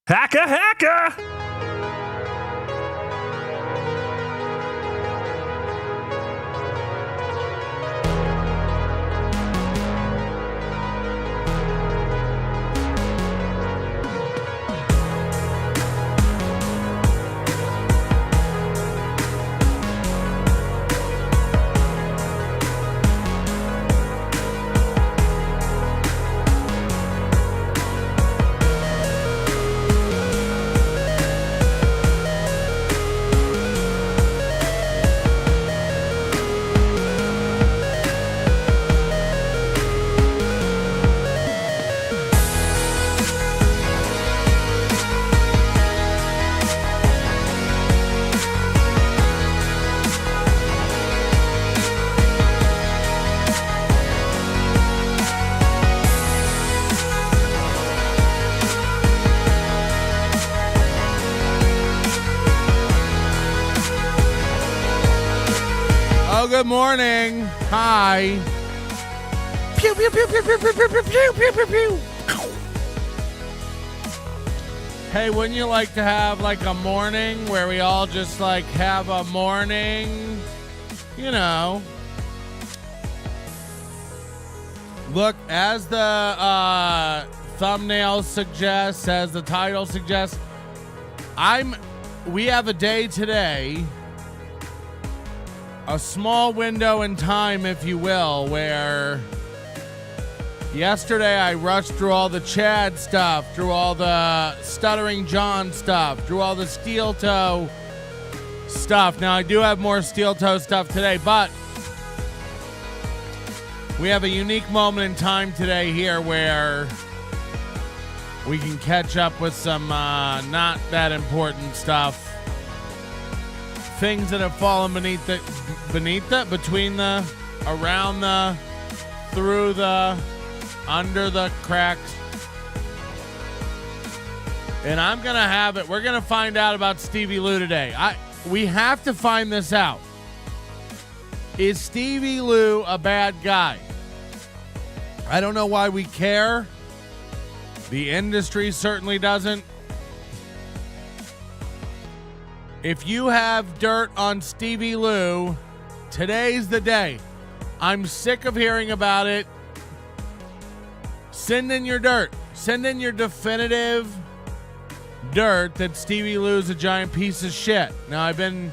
Hacker, hacker! Good morning. Hi. Pew, pew, pew, pew, pew, pew, pew, pew, pew, pew, pew. Hey, wouldn't you like to have like a morning where we all just like have a morning? You know. Look, as the thumbnail suggests, as the title suggests, we have a day today. A small window in time, if you will, where yesterday I rushed through all the Chad stuff, through all the Stuttering John stuff, through all the steel toe stuff. Now, I do have more steel toe stuff today, but we have a unique moment in time today here where we can catch up with some not that important stuff. Things that have fallen beneath the, between the, around the, through the, under the cracks. And I'm going to have it. We're going to find out about Stevie Lew today. We have to find this out. Is Stevie Lew a bad guy? I don't know why we care. The industry certainly doesn't. If you have dirt on Stevie Lew, today's the day. I'm sick of hearing about it. Send in your dirt. Send in your definitive dirt that Stevie Lew's a giant piece of shit. Now, I've been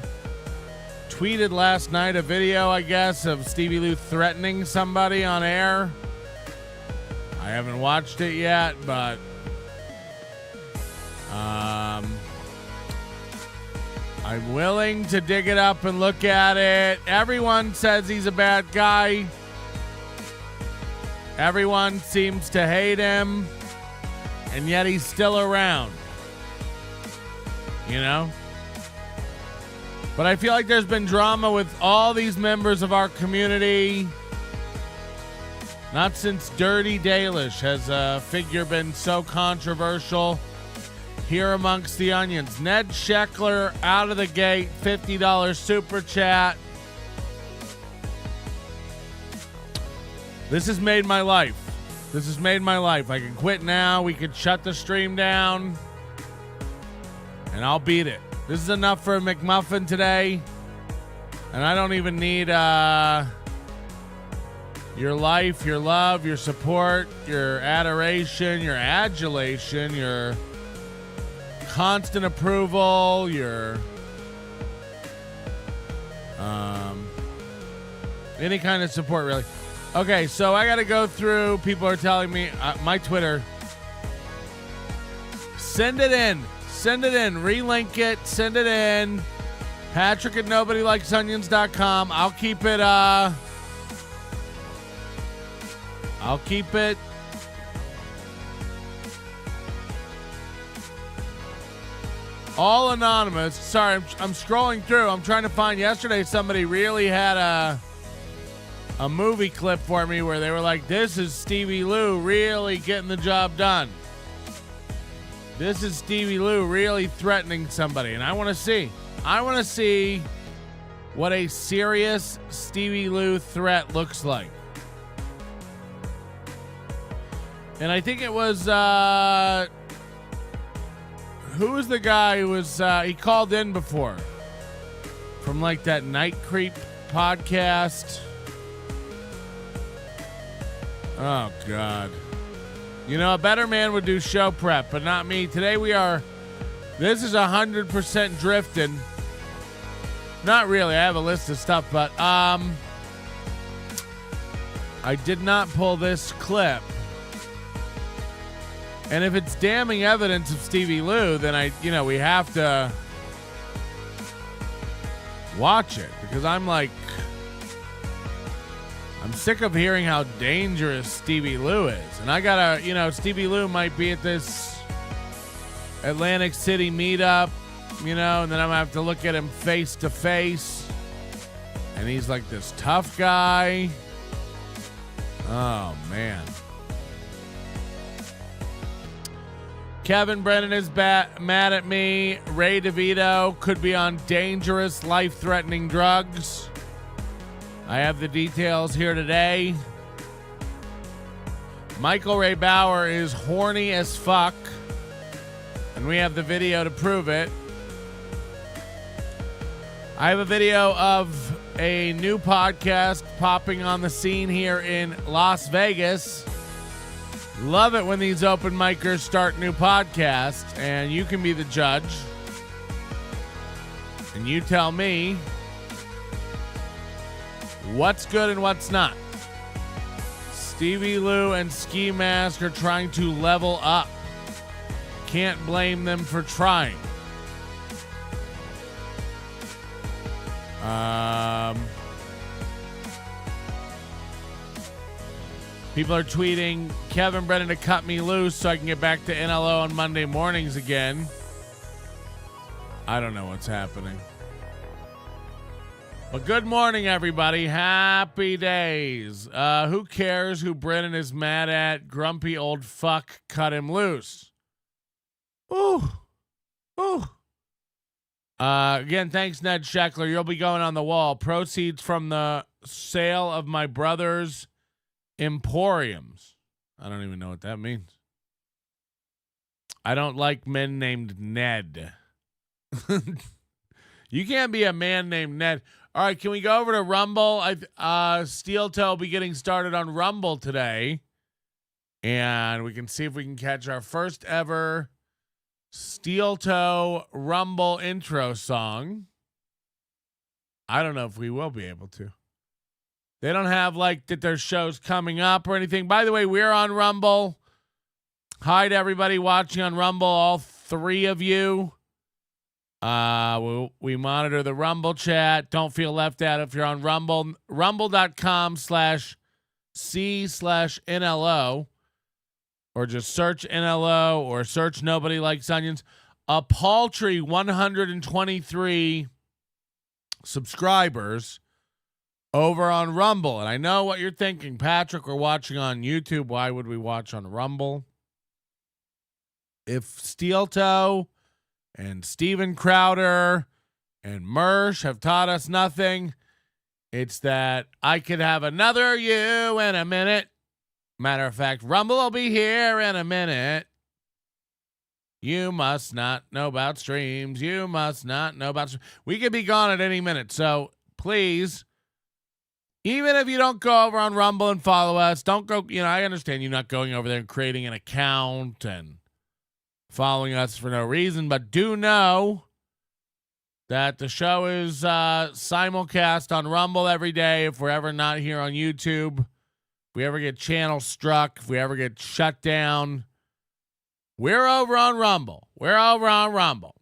tweeted last night a video, I guess, of Stevie Lew threatening somebody on air. I haven't watched it yet, but I'm willing to dig it up and look at it. Everyone says he's a bad guy. Everyone seems to hate him. And yet he's still around. You know? But I feel like there's been drama with all these members of our community. Not since Dirty Dalish has a figure been so controversial. Here amongst the onions. Ned Sheckler out of the gate, $50 super chat. This has made my life. This has made my life. I can quit now. We could shut the stream down. And I'll beat it. This is enough for a McMuffin today. And I don't even need your life, your love, your support, your adoration, your adulation, your constant approval, your any kind of support, really. Okay, so I gotta go through. People are telling me my Twitter. Send it in, relink it, send it in. Patrick at nobodylikesonions.com. I'll keep it all anonymous. Sorry, I'm scrolling through. I'm trying to find. Yesterday, somebody really had a movie clip for me where they were like, this is Stevie Lew really getting the job done. This is Stevie Lew really threatening somebody. And I want to see what a serious Stevie Lew threat looks like. And I think it was who was the guy who was he called in before from like that Night Creep podcast? Oh God. You know, a better man would do show prep, but not me. Today this is 100% drifting. Not really. I have a list of stuff, but I did not pull this clip. And if it's damning evidence of Stevie Lew, then we have to watch it, because I'm sick of hearing how dangerous Stevie Lew is. And I gotta, Stevie Lew might be at this Atlantic City meetup, and then I'm gonna have to look at him face to face. And he's like this tough guy. Oh, man. Kevin Brennan is mad at me. Ray DeVito could be on dangerous, life-threatening drugs. I have the details here today. Michael Ray Bauer is horny as fuck, and we have the video to prove it. I have a video of a new podcast popping on the scene here in Las Vegas. Love it when these open micers start new podcasts, and you can be the judge. And you tell me what's good and what's not. Stevie Lew and Ski Mask are trying to level up. Can't blame them for trying. People are tweeting Kevin Brennan to cut me loose so I can get back to NLO on Monday mornings again. I don't know what's happening. But good morning, everybody. Happy days. Who cares who Brennan is mad at? Grumpy old fuck, cut him loose. Ooh. Ooh. Again, thanks, Ned Scheckler. You'll be going on the wall. Proceeds from the sale of my brother's emporiums. I don't even know what that means. I don't like men named Ned. You can't be a man named Ned. All right, can we go over to Rumble? Steel Toe will be getting started on Rumble today. And we can see if we can catch our first ever Steel Toe Rumble intro song. I don't know if we will be able to. They don't have that their show's coming up or anything. By the way, we're on Rumble. Hi to everybody watching on Rumble, all three of you. We monitor the Rumble chat. Don't feel left out if you're on Rumble. Rumble.com/C/NLO. Or just search NLO or search Nobody Likes Onions. A paltry 123 subscribers over on Rumble. And I know what you're thinking. Patrick, we're watching on YouTube. Why would we watch on Rumble? If Steel Toe and Steven Crowder and Mersh have taught us nothing, it's that I could have another you in a minute. Matter of fact, Rumble will be here in a minute. You must not know about streams. You must not know about streams. We could be gone at any minute. So please, even if you don't go over on Rumble and follow us, don't go. I understand you're not going over there and creating an account and following us for no reason, but do know that the show is simulcast on Rumble every day. If we're ever not here on YouTube, if we ever get channel struck, if we ever get shut down, we're over on Rumble. We're over on Rumble.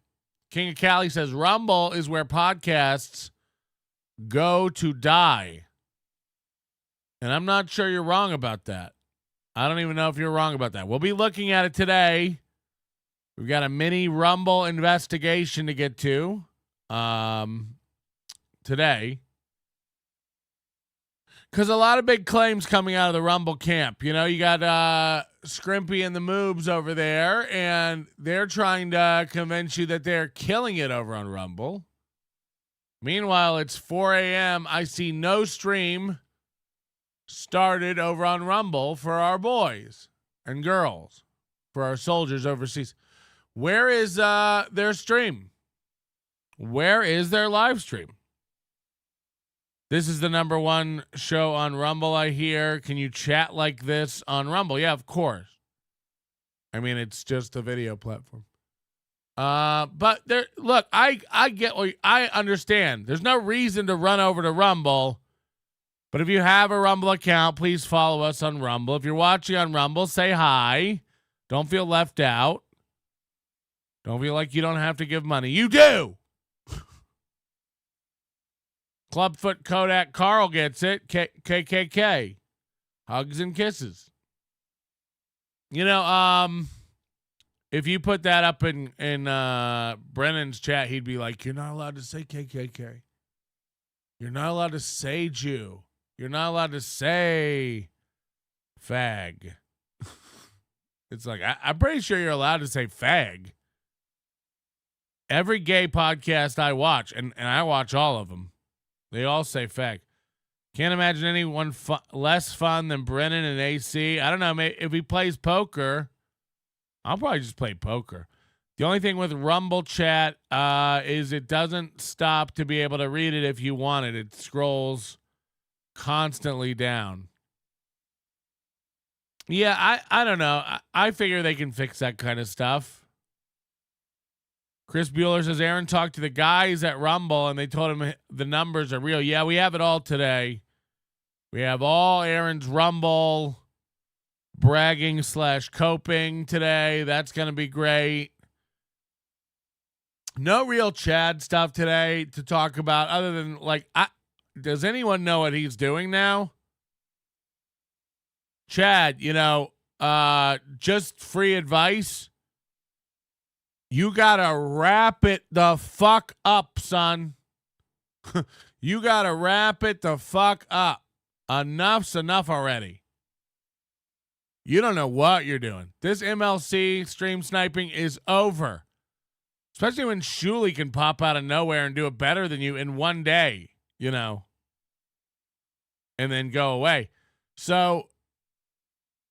King of Cali says Rumble is where podcasts go to die. And I'm not sure you're wrong about that. I don't even know if you're wrong about that. We'll be looking at it today. We've got a mini Rumble investigation to get to today. Because a lot of big claims coming out of the Rumble camp. You got Scrimpy and the Moobs over there, and they're trying to convince you that they're killing it over on Rumble. Meanwhile, it's 4 a.m. I see no stream started over on Rumble for our boys and girls, for our soldiers overseas. Where is their stream? Where is their live stream? This is the #1 show on Rumble, I hear. Can you chat like this on Rumble? Yeah, of course. I mean, it's just a video platform. But there, look, I get what I understand. There's no reason to run over to Rumble. But if you have a Rumble account, please follow us on Rumble. If you're watching on Rumble, say hi. Don't feel left out. Don't feel like you don't have to give money. You do. Clubfoot Kodak Carl gets it. KKK. Hugs and kisses. You know, if you put that up in Brennan's chat, he'd be like, "You're not allowed to say KKK. You're not allowed to say Jew. You're not allowed to say fag." It's like, I'm pretty sure you're allowed to say fag. Every gay podcast I watch, and I watch all of them, they all say fag. Can't imagine anyone less fun than Brennan and AC. I don't know. If he plays poker, I'll probably just play poker. The only thing with Rumble chat is it doesn't stop to be able to read it if you want it. It scrolls constantly down. Yeah, I don't know. I figure they can fix that kind of stuff. Chris Bueller says Aaron talked to the guys at Rumble and they told him the numbers are real. Yeah, we have it all today. We have all Aaron's Rumble bragging / coping today. That's going to be great. No real Chad stuff today to talk about other than does anyone know what he's doing now? Chad, just free advice. You got to wrap it the fuck up, son. You got to wrap it the fuck up. Enough's enough already. You don't know what you're doing. This MLC stream sniping is over. Especially when Shuli can pop out of nowhere and do it better than you in one day, and then go away. So,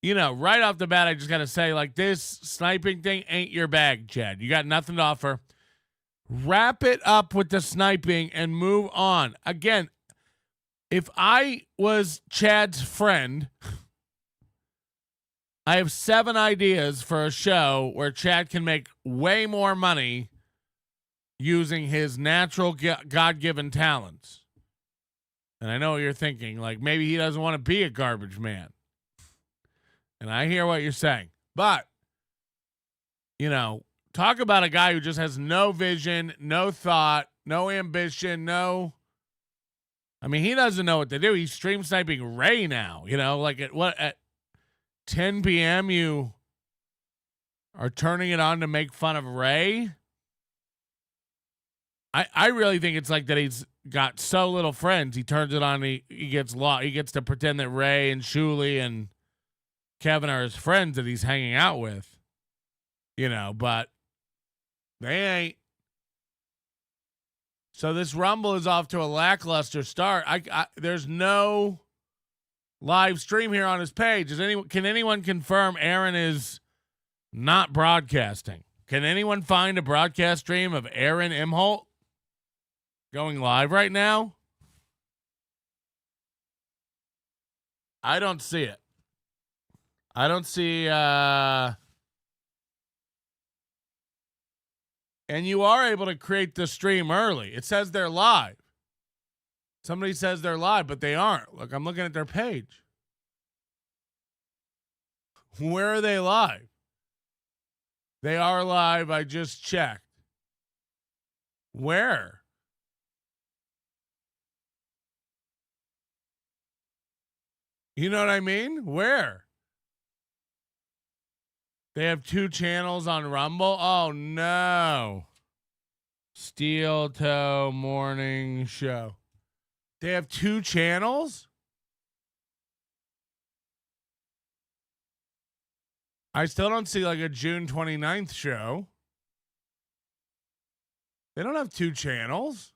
right off the bat, I just got to say, this sniping thing ain't your bag, Chad. You got nothing to offer. Wrap it up with the sniping and move on. Again, if I was Chad's friend, I have 7 ideas for a show where Chad can make way more money using his natural God-given talents. And I know what you're thinking, maybe he doesn't want to be a garbage man. And I hear what you're saying. But, talk about a guy who just has no vision, no thought, no ambition, he doesn't know what to do. He's stream sniping Ray now, at 10 p.m. you are turning it on to make fun of Ray. I really think it's that he's got so little friends. He turns it on. He gets lost. He gets to pretend that Ray and Shuli and Kevin are his friends that he's hanging out with, but they ain't. So this Rumble is off to a lackluster start. There's no live stream here on his page. Can anyone confirm Aaron is not broadcasting? Can anyone find a broadcast stream of Aaron Imholt going live right now? I don't see it. I don't see and you are able to create the stream early. It says they're live. Somebody says they're live, but they aren't. Look, I'm looking at their page. Where are they live? They are live. I just checked. Where? You know what I mean? Where? They have 2 channels on Rumble. Oh, no. Steel Toe Morning Show. They have 2 channels? I still don't see a June 29th show. They don't have 2 channels.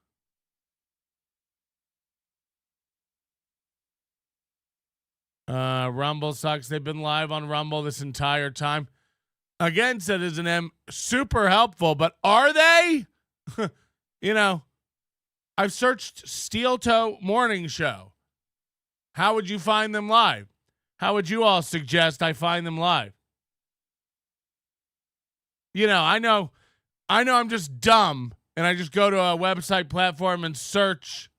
Rumble sucks. They've been live on Rumble this entire time. Again, Citizen M, super helpful, but are they? I've searched Steel Toe Morning Show. How would you find them live? How would you all suggest I find them live? I know I'm just dumb and I just go to a website platform and search.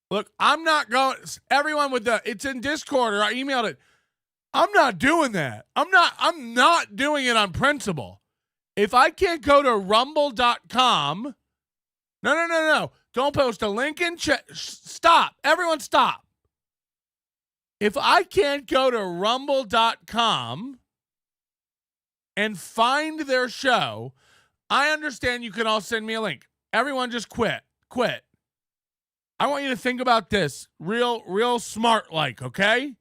Look, I'm not going, everyone it's in Discord or I emailed it. I'm not doing that. I'm not doing it on principle. If I can't go to rumble.com, no. Don't post a link in chat. Stop. Everyone stop. If I can't go to rumble.com and find their show, I understand you can all send me a link. Everyone just quit. I want you to think about this real smart like, okay?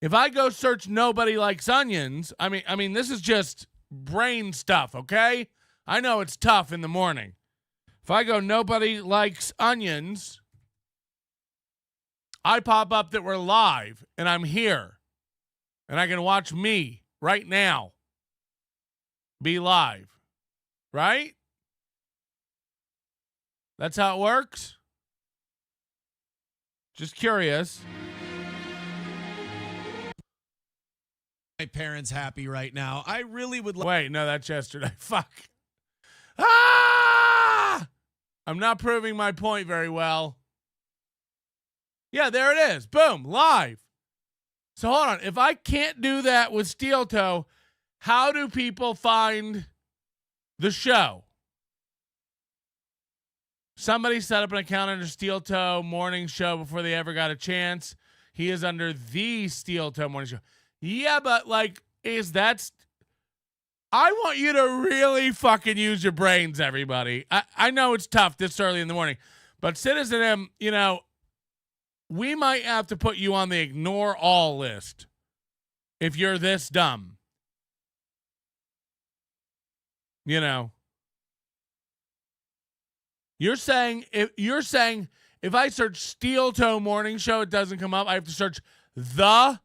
If I go search Nobody Likes Onions, I mean this is just brain stuff, okay? I know it's tough in the morning. If I go Nobody Likes Onions, I pop up that we're live and I'm here. And I can watch me right now be live. Right? That's how it works? Just curious. My parents happy right now. I really would like. Wait, no, that's yesterday. Fuck. Ah! I'm not proving my point very well. Yeah, there it is. Boom, live. So hold on. If I can't do that with Steel Toe, how do people find the show? Somebody set up an account under Steel Toe Morning Show before they ever got a chance. He is under the Steel Toe Morning Show. Yeah, but I want you to really fucking use your brains, everybody. I know it's tough this early in the morning, but Citizen M, we might have to put you on the ignore all list if you're this dumb. You're saying if I search Steel Toe Morning Show, it doesn't come up. I have to search the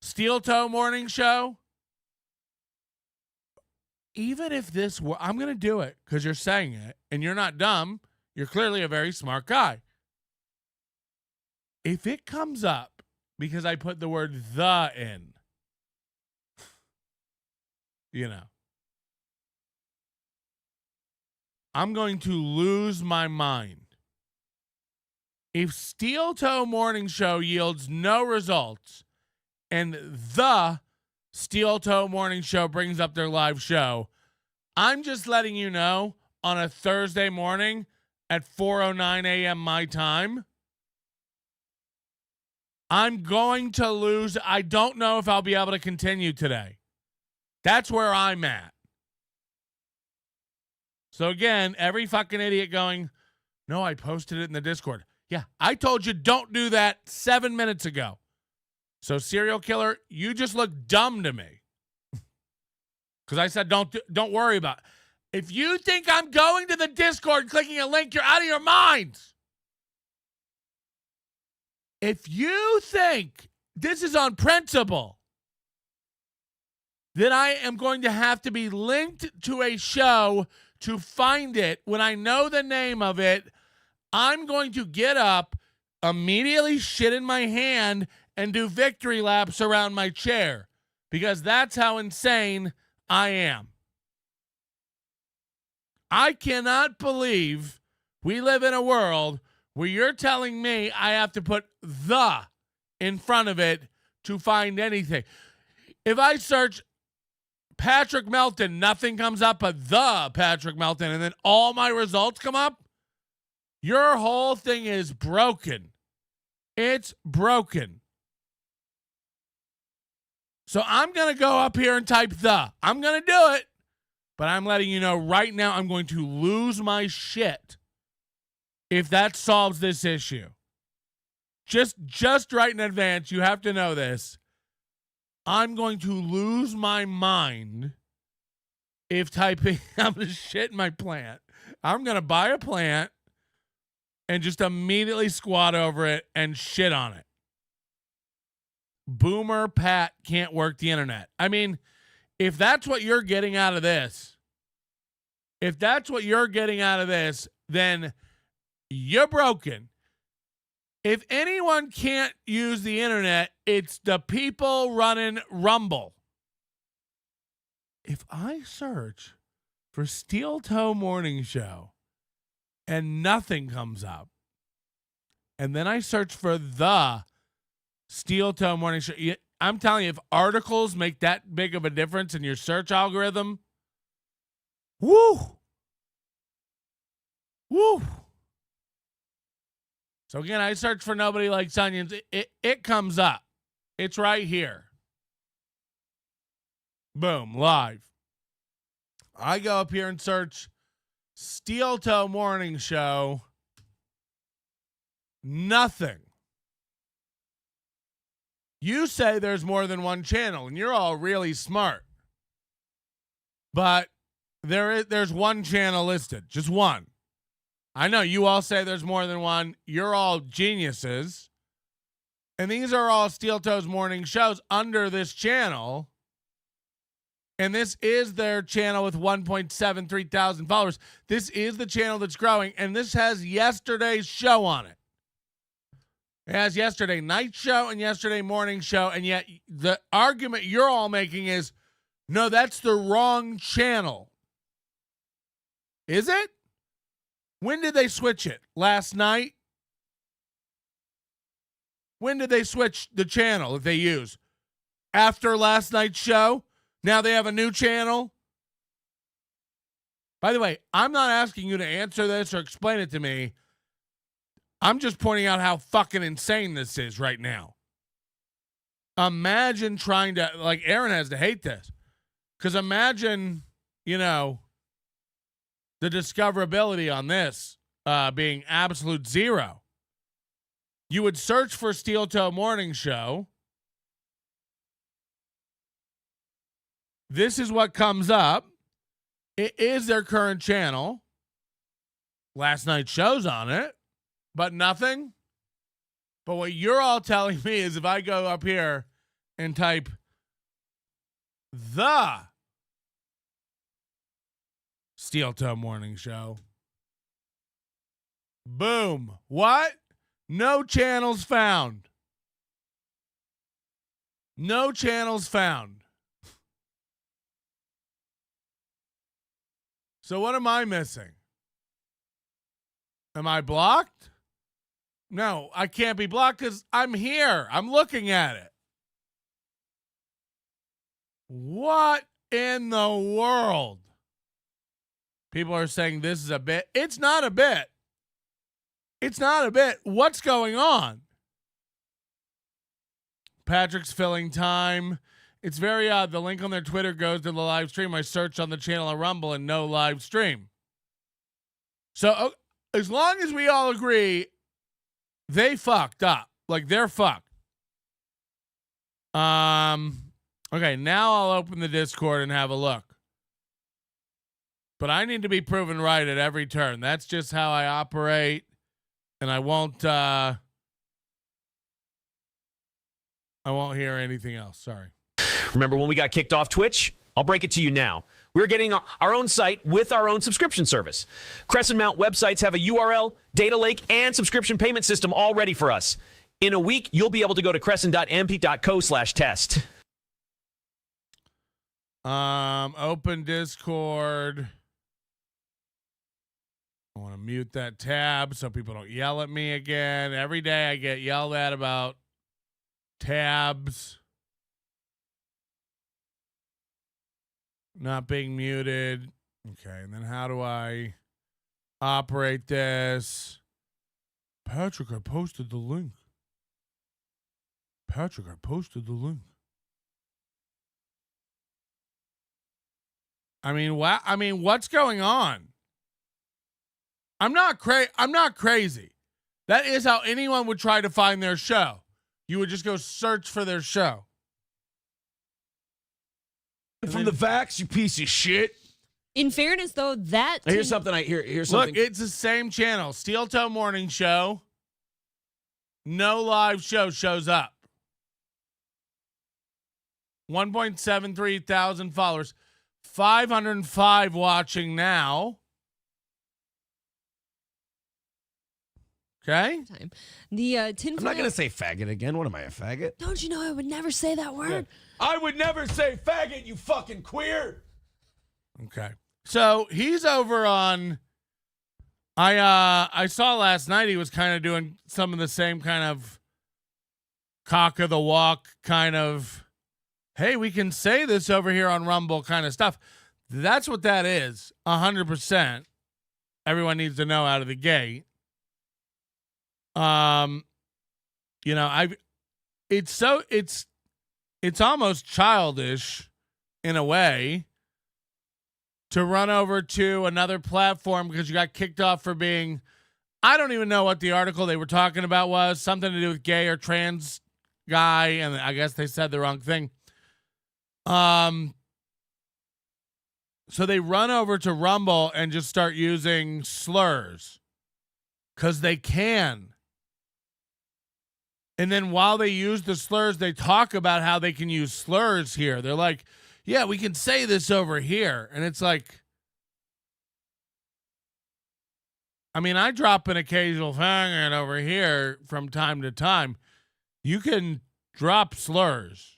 Steel Toe Morning Show. Even if this were, I'm going to do it because you're saying it and you're not dumb. You're clearly a very smart guy. If it comes up because I put the word the in, I'm going to lose my mind. If Steel Toe Morning Show yields no results and the Steel Toe Morning Show brings up their live show, I'm just letting you know on a Thursday morning at 4:09 a.m. my time, I'm going to lose. I don't know if I'll be able to continue today. That's where I'm at. So again, every fucking idiot going, no, I posted it in the Discord. Yeah, I told you don't do that 7 minutes ago. So serial killer, you just look dumb to me. Because I said don't worry about it. If you think I'm going to the Discord and clicking a link, you're out of your minds. If you think this is on principle, then I am going to have to be linked to a show to find it. When I know the name of it, I'm going to get up, immediately shit in my hand, and do victory laps around my chair. Because that's how insane I am. I cannot believe we live in a world where you're telling me I have to put the in front of it to find anything. If I search Patrick Melton, nothing comes up but the Patrick Melton, and then all my results come up, your whole thing is broken. It's broken. So I'm going to go up here and type the. I'm going to do it, but I'm letting you know right now I'm going to lose my shit if that solves this issue. Just right in advance, you have to know this. I'm going to lose my mind if typing, I'm going to shit in my plant. I'm going to buy a plant and just immediately squat over it and shit on it. Boomer Pat can't work the internet. I mean, if that's what you're getting out of this, then you're broken. If anyone can't use the internet, it's the people running Rumble. If I search for Steel Toe Morning Show and nothing comes up, and then I search for the Steel Toe Morning Show, I'm telling you, if articles make that big of a difference in your search algorithm, woo. So again, I search for Nobody Likes Onions. It comes up. It's right here. Boom, live. I go up here and search Steel Toe Morning Show. Nothing. You say there's more than one channel, and you're all really smart. But there's one channel listed, just one. I know you all say there's more than one. You're all geniuses. And these are all Steel Toe's morning shows under this channel. And this is their channel with 1.73 thousand followers. This is the channel that's growing. And this has yesterday's show on it. It has yesterday night show and yesterday morning show. And yet the argument you're all making is, no, that's the wrong channel. Is it? When did they switch it? Last night? When did they switch the channel that they use? After last night's show? Now they have a new channel? By the way, I'm not asking you to answer this or explain it to me. I'm just pointing out how fucking insane this is right now. Imagine trying to, like, Aaron has to hate this. Because imagine, the discoverability on this being absolute zero. You would search for Steel Toe Morning Show. This is what comes up. It is their current channel. Last night's show's on it, but nothing. But what you're all telling me is if I go up here and type the Steel Toe Morning Show, boom. What? No channels found. No channels found. So what am I missing? Am I blocked? No, I can't be blocked because I'm here. I'm looking at it. What in the world? People are saying this is a bit. It's not a bit. It's not a bit. What's going on? Patrick's filling time. It's very odd. The link on their Twitter goes to the live stream. I searched on the channel of Rumble and no live stream. So as long as we all agree, they fucked up. Like, they're fucked. Okay, now I'll open the Discord and have a look. But I need to be proven right at every turn. That's just how I operate. And I won't hear anything else. Sorry. Remember when we got kicked off Twitch? I'll break it to you now. We're getting our own site with our own subscription service. Crescent Mount websites have a URL, data lake, and subscription payment system all ready for us. In a week, you'll be able to go to crescent.mp.co/test. Open Discord. I want to mute that tab so people don't yell at me again. Every day I get yelled at about tabs not being muted. Okay, and then how do I operate this? Patrick, I posted the link. Patrick, I posted the link. I mean, what's going on? I'm not crazy. That is how anyone would try to find their show. You would just go search for their show. From the facts, you piece of shit. In fairness, though, Here's something. Here's something. Look, it's the same channel. Steel Toe Morning Show. No live show shows up. 1.73 thousand followers. 505 watching now. Okay. Time. The tinfoil. I'm not going to say faggot again. What am I, a faggot? Don't you know I would never say that word? I would never say faggot, you fucking queer. Okay. So he's over on. I saw last night he was kind of doing some of the same kind of cock of the walk kind of, hey, we can say this over here on Rumble kind of stuff. That's what that is. 100%. Everyone needs to know out of the gate. It's almost childish in a way to run over to another platform because you got kicked off for being, I don't even know what the article they were talking about was, something to do with gay or trans guy, and I guess they said the wrong thing. So they run over to Rumble and just start using slurs because they can. And then while they use the slurs, they talk about how they can use slurs here. They're like, yeah, we can say this over here. And it's like, I mean, I drop an occasional faggot over here from time to time. You can drop slurs.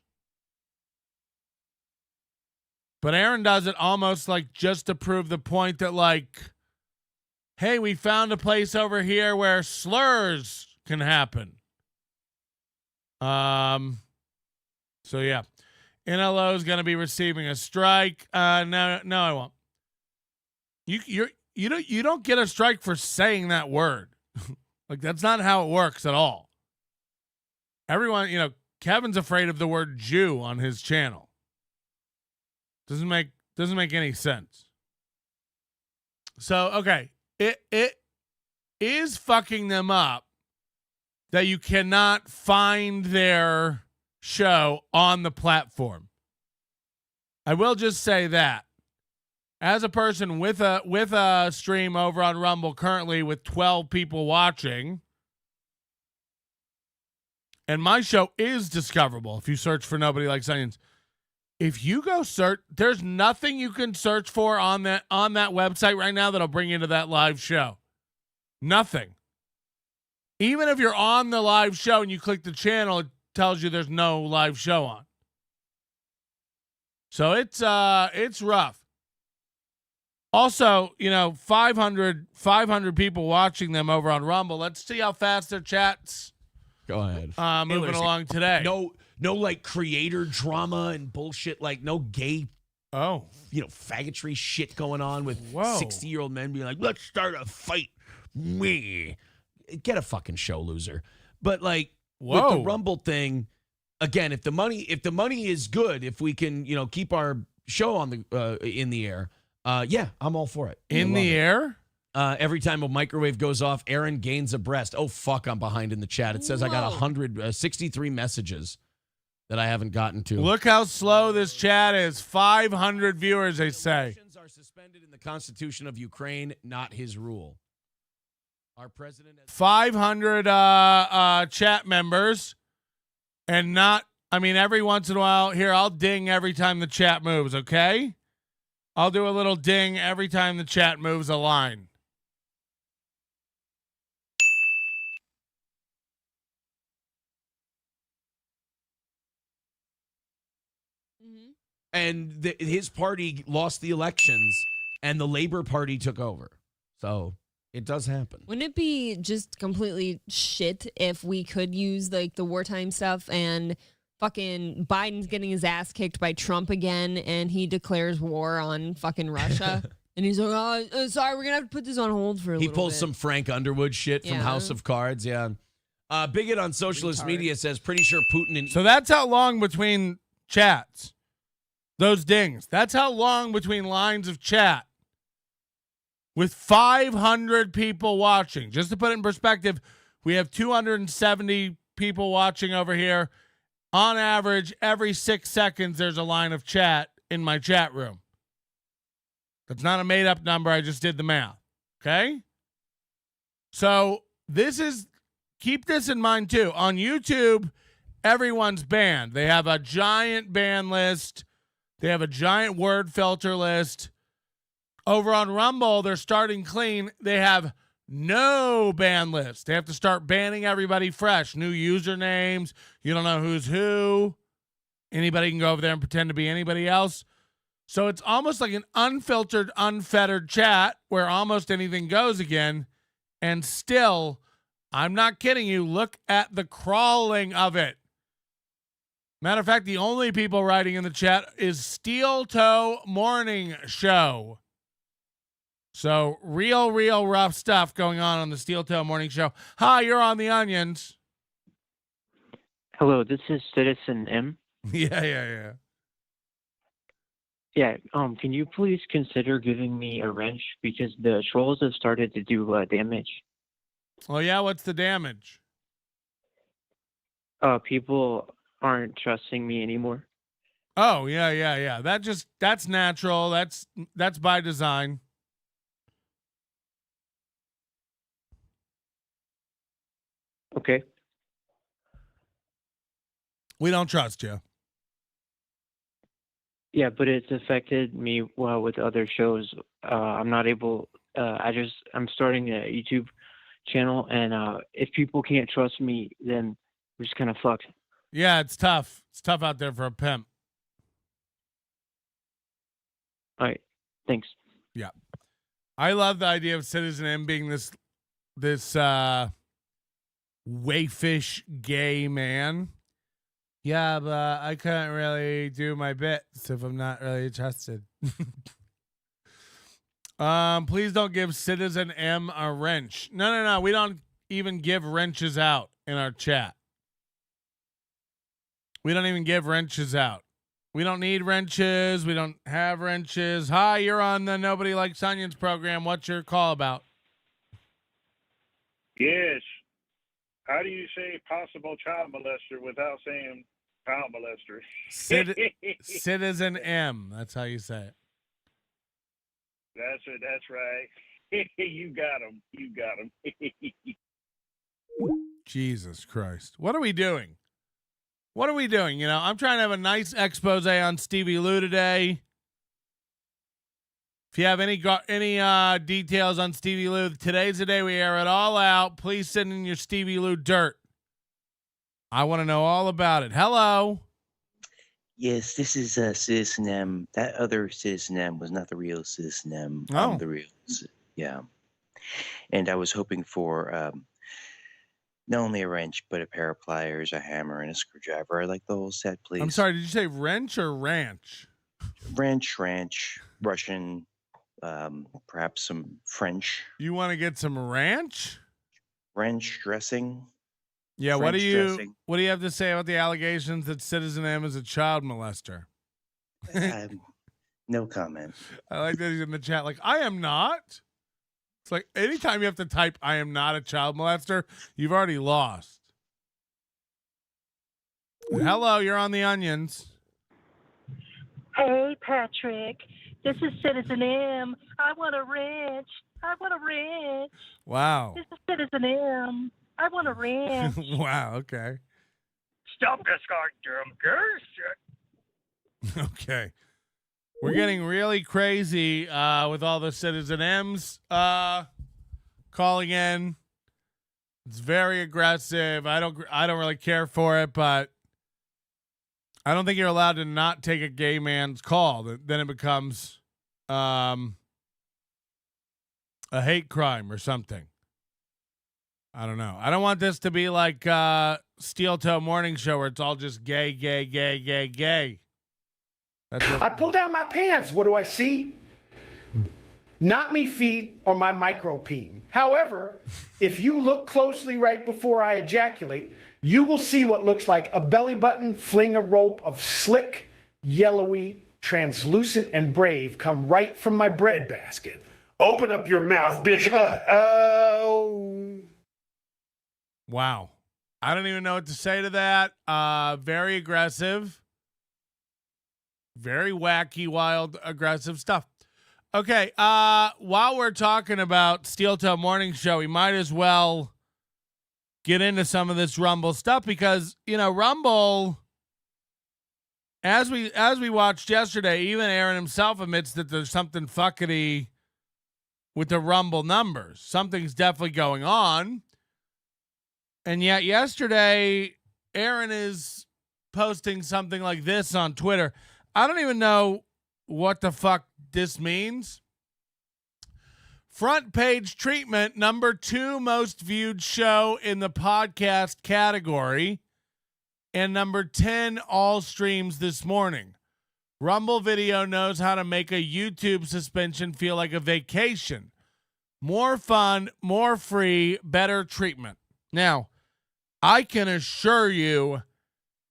But Aaron does it almost like just to prove the point that, like, hey, we found a place over here where slurs can happen. So yeah, NLO is going to be receiving a strike. No, I won't. You don't get a strike for saying that word. Like, that's not how it works at all. Everyone, Kevin's afraid of the word Jew on his channel. Doesn't make any sense. So, okay, it is fucking them up that you cannot find their show on the platform. I will just say that as a person with a stream over on Rumble currently with 12 people watching, and my show is discoverable if you search for Nobody Likes Onions. If you go search, there's nothing you can search for on that website right now that'll bring you to that live show. Nothing. Even if you're on the live show and you click the channel, it tells you there's no live show on. So it's rough. Also, 500 people watching them over on Rumble. Let's see how fast their chat's Go ahead. Moving along today. No like creator drama and bullshit, like no gay faggotry shit going on with 60-year-old men being like, let's start a fight. Me. Get a fucking show, loser. But like with the Rumble thing, again, if the money is good, if we can, keep our show on the in the air, yeah, I'm all for it. In the air? Every time a microwave goes off, Aaron gains a breast. Oh fuck, I'm behind in the chat. It says I got 163 messages that I haven't gotten to. Look how slow this chat is. 500 viewers, they say. Elections are suspended in the Constitution of Ukraine, not his rule. Our president has 500 chat members, and every once in a while, here, I'll ding every time the chat moves, okay? I'll do a little ding every time the chat moves a line. And his party lost the elections, and the Labor Party took over. So it does happen. Wouldn't it be just completely shit if we could use like the wartime stuff and fucking Biden's getting his ass kicked by Trump again and he declares war on fucking Russia? And he's like, oh, sorry, we're going to have to put this on hold for a little bit. He pulls some Frank Underwood shit from House of Cards, yeah. Bigot on socialist media says, pretty sure Putin and... So that's how long between chats. Those dings. That's how long between lines of chat. With 500 people watching. Just to put it in perspective, we have 270 people watching over here. On average, every 6 seconds, there's a line of chat in my chat room. That's not a made-up number. I just did the math. Okay? So keep this in mind, too. On YouTube, everyone's banned. They have a giant ban list. They have a giant word filter list. Over on Rumble, they're starting clean. They have no ban list. They have to start banning everybody fresh. New usernames. You don't know who's who. Anybody can go over there and pretend to be anybody else. So it's almost like an unfiltered, unfettered chat where almost anything goes again. And still, I'm not kidding you, look at the crawling of it. Matter of fact, the only people writing in the chat is Steel Toe Morning Show. So real rough stuff going on the Steel Toe Morning Show. Hi, you're on the Onions. Hello, this is Citizen M. Yeah. Yeah, can you please consider giving me a wrench because the trolls have started to do damage. Oh yeah, what's the damage? People aren't trusting me anymore. Oh yeah. That's natural. That's by design. Okay. We don't trust you. Yeah, but it's affected me with other shows. I'm not able. I'm starting a YouTube channel, and if people can't trust me, then we're just kind of fucked. Yeah, it's tough. It's tough out there for a pimp. All right, thanks. Yeah, I love the idea of Citizen M being this wayfish gay man. Yeah, but I couldn't really do my bits if I'm not really trusted. Please don't give Citizen M a wrench. No. We don't even give wrenches out in our chat. We don't even give wrenches out. We don't need wrenches. We don't have wrenches. Hi, you're on the Nobody Likes Onions program. What's your call about? Yes. How do you say possible child molester without saying child molester? Citizen M. That's how you say it. That's it. That's right. You got him. You got him. Jesus Christ. What are we doing? What are we doing? You know, I'm trying to have a nice expose on Stevie Lew today. If you have any details on Stevie Lew, today's the day we air it all out. Please send in your Stevie Lew dirt. I want to know all about it. Hello. Yes, this is Citizen M. That other Citizen M was not the real Citizen M. Oh. The real, yeah. And I was hoping for not only a wrench, but a pair of pliers, a hammer, and a screwdriver. I'd like the whole set, please. I'm sorry, did you say wrench or ranch? Ranch, Russian, perhaps some French. You want to get some ranch? French dressing. Yeah, French dressing. what do you have to say about the allegations that Citizen M is a child molester? No comment. I like that he's in the chat like, I am not. It's like anytime you have to type I am not a child molester, you've already lost. Hello, you're on the Onions. Hey, Patrick. This is Citizen M. I want a wrench. Wow. This is Citizen M. I want a wrench. Wow, okay. Stop this goddamn shit. Okay. We're getting really crazy with all the Citizen M's calling in. It's very aggressive. I don't really care for it, but I don't think you're allowed to not take a gay man's call. Then it becomes a hate crime or something. I don't know. I don't want this to be like Steel Toe Morning Show where it's all just gay. I pull down my pants. What do I see? Not me feet or my micro peen. However, if you look closely right before I ejaculate, you will see what looks like a belly button fling a rope of slick, yellowy, translucent, and brave come right from my bread basket. Open up your mouth, bitch. Oh. Wow. I don't even know what to say to that. Very aggressive. Very wacky, wild, aggressive stuff. Okay, while we're talking about Steel Toe Morning Show, we might as well get into some of this Rumble stuff because, Rumble, as we watched yesterday, even Aaron himself admits that there's something fuckety with the Rumble numbers. Something's definitely going on. And yet yesterday, Aaron is posting something like this on Twitter. I don't even know what the fuck this means. Front page treatment, number 2 most viewed show in the podcast category, and number 10 all streams this morning. Rumble Video knows how to make a YouTube suspension feel like a vacation. More fun, more free, better treatment. Now, I can assure you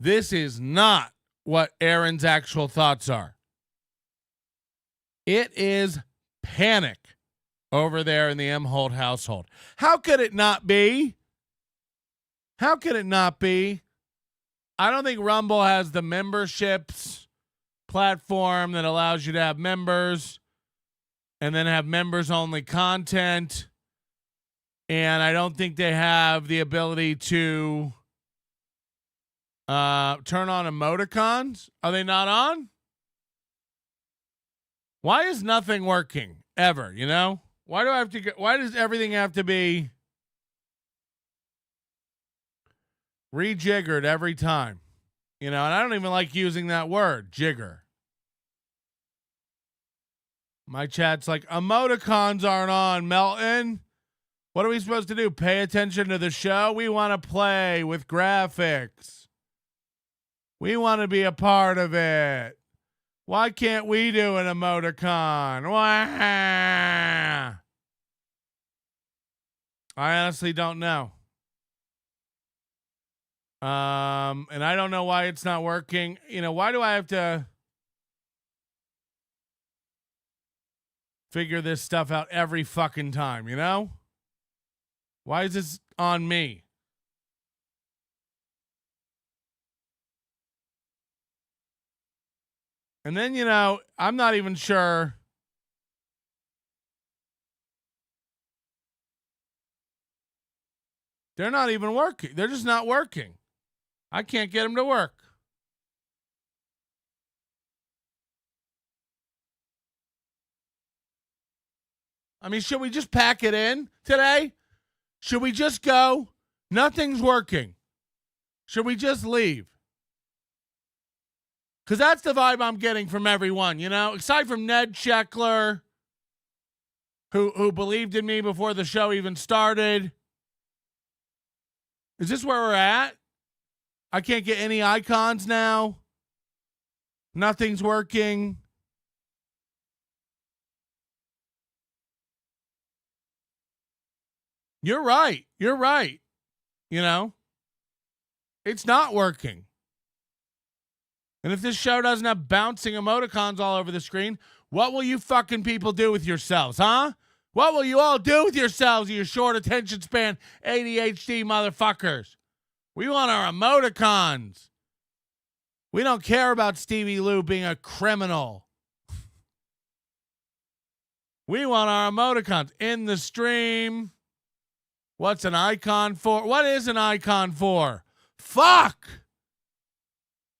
this is not what Aaron's actual thoughts are. It is panic over there in the M. Holt household. How could it not be? How could it not be? I don't think Rumble has the memberships platform that allows you to have members and then have members-only content. And I don't think they have the ability to turn on emoticons. Are they not on? Why is nothing working ever, Why does everything have to be rejiggered every time? And I don't even like using that word, jigger. My chat's like, emoticons aren't on, Melton. What are we supposed to do? Pay attention to the show? We want to play with graphics. We want to be a part of it. Why can't we do an emoticon? Why? I honestly don't know. And I don't know why it's not working. Why do I have to figure this stuff out every fucking time, Why is this on me? And then, I'm not even sure. They're not even working. They're just not working. I can't get them to work. I mean, should we just pack it in today? Should we just go? Nothing's working. Should we just leave? Because that's the vibe I'm getting from everyone, Aside from Ned Sheckler, who believed in me before the show even started. Is this where we're at? I can't get any icons now. Nothing's working. You're right. You're right. It's not working. And if this show doesn't have bouncing emoticons all over the screen, what will you fucking people do with yourselves, huh? What will you all do with yourselves, you short attention span ADHD motherfuckers? We want our emoticons. We don't care about Stevie Lew being a criminal. We want our emoticons in the stream. What's an icon for? What is an icon for? Fuck!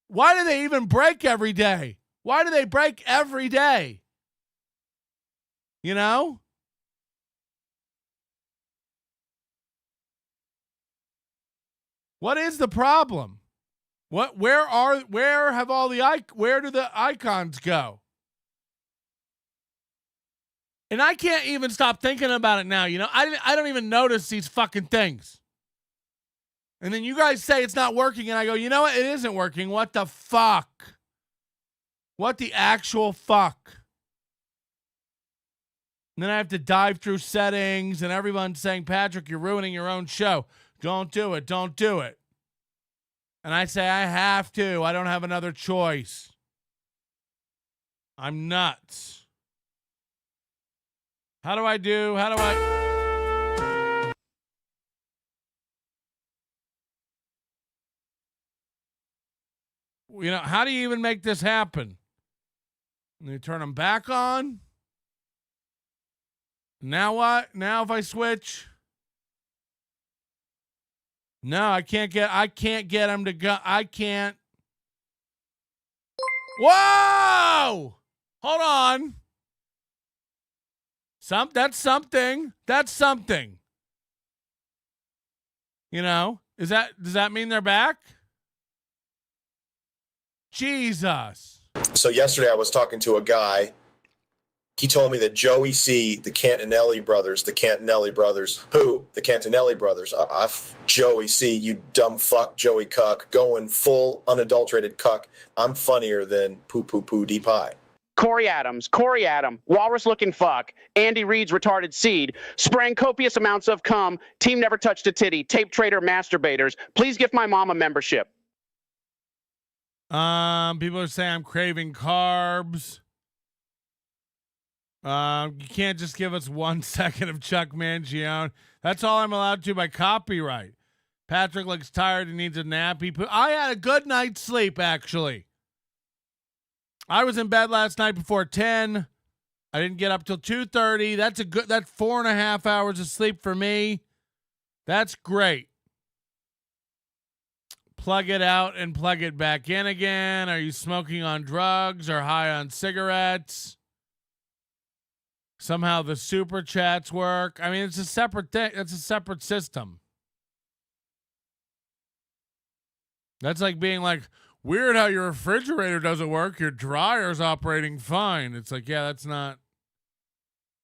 Why do they even break every day? Why do they break every day? What is the problem? Where do the icons go? And I can't even stop thinking about it now. I don't even notice these fucking things. And then you guys say it's not working, and I go, you know what? It isn't working. What the fuck? What the actual fuck? And then I have to dive through settings, and everyone's saying, Patrick, you're ruining your own show. Don't do it. Don't do it. And I say, I have to. I don't have another choice. I'm nuts. How do I? How do you even make this happen? You turn them back on. Now what? Now if I switch. No, I can't get him to go. I can't. Whoa! Hold on. That's something. That's something. You know, does that mean they're back? Jesus. So yesterday I was talking to a guy. He told me that Joey C, the Cantanelli brothers, who? The Cantanelli brothers. Joey C, you dumb fuck, Joey cuck, going full unadulterated cuck. I'm funnier than poo D pie. Corey Adam, walrus-looking fuck, Andy Reid's retarded seed, spraying copious amounts of cum, team never touched a titty, tape trader masturbators. Please give my mom a membership. People are saying I'm craving carbs. You can't just give us 1 second of Chuck Mangione. That's all I'm allowed to by copyright. Patrick looks tired and needs a nap. I had a good night's sleep, actually. I was in bed last night before 10. I didn't get up till 2:30. That's 4.5 hours of sleep for me. That's great. Plug it out and plug it back in again. Are you smoking on drugs or high on cigarettes? Somehow the super chats work. I mean, it's a separate thing. It's a separate system. That's like being like, weird how your refrigerator doesn't work. Your dryer's operating fine. It's like, yeah,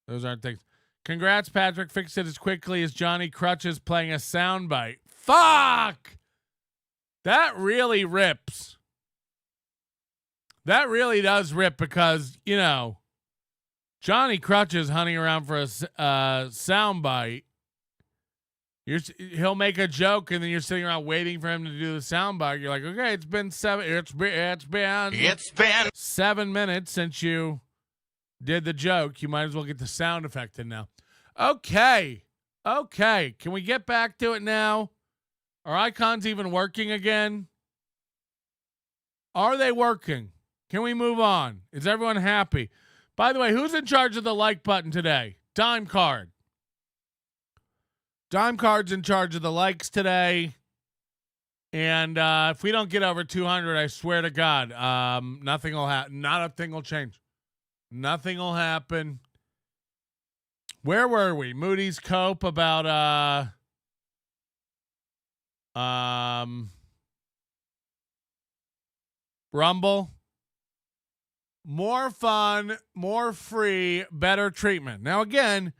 those aren't things. Congrats, Patrick. Fixed it as quickly as Johnny Crutches playing a soundbite. Fuck! That really rips. That really does rip because, you know, Johnny Crutches hunting around for a soundbite. He'll make a joke and then you're sitting around waiting for him to do the soundbite. You're like, okay, it's been 7 minutes since you did the joke. You might as well get the sound effect in now. Okay. Can we get back to it now? Are icons even working again? Are they working? Can we move on? Is everyone happy? By the way, who's in charge of the like button today? Dime Card. Dime Card's in charge of the likes today. And if we don't get over 200, I swear to God, nothing will happen. Not a thing will change. Nothing will happen. Where were we? Moody's cope about Rumble. More fun, more free, better treatment. Now again,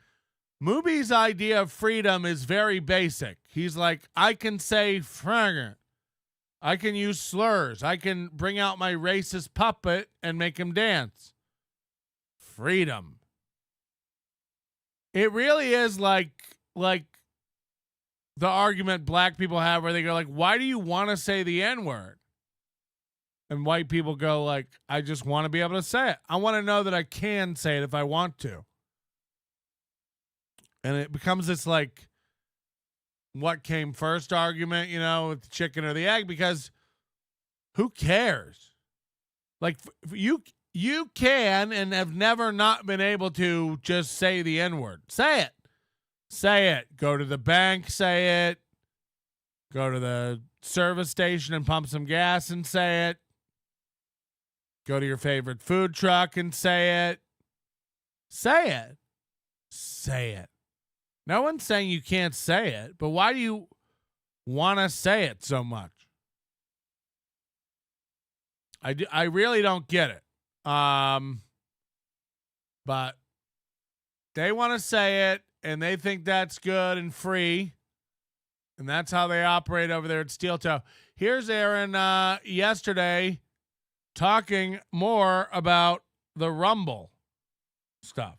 Mooby's idea of freedom is very basic. He's like, I can say fragrant. I can use slurs. I can bring out my racist puppet and make him dance. Freedom. It really is like the argument black people have where they go like, why do you want to say the N-word? And white people go like, I just want to be able to say it. I want to know that I can say it if I want to. And it becomes this like, what came first argument, you know, with the chicken or the egg, because who cares? Like you can and have never not been able to just say the N-word. Say it. Say it. Go to the bank, say it. Go to the service station and pump some gas and say it. Go to your favorite food truck and say it. Say it. Say it. No one's saying you can't say it, but why do you want to say it so much? I really don't get it. But they want to say it, and they think that's good and free, and that's how they operate over there at Steel Toe. Here's Aaron yesterday talking more about the Rumble stuff.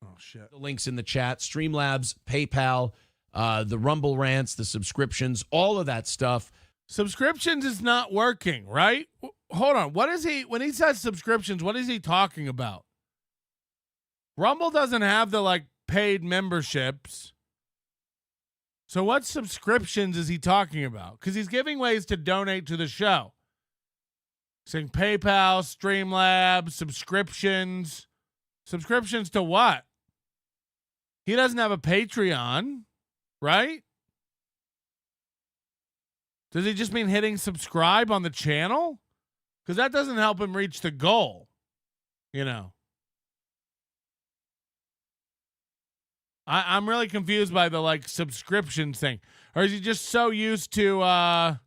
Oh, shit. The links in the chat, Streamlabs, PayPal, the Rumble rants, the subscriptions, all of that stuff. Subscriptions is not working, right? Hold on. What is he, when he says subscriptions, what is he talking about? Rumble doesn't have the like paid memberships. So what subscriptions is he talking about? Because he's giving ways to donate to the show. Saying PayPal, Streamlabs, subscriptions. Subscriptions to what? He doesn't have a Patreon, right? Does he just mean hitting subscribe on the channel? Because that doesn't help him reach the goal, you know. I'm really confused by the like subscription thing. Or is he just so used to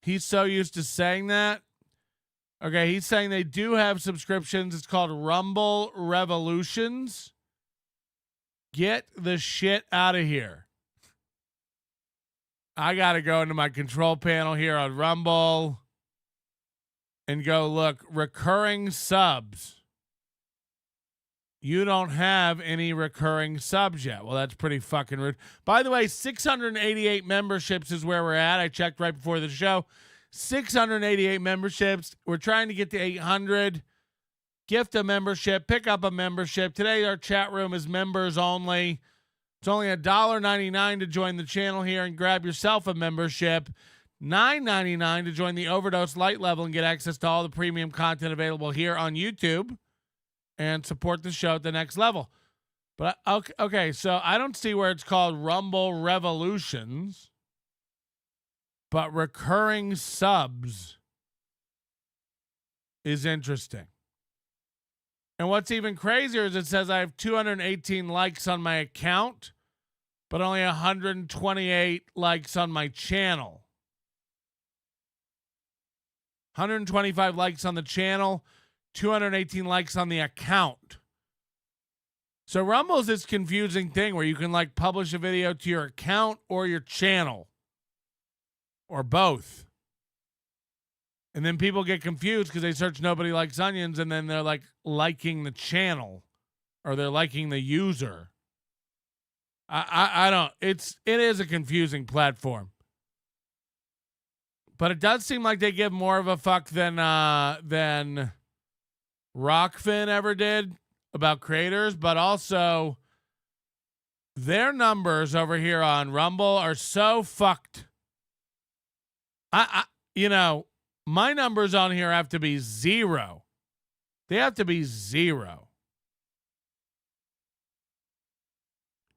he's so used to saying that? Okay, he's saying they do have subscriptions. It's called Rumble Revolutions. Get the shit out of here. I got to go into my control panel here on Rumble and go look, recurring subs. You don't have any recurring subs yet. Well, that's pretty fucking rude. By the way, 688 memberships is where we're at. I checked right before the show. 688 memberships. We're trying to get to 800. Gift a membership. Pick up a membership. Today, our chat room is members only. It's only $1.99 to join the channel here and grab yourself a membership. $9.99 to join the Overdose Light level and get access to all the premium content available here on YouTube and support the show at the next level. But okay, so I don't see where it's called Rumble Revolutions, but recurring subs is interesting. And what's even crazier is it says I have 218 likes on my account, but only 128 likes on my channel. 125 likes on the channel, 218 likes on the account. So Rumble's this confusing thing where you can like publish a video to your account or your channel or both. And then people get confused because they search Nobody Likes Onions and then they're like liking the channel or they're liking the user. I don't, it is a confusing platform. But it does seem like they give more of a fuck than Rockfin ever did about creators, but also their numbers over here on Rumble are so fucked. You know, my numbers on here have to be 0. They have to be 0.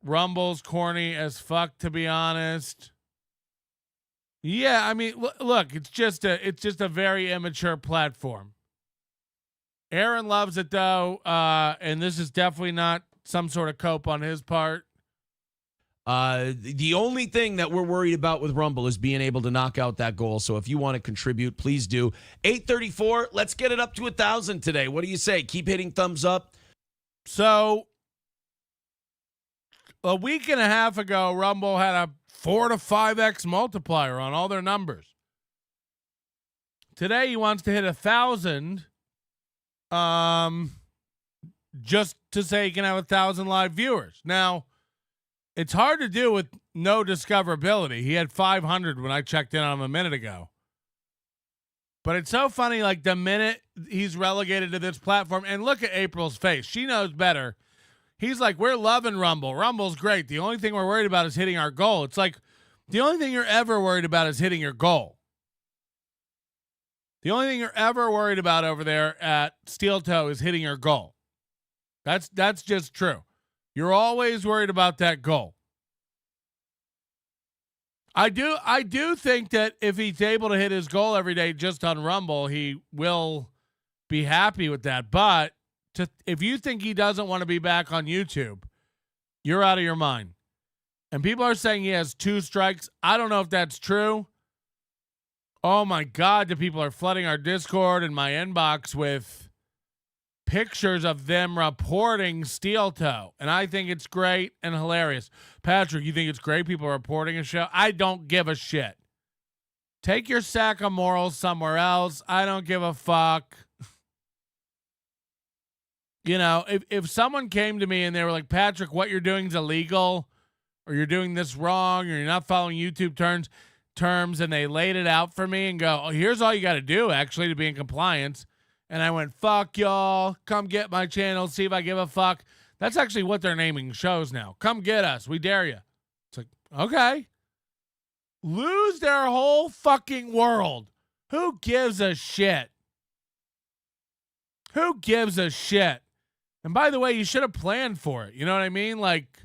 Rumble's corny as fuck, to be honest. Yeah, I mean, look, it's just a very immature platform. Aaron loves it though, and this is definitely not some sort of cope on his part. The only thing that we're worried about with Rumble is being able to knock out that goal. So if you want to contribute, please do. 834, let's get it up to 1,000 today. What do you say? Keep hitting thumbs up. So a week and a half ago, Rumble had a 4 to 5x multiplier on all their numbers. Today he wants to hit 1,000, just to say he can have 1,000 live viewers. Now, it's hard to do with no discoverability. He had 500 when I checked in on him a minute ago. But it's so funny, like the minute he's relegated to this platform, and look at April's face. She knows better. He's like, we're loving Rumble. Rumble's great. The only thing we're worried about is hitting our goal. It's like the only thing you're ever worried about is hitting your goal. The only thing you're ever worried about over there at Steel Toe is hitting your goal. That's just true. You're always worried about that goal. I do think that if he's able to hit his goal every day just on Rumble, he will be happy with that. But if you think he doesn't want to be back on YouTube, you're out of your mind. And people are saying he has 2 strikes. I don't know if that's true. Oh my God, the people are flooding our Discord and my inbox with pictures of them reporting Steel Toe. And I think it's great and hilarious. Patrick, you think it's great people are reporting a show? I don't give a shit. Take your sack of morals somewhere else. I don't give a fuck. You know, if someone came to me and they were like, Patrick, what you're doing is illegal, or you're doing this wrong, or you're not following YouTube terms, and they laid it out for me and go, oh, here's all you got to do, actually, to be in compliance. And I went, fuck y'all. Come get my channel. See if I give a fuck. That's actually what they're naming shows now. Come get us. We dare you. It's like, okay. Lose their whole fucking world. Who gives a shit? Who gives a shit? And by the way, you should have planned for it. You know what I mean? Like,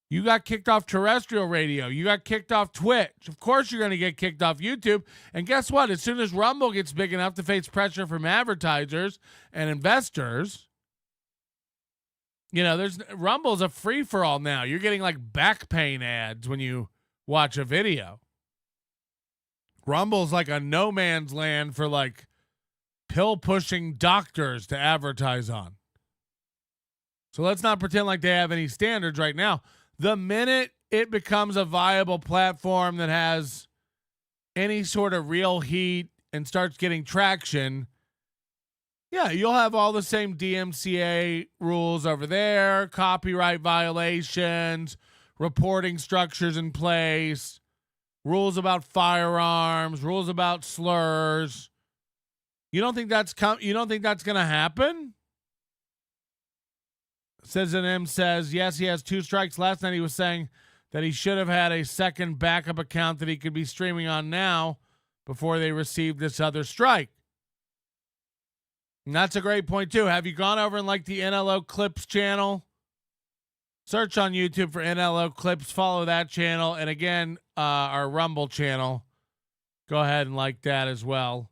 you got kicked off terrestrial radio. You got kicked off Twitch. Of course you're going to get kicked off YouTube. And guess what? As soon as Rumble gets big enough to face pressure from advertisers and investors, you know, Rumble's a free-for-all now. You're getting like back pain ads when you watch a video. Rumble's like a no man's land for like pill-pushing doctors to advertise on. So let's not pretend like they have any standards right now. The minute it becomes a viable platform that has any sort of real heat and starts getting traction, yeah, you'll have all the same DMCA rules over there, copyright violations, reporting structures in place, rules about firearms, rules about slurs. You don't think that's going to happen? Citizen M says, yes, he has 2 strikes. Last night he was saying that he should have had a second backup account that he could be streaming on now before they received this other strike. And that's a great point, too. Have you gone over and liked the NLO Clips channel? Search on YouTube for NLO Clips. Follow that channel. And again, our Rumble channel. Go ahead and like that as well.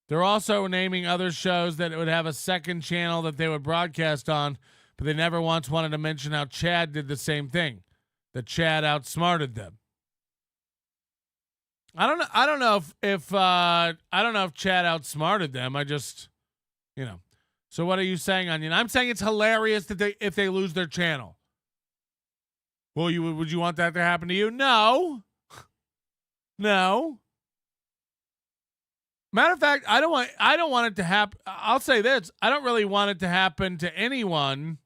They're also naming other shows that would have a second channel that they would broadcast on, but they never once wanted to mention how Chad did the same thing. That Chad outsmarted them. I don't know if Chad outsmarted them. I just, you know. So what are you saying, Onion? I'm saying it's hilarious that if they lose their channel. Well, would you want that to happen to you? No. No. Matter of fact, I don't want it to happen. I'll say this. I don't really want it to happen to anyone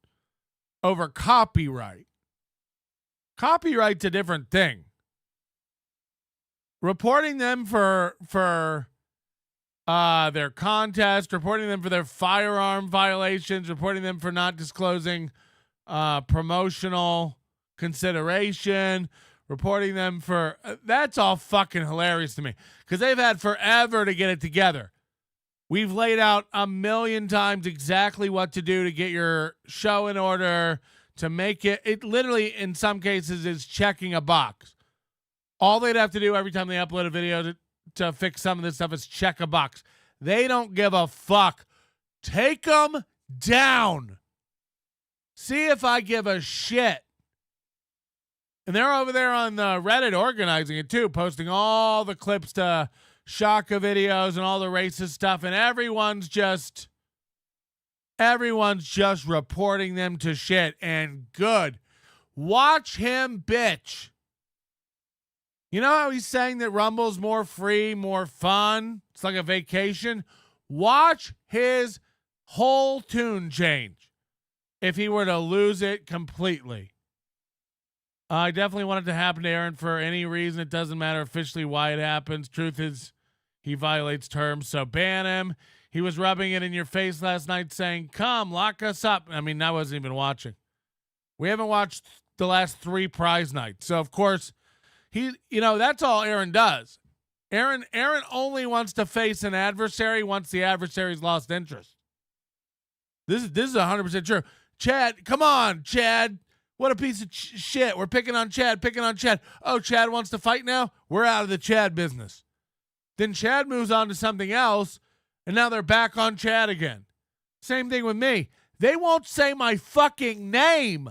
over copyright. Copyright's a different thing. Reporting them for their contest, reporting them for their firearm violations, reporting them for not disclosing promotional consideration, reporting them for that's all fucking hilarious to me because they've had forever to get it together. We've laid out 1,000,000 times exactly what to do to get your show in order, to make it literally in some cases is checking a box. All they'd have to do every time they upload a video to fix some of this stuff is check a box. They don't give a fuck. Take them down. See if I give a shit. And they're over there on the Reddit organizing it too, posting all the clips to Shaka videos and all the racist stuff, and everyone's just reporting them to shit. And good. Watch him bitch. You know how he's saying that Rumble's more free, more fun? It's like a vacation. Watch his whole tune change if he were to lose it completely. I definitely want it to happen to Aaron for any reason. It doesn't matter officially why it happens. Truth is, he violates terms, so ban him. He was rubbing it in your face last night saying, come, lock us up. I mean, I wasn't even watching. We haven't watched the last 3 prize nights. So, of course, that's all Aaron does. Aaron only wants to face an adversary once the adversary's lost interest. This is 100% true. Chad, come on, Chad. What a piece of shit. We're picking on Chad. Oh, Chad wants to fight now? We're out of the Chad business. Then Chad moves on to something else, and now they're back on Chad again. Same thing with me. They won't say my fucking name.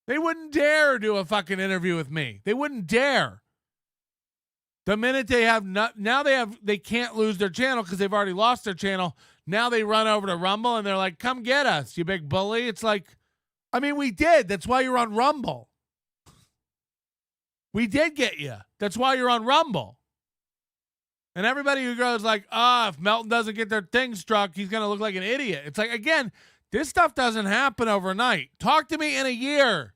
They wouldn't dare do a fucking interview with me. They wouldn't dare. The minute they have they can't lose their channel because they've already lost their channel. Now they run over to Rumble and they're like, come get us, you big bully. It's like, I mean, we did. That's why you're on Rumble. We did get you. That's why you're on Rumble. And everybody who goes like, if Melton doesn't get their thing struck, he's going to look like an idiot. It's like, again, this stuff doesn't happen overnight. Talk to me in a year.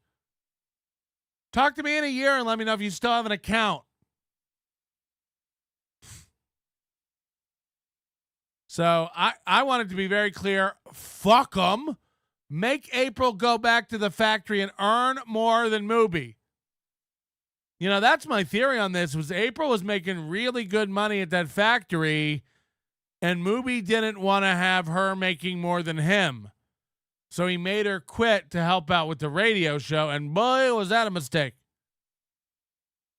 Talk to me in a year and let me know if you still have an account. So I wanted to be very clear. Fuck them. Make April go back to the factory and earn more than Mooby. You know, that's my theory on this, was April was making really good money at that factory, And Mooby didn't want to have her making more than him. So he made her quit to help out with the radio show. And boy, was that a mistake.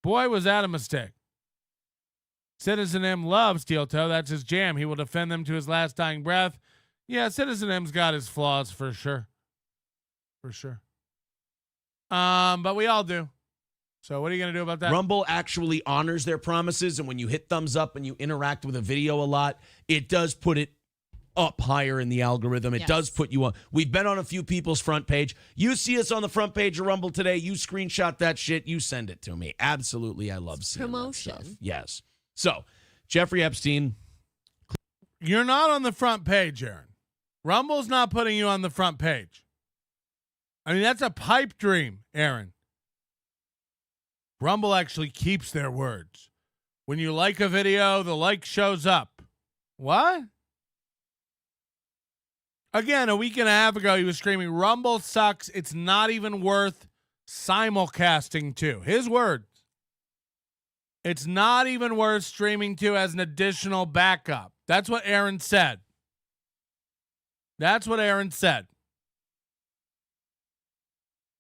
Boy, was that a mistake. Citizen M loves Steel Toe. That's his jam. He will defend them to his last dying breath. Yeah, Citizen M's got his flaws for sure. For sure. But we all do. So what are you going to do about that? Rumble actually honors their promises, and when you hit thumbs up and you interact with a video a lot, it does put it up higher in the algorithm. It does put you on. We've been on a few people's front page. You see us on the front page of Rumble today, you screenshot that shit, you send it to me. Absolutely, I love seeing promotion. that stuff. Yes. So, Jeffrey Epstein. You're not on the front page, Aaron. Rumble's not putting you on the front page. I mean, that's a pipe dream, Aaron. Rumble actually keeps their words. When you like a video, the like shows up. What? Again, a week and a half ago, he was screaming, Rumble sucks. It's not even worth simulcasting to. His words. It's not even worth streaming to as an additional backup. That's what Aaron said. That's what Aaron said.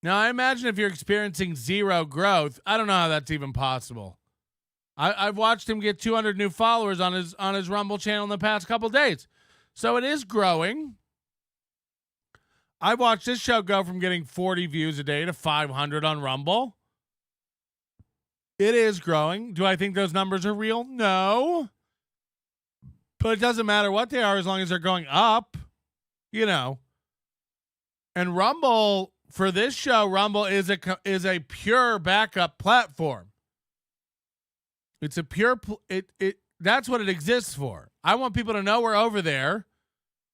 Now, I imagine if you're experiencing zero growth, I don't know how that's even possible. I've watched him get 200 new followers on his Rumble channel in the past couple days. So it is growing. I watched this show go from getting 40 views a day to 500 on Rumble. It is growing. Do I think those numbers are real? No. But it doesn't matter what they are as long as they're going up, you know. And Rumble, for this show, Rumble is a pure backup platform. It's a pure that's what it exists for. I want people to know we're over there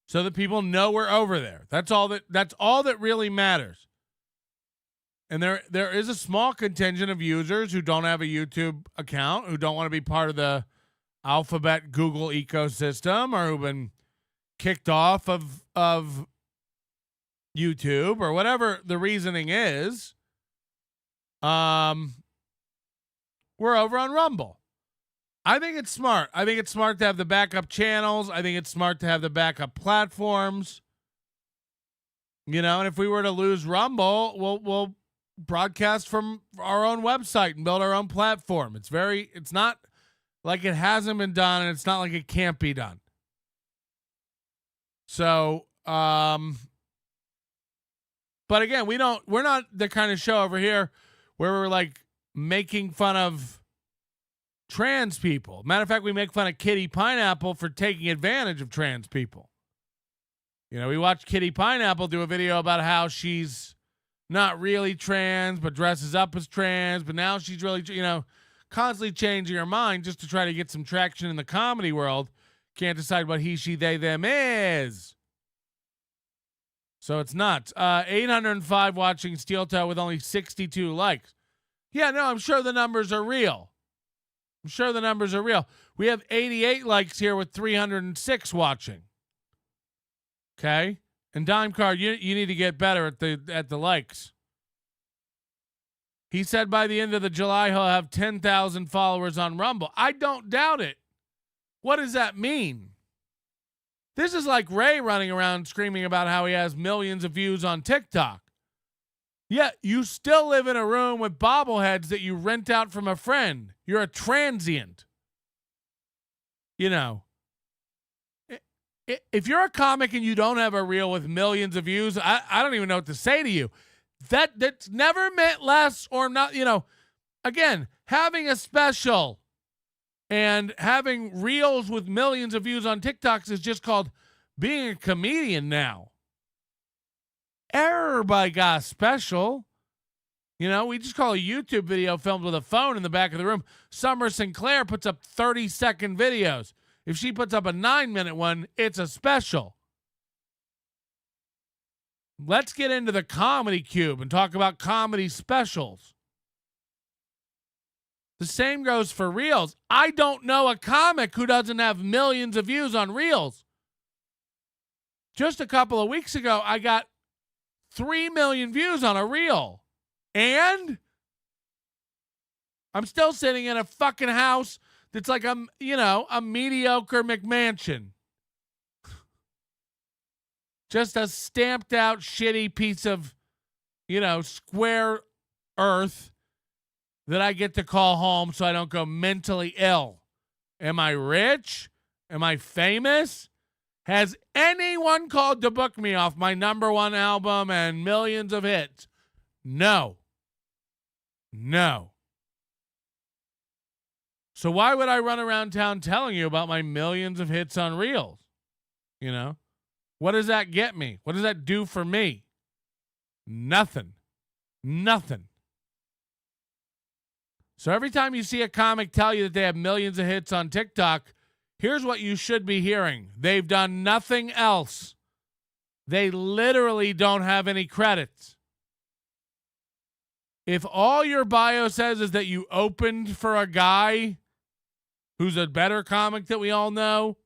so that people know we're over there. That's all that really matters. And there is a small contingent of users who don't have a YouTube account, who don't want to be part of the Alphabet Google ecosystem, or who've been kicked off of YouTube, or whatever the reasoning is. We're over on Rumble. I think it's smart. I think it's smart to have the backup channels. I think it's smart to have the backup platforms. You know, and if we were to lose Rumble, we'll broadcast from our own website and build our own platform. It's not like it hasn't been done, and it's not like it can't be done. So, but again, we're not the kind of show over here where we're like making fun of trans people. Matter of fact, we make fun of Kitty Pineapple for taking advantage of trans people. You know, we watched Kitty Pineapple do a video about how she's not really trans, but dresses up as trans, but now she's really, you know, constantly changing her mind just to try to get some traction in the comedy world. Can't decide what he, she, they, them is. So it's nuts. 805 watching Steel Toe with only 62 likes. Yeah, no, I'm sure the numbers are real. We have 88 likes here with 306 watching. Okay? And Dime Card, you need to get better at the likes. He said by the end of the July he'll have 10,000 followers on Rumble. I don't doubt it. What does that mean? This is like Ray running around screaming about how he has millions of views on TikTok. Yeah, you still live in a room with bobbleheads that you rent out from a friend. You're a transient. You know. If you're a comic and you don't have a reel with millions of views, I don't even know what to say to you. That's never meant less or not, you know. Again, having a special and having reels with millions of views on TikToks is just called being a comedian now. Everybody got a special. You know, we just call a YouTube video filmed with a phone in the back of the room. Summer Sinclair puts up 30-second videos. If she puts up a 9-minute one, it's a special. Let's get into the comedy cube and talk about comedy specials. The same goes for reels. I don't know a comic who doesn't have millions of views on reels. Just a couple of weeks ago, I got 3 million views on a reel. And I'm still sitting in a fucking house that's like a mediocre McMansion. just a stamped out shitty piece of, square earth that I get to call home so I don't go mentally ill. Am I rich? Am I famous? Has anyone called to book me off my #1 album and millions of hits? No. So why would I run around town telling you about my millions of hits on Reels? What does that get me? What does that do for me? Nothing. So every time you see a comic tell you that they have millions of hits on TikTok, here's what you should be hearing. They've done nothing else. They literally don't have any credits. If all your bio says is that you opened for a guy who's a better comic that we all know,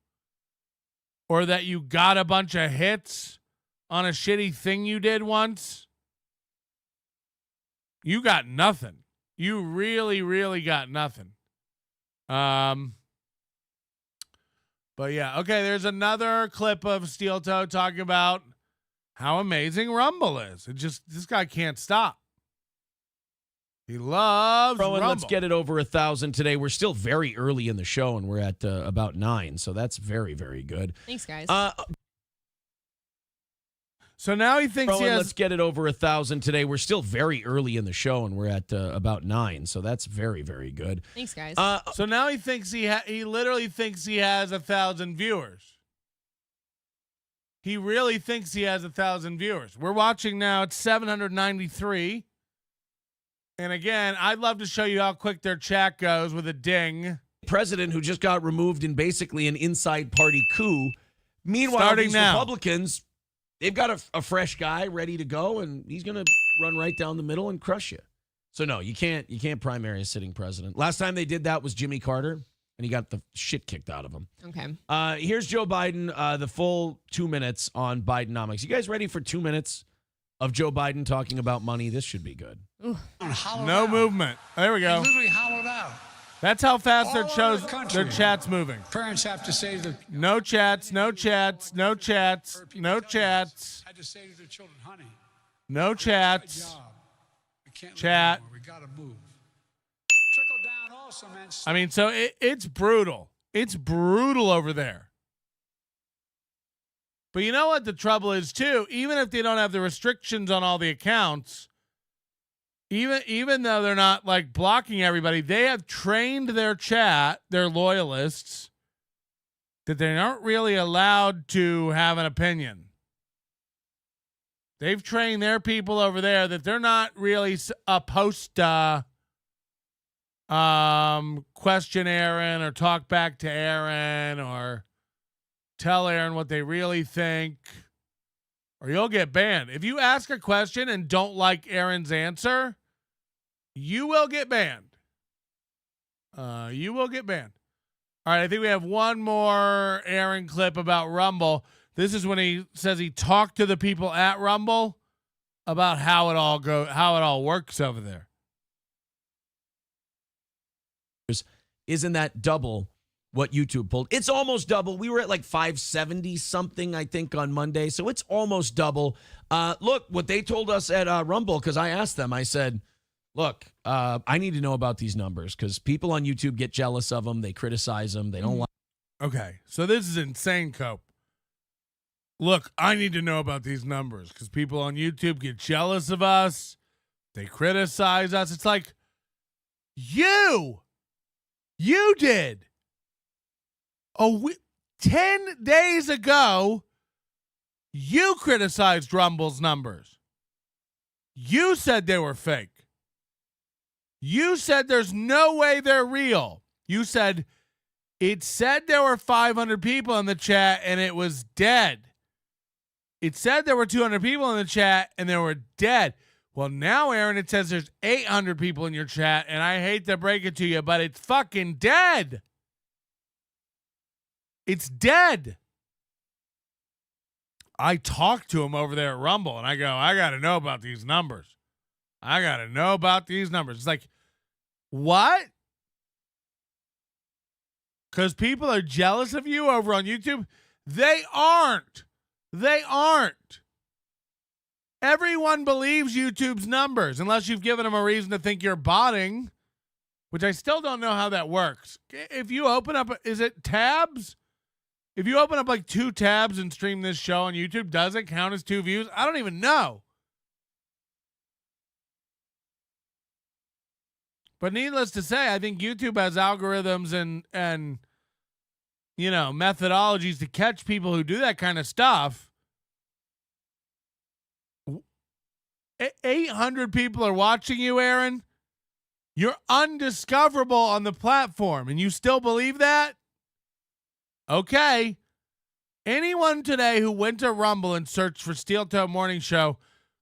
or that you got a bunch of hits on a shitty thing you did once, you got nothing. You really, really got nothing. But yeah, okay, there's another clip of Steel Toe talking about how amazing Rumble is. This guy can't stop. He loves Rowan, Rumble. let's get it over 1,000 today. We're still very early in the show, and we're at about 9, so that's very, very good. Thanks, guys. So now he thinks Rowan, he has... let's get it over 1,000 today. We're still very early in the show, and we're at about 9, so that's very, very good. Thanks, guys. So now he thinks he literally thinks he has 1,000 viewers. He really thinks he has 1,000 viewers. We're watching now at 793. And again, I'd love to show you how quick their chat goes with a ding. President who just got removed in basically an inside party coup. Meanwhile, Starting these now. Republicans, they've got a fresh guy ready to go, and he's going to run right down the middle and crush you. So no, you can't primary a sitting president. Last time they did that was Jimmy Carter, and he got the shit kicked out of him. Okay. Here's Joe Biden, the full 2 minutes on Bidenomics. You guys ready for 2 minutes of Joe Biden talking about money? This should be good. No movement. There we go. Literally hollowed out. That's how fast their country. chat's moving. Parents have to say to the No chats, no chats, no chats, no chats, had to say to their children, honey, no chats. job. We can't Chat. live anymore. We gotta move. Trickle down also meant I mean, so it's brutal. It's brutal over there. But you know what the trouble is, too? Even if they don't have the restrictions on all the accounts, even though they're not, like, blocking everybody, they have trained their chat, their loyalists, that they aren't really allowed to have an opinion. They've trained their people over there that they're not really supposed to question Aaron or talk back to Aaron or tell Aaron what they really think, or you'll get banned. If you ask a question and don't like Aaron's answer, you will get banned. You will get banned. All right, I think we have one more Aaron clip about Rumble. This is when he says he talked to the people at Rumble about how it all works over there. Isn't that double what YouTube pulled? It's almost double. We were at like 570 something, I think, on Monday. So it's almost double. Look, what they told us at Rumble, because I asked them, I said, look, I need to know about these numbers because people on YouTube get jealous of them. They criticize them. They don't like. Okay, so this is insane, Cope. Look, I need to know about these numbers because people on YouTube get jealous of us. They criticize us. It's like, you did. 10 days ago, you criticized Rumble's numbers. You said they were fake. You said there's no way they're real. You said it said there were 500 people in the chat and it was dead. It said there were 200 people in the chat and they were dead. Well, now, Aaron, it says there's 800 people in your chat, and I hate to break it to you, but it's fucking dead. It's dead. I talked to him over there at Rumble, and I go, I got to know about these numbers. I got to know about these numbers. It's like, what? Because people are jealous of you over on YouTube? They aren't. They aren't. Everyone believes YouTube's numbers unless you've given them a reason to think you're botting, which I still don't know how that works. If you open up, is it tabs? If you open up like 2 tabs and stream this show on YouTube, does it count as 2 views? I don't even know. But needless to say, I think YouTube has algorithms and methodologies to catch people who do that kind of stuff. 800 people are watching you, Aaron. You're undiscoverable on the platform, and you still believe that? Okay. Anyone today who went to Rumble and searched for Steel Toe Morning Show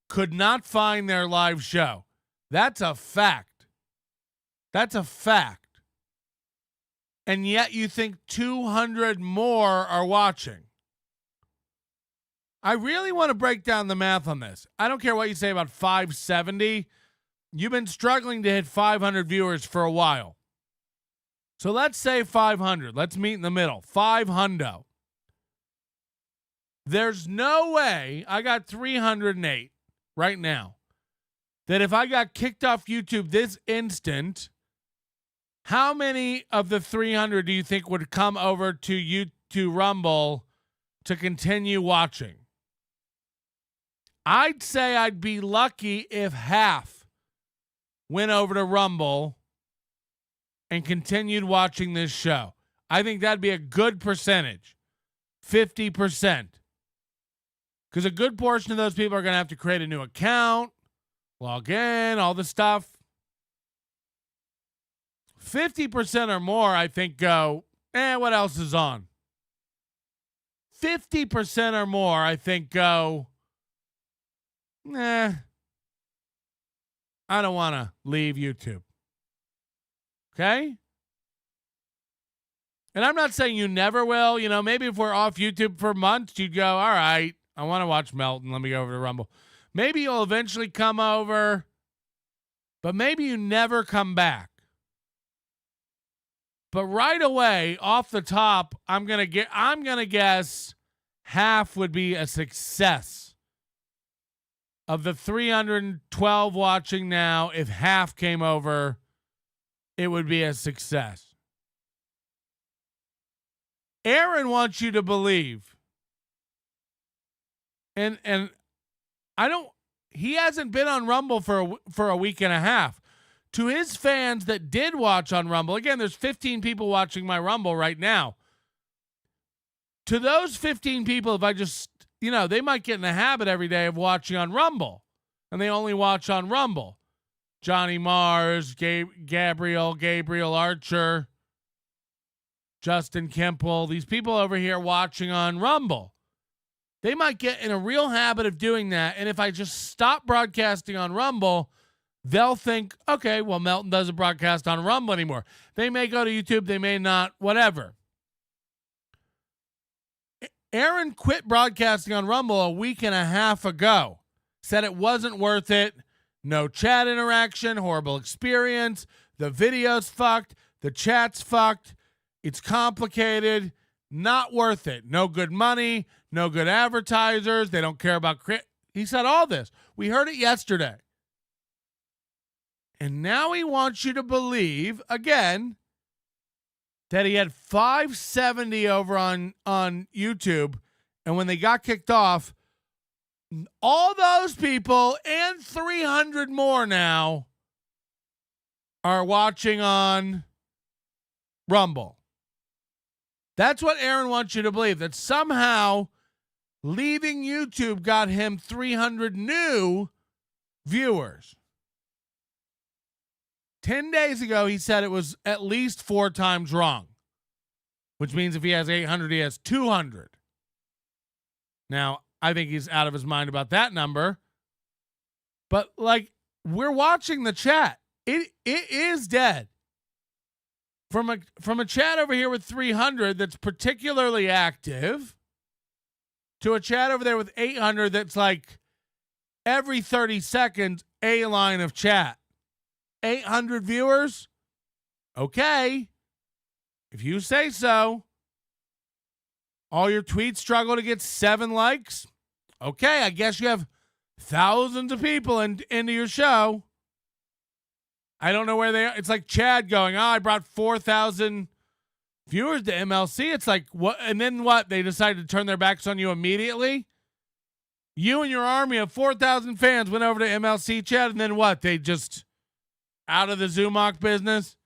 could not find their live show. That's a fact. That's a fact. And yet you think 200 more are watching. I really want to break down the math on this. I don't care what you say about 570. You've been struggling to hit 500 viewers for a while. So let's say 500. Let's meet in the middle. 500. There's no way, I got 308 right now, that if I got kicked off YouTube this instant, how many of the 300 do you think would come over to Rumble to continue watching? I'd say I'd be lucky if half went over to Rumble and continued watching this show. I think that'd be a good percentage. 50%. Because a good portion of those people are going to have to create a new account, log in, all the stuff. 50% or more, I think, go, what else is on? 50% or more, I think, go, I don't want to leave YouTube. Okay? And I'm not saying you never will. Maybe if we're off YouTube for months, you'd go, all right, I want to watch Melton. Let me go over to Rumble. Maybe you'll eventually come over, but maybe you never come back. But right away, off the top, I'm gonna guess half would be a success. Of the 312 watching now, if half came over, it would be a success. Aaron wants you to believe. And he hasn't been on Rumble for a week and a half. To his fans that did watch on Rumble, again, there's 15 people watching my Rumble right now. To those 15 people, if I just, they might get in the habit every day of watching on Rumble, and they only watch on Rumble. Johnny Mars, Gabriel Archer, Justin Kemple, these people over here watching on Rumble. They might get in a real habit of doing that, and if I just stop broadcasting on Rumble, they'll think, okay, well, Melton doesn't broadcast on Rumble anymore. They may go to YouTube, they may not, whatever. Aaron quit broadcasting on Rumble a week and a half ago. Said it wasn't worth it. No chat interaction, horrible experience. The video's fucked. The chat's fucked. It's complicated. Not worth it. No good money. No good advertisers. They don't care about he said all this. We heard it yesterday. And now he wants you to believe, again, that he had 570 over on YouTube, and when they got kicked off, all those people and 300 more now are watching on Rumble. That's what Aaron wants you to believe, that somehow leaving YouTube got him 300 new viewers. 10 days ago, he said it was at least 4 times wrong, which means if he has 800, he has 200. Now, I think he's out of his mind about that number. But, we're watching the chat. It is dead. From a chat over here with 300 that's particularly active to a chat over there with 800 that's every 30 seconds, a line of chat. 800 viewers? Okay. If you say so. All your tweets struggle to get 7 likes? Okay, I guess you have thousands of people into your show. I don't know where they are. It's like Chad going, I brought 4,000 viewers to MLC. It's like, what? And then what? They decided to turn their backs on you immediately? You and your army of 4,000 fans went over to MLC, Chad, and then what? They just out of the Zumach business?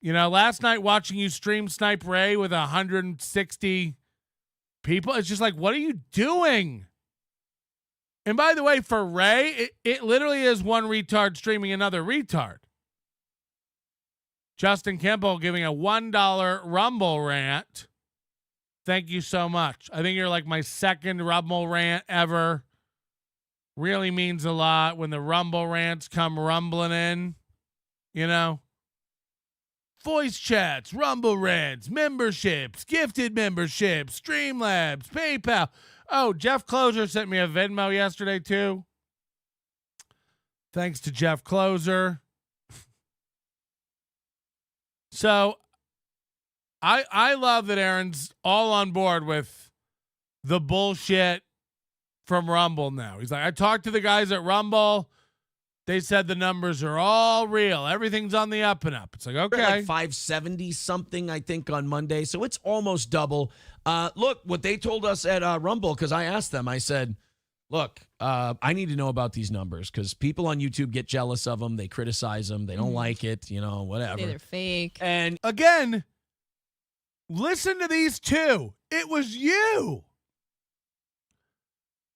You know, last night watching you stream Snipe Ray with 160 people, it's just like, what are you doing? And by the way, for Ray, it literally is one retard streaming another retard. Justin Kemple giving a $1 Rumble rant. Thank you so much. I think you're like my second Rumble rant ever. Really means a lot when the Rumble rants come rumbling in, you know. Voice chats, Rumble rants, memberships, gifted memberships, Streamlabs, PayPal. Oh, Jeff Closer sent me a Venmo yesterday too. Thanks to Jeff Closer. So I love that Aaron's all on board with the bullshit from Rumble now. He's like, I talked to the guys at Rumble. They said the numbers are all real. Everything's on the up and up. It's like, okay. Like 570 something, I think, on Monday. So it's almost double. Look, what they told us at Rumble, because I asked them, I said, look, I need to know about these numbers because people on YouTube get jealous of them. They criticize them. They don't like it, you know, whatever. Say they're fake. And again, listen to these two. It was you.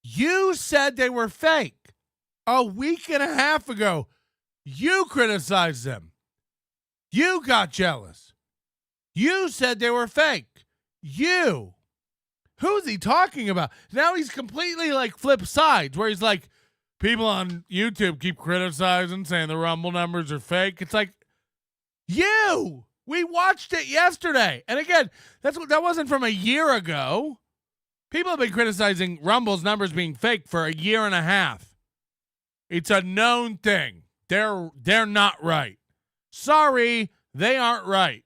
You said they were fake. A week and a half ago, you criticized them. You got jealous. You said they were fake. You. Who's he talking about? Now he's completely like flip sides where he's like, people on YouTube keep criticizing, saying the Rumble numbers are fake. It's like, you. We watched it yesterday. And again, that wasn't from a year ago. People have been criticizing Rumble's numbers being fake for a year and a half. It's a known thing. They're not right. Sorry, they aren't right.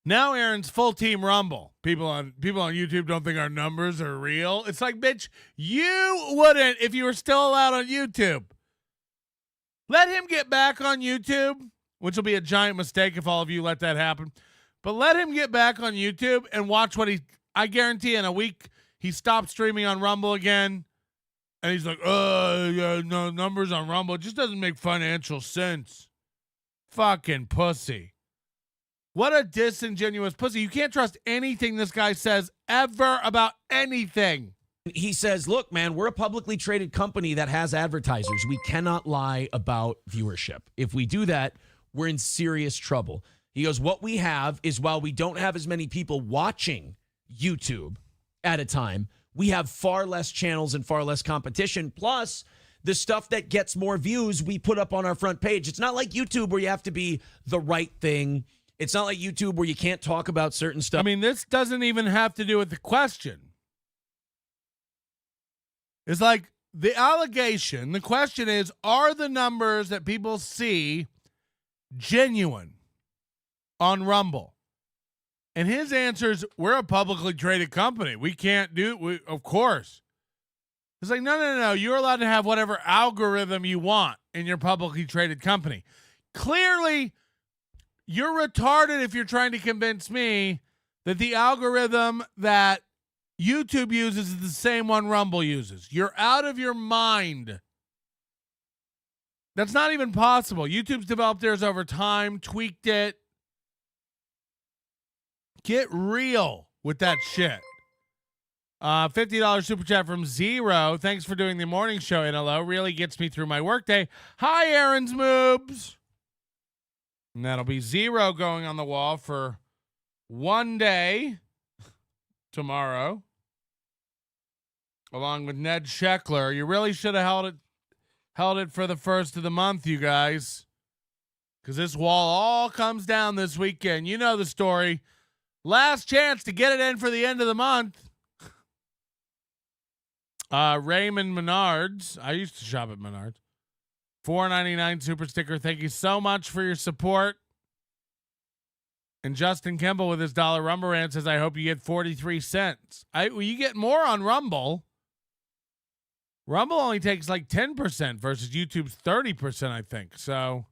Now Aaron's full team Rumble. People on YouTube don't think our numbers are real. It's like, bitch, you wouldn't if you were still allowed on YouTube. Let him get back on YouTube, which will be a giant mistake if all of you let that happen. But let him get back on YouTube and watch what I guarantee in a week he stopped streaming on Rumble again. And he's like, yeah, no, numbers on Rumble. It just doesn't make financial sense. Fucking pussy. What a disingenuous pussy. You can't trust anything this guy says ever about anything. He says, look, man, we're a publicly traded company that has advertisers. We cannot lie about viewership. If we do that, we're in serious trouble. He goes, what we have is while we don't have as many people watching YouTube at a time, we have far less channels and far less competition. Plus, the stuff that gets more views, we put up on our front page. It's not like YouTube where you have to be the right thing. It's not like YouTube where you can't talk about certain stuff. I mean, this doesn't even have to do with the question. It's like the allegation, the question is, are the numbers that people see genuine on Rumble? And his answer is, we're a publicly traded company. We can't of course. It's like, no. You're allowed to have whatever algorithm you want in your publicly traded company. Clearly, you're retarded if you're trying to convince me that the algorithm that YouTube uses is the same one Rumble uses. You're out of your mind. That's not even possible. YouTube's developed theirs over time, tweaked it. Get real with that shit. $50 super chat from Zero. Thanks for doing the morning show, NLO. Really gets me through my workday. Hi, Aaron's Moobs. And that'll be Zero going on the wall for one day tomorrow. Along with Ned Sheckler. You really should have held it for the first of the month, you guys. Because this wall all comes down this weekend. You know the story. Last chance to get it in for the end of the month. Raymond Menards. I used to shop at Menards. $4.99 super sticker. Thank you so much for your support. And Justin Kimball with his $1 Rumble rant says, I hope you get 43 cents. You get more on Rumble. Rumble only takes like 10% versus YouTube's 30%, I think. So,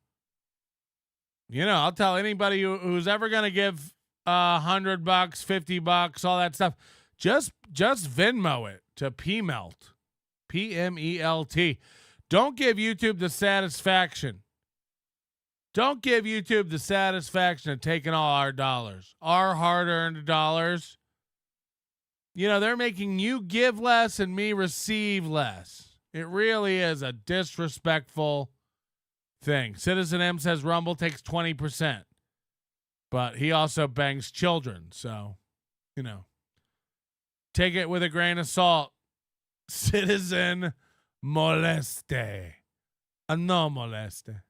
I'll tell anybody who's ever going to give $100, $50, all that stuff, just Venmo it to PMELT. PMELT. Don't give YouTube the satisfaction. Don't give YouTube the satisfaction of taking all our dollars, our hard-earned dollars. They're making you give less and me receive less. It really is a disrespectful thing. Citizen M says Rumble takes 20%, but he also bangs children. So, take it with a grain of salt. Citizen moleste. No moleste.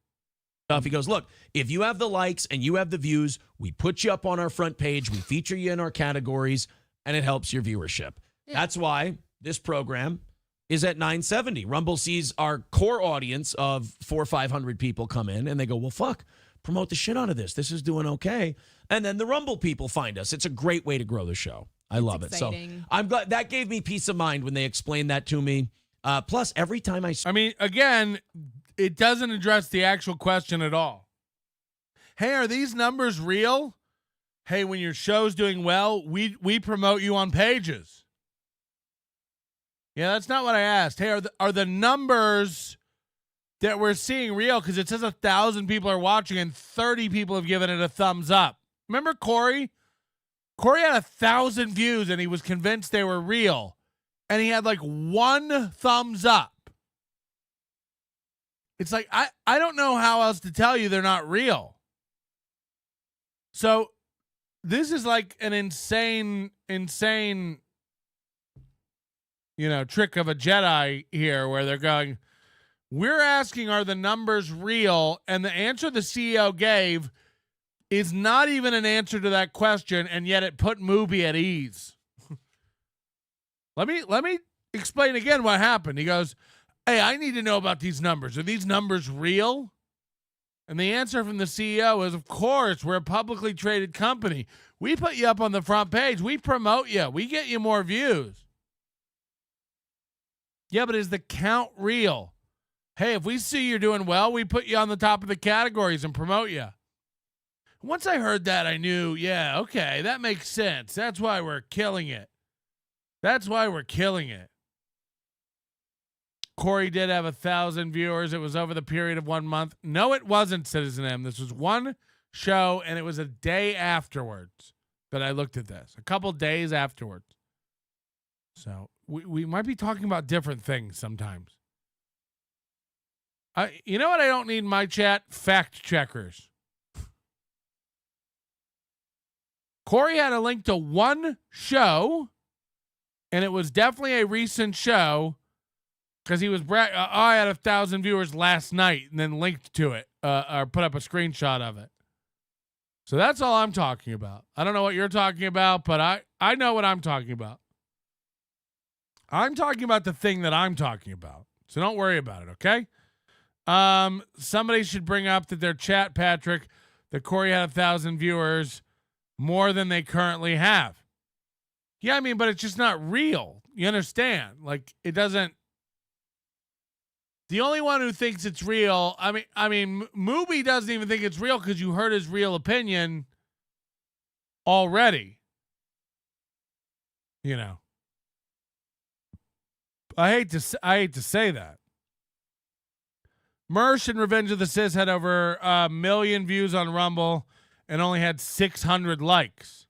He goes, look, if you have the likes and you have the views, we put you up on our front page. We feature you in our categories, and it helps your viewership. Yeah. That's why this program is at 970. Rumble sees our core audience of 400 or 500 people come in, and they go, well, fuck, promote the shit out of this. This is doing okay. And then the Rumble people find us. It's a great way to grow the show. I love it. So I'm glad that gave me peace of mind when they explained that to me. Plus, every time again, it doesn't address the actual question at all. Hey, are these numbers real? Hey, when your show's doing well, we promote you on pages. Yeah, that's not what I asked. Hey, are the numbers that we're seeing real? Because it says 1,000 people are watching and 30 people have given it a thumbs up. Remember Corey? Corey had 1,000 views and he was convinced they were real. And he had like 1 thumbs up. It's like, I don't know how else to tell you they're not real. So this is like an insane, trick of a Jedi here where they're going, we're asking, are the numbers real? And the answer the CEO gave is not even an answer to that question, and yet it put Mooby at ease. Let me explain again what happened. He goes, hey, I need to know about these numbers. Are these numbers real? And the answer from the CEO is, of course, we're a publicly traded company. We put you up on the front page. We promote you. We get you more views. Yeah, but is the count real? Hey, if we see you're doing well, we put you on the top of the categories and promote you. Once I heard that, I knew, yeah, okay, that makes sense. That's why we're killing it. That's why we're killing it. Corey did have 1,000 viewers. It was over the period of 1 month. No, it wasn't, Citizen M. This was one show, and it was a day afterwards that I looked at this. A couple days afterwards. So we might be talking about different things sometimes. You know what I don't need in my chat? Fact checkers. Corey had a link to one show, and it was definitely a recent show because he was I had 1,000 viewers last night and then linked to it or put up a screenshot of it. So that's all I'm talking about. I don't know what you're talking about, but I know what I'm talking about. I'm talking about the thing that I'm talking about. So don't worry about it, okay? Somebody should bring up that their chat, Patrick, that Corey had 1,000 viewers more than they currently have. Yeah, I mean, but it's just not real. You understand? Like, it doesn't. The only one who thinks it's real, I mean, Mooby doesn't even think it's real because you heard his real opinion already. You know. I hate to say that. Mersh and Revenge of the Sis had over 1 million views on Rumble and only had 600 likes.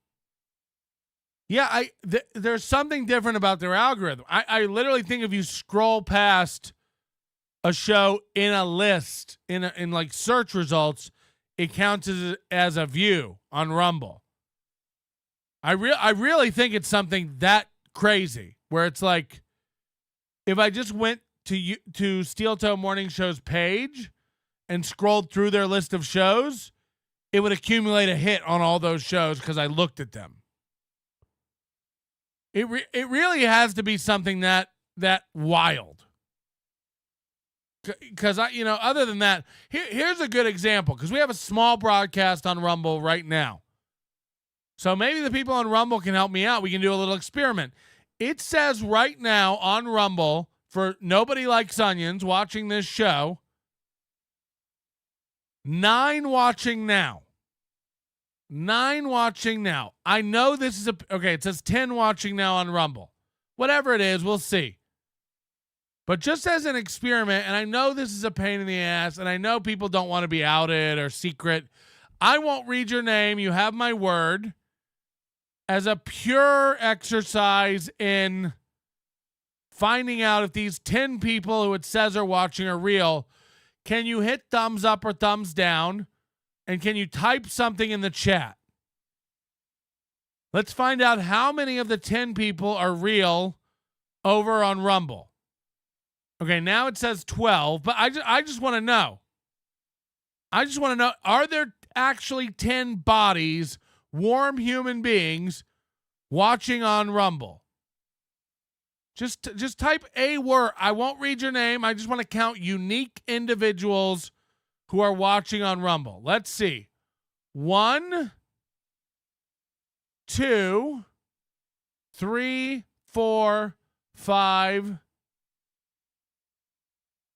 Yeah, there's something different about their algorithm. I literally think if you scroll past a show in a list in like search results, it counts as a view on Rumble. I really think it's something that crazy where it's like if I just went to Steel Toe Morning Show's page and scrolled through their list of shows, it would accumulate a hit on all those shows because I looked at them. It really has to be something that wild. Because other than that, here's a good example. Because we have a small broadcast on Rumble right now. So maybe the people on Rumble can help me out. We can do a little experiment. It says right now on Rumble, for Nobody Likes Onions watching this show, 9 watching now. 9 watching now. I know this is okay, it says 10 watching now on Rumble. Whatever it is, we'll see. But just as an experiment, and I know this is a pain in the ass, and I know people don't want to be outed or secret, I won't read your name. You have my word. As a pure exercise in finding out if these 10 people who it says are watching are real, can you hit thumbs up or thumbs down? And can you type something in the chat? Let's find out how many of the 10 people are real over on Rumble. Okay, now it says 12, but I just want to know. I just want to know, are there actually 10 bodies, warm human beings, watching on Rumble? Just type a word. I won't read your name. I just want to count unique individuals who are watching on Rumble. Let's see. 1, 2, 3, 4, 5,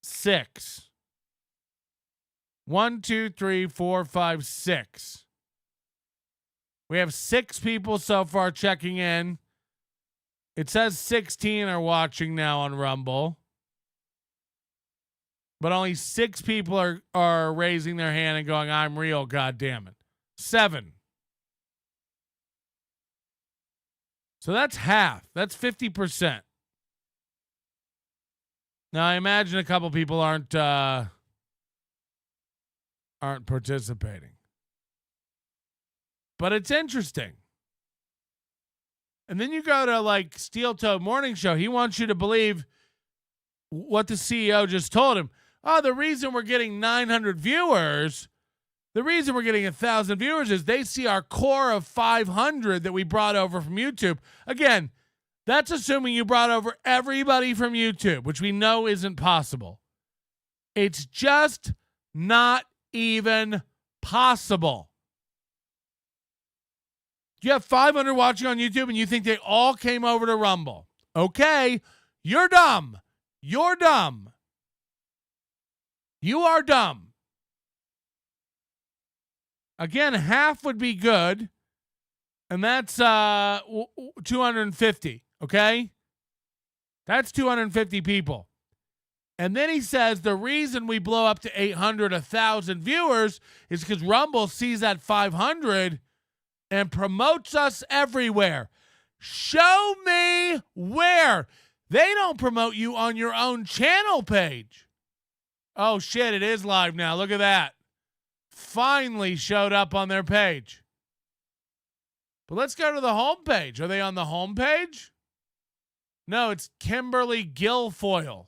6. 1, 2, 3, 4, 5, 6. We have 6 people so far checking in. It says 16 are watching now on Rumble. But only 6 people are raising their hand and going, I'm real, God damn it. 7. So that's half. That's 50%. Now I imagine a couple people aren't participating. But it's interesting. And then you go to like Steel Toe Morning Show. He wants you to believe what the CEO just told him. Oh, the reason we're getting 900 viewers, the reason we're getting 1,000 viewers is they see our core of 500 that we brought over from YouTube. Again, that's assuming you brought over everybody from YouTube, which we know isn't possible. It's just not even possible. You have 500 watching on YouTube and you think they all came over to Rumble. Okay, you're dumb. You're dumb. You are dumb. Again, half would be good. And that's 250, okay? That's 250 people. And then he says the reason we blow up to 800, 1,000 viewers is because Rumble sees that 500 and promotes us everywhere. Show me where. They don't promote you on your own channel page. Oh, shit, it is live now. Look at that. Finally showed up on their page. But let's go to the homepage. Are they on the homepage? No, it's Kimberly Guilfoyle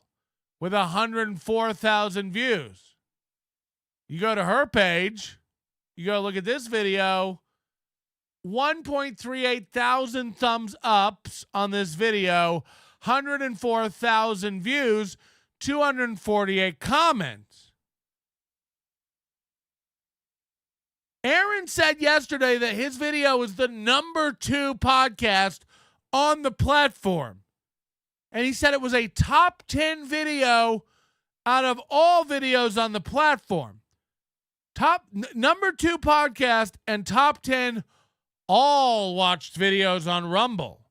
with 104,000 views. You go to her page. You go look at this video. 1.38 thousand thumbs ups on this video. 104,000 views. 248 comments. Aaron said yesterday that his video was the #2 podcast on the platform. And he said it was a top 10 video out of all videos on the platform. #2 podcast and top 10 all watched videos on Rumble.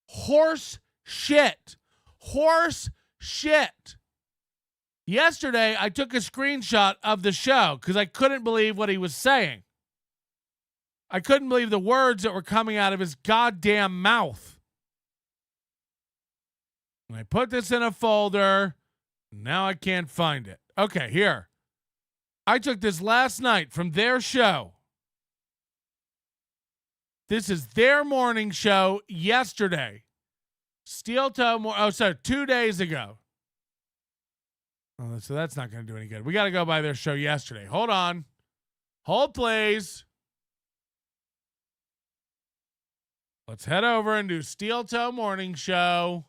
Horse shit. Horse shit. Yesterday, I took a screenshot of the show because I couldn't believe what he was saying. I couldn't believe the words that were coming out of his goddamn mouth. And I put this in a folder. Now I can't find it. Okay, here. I took this last night from their show. This is their morning show yesterday. Steel Toe, 2 days ago. Oh, so that's not going to do any good. We got to go by their show yesterday. Hold on. Hold, please. Let's head over and do Steel Toe Morning Show.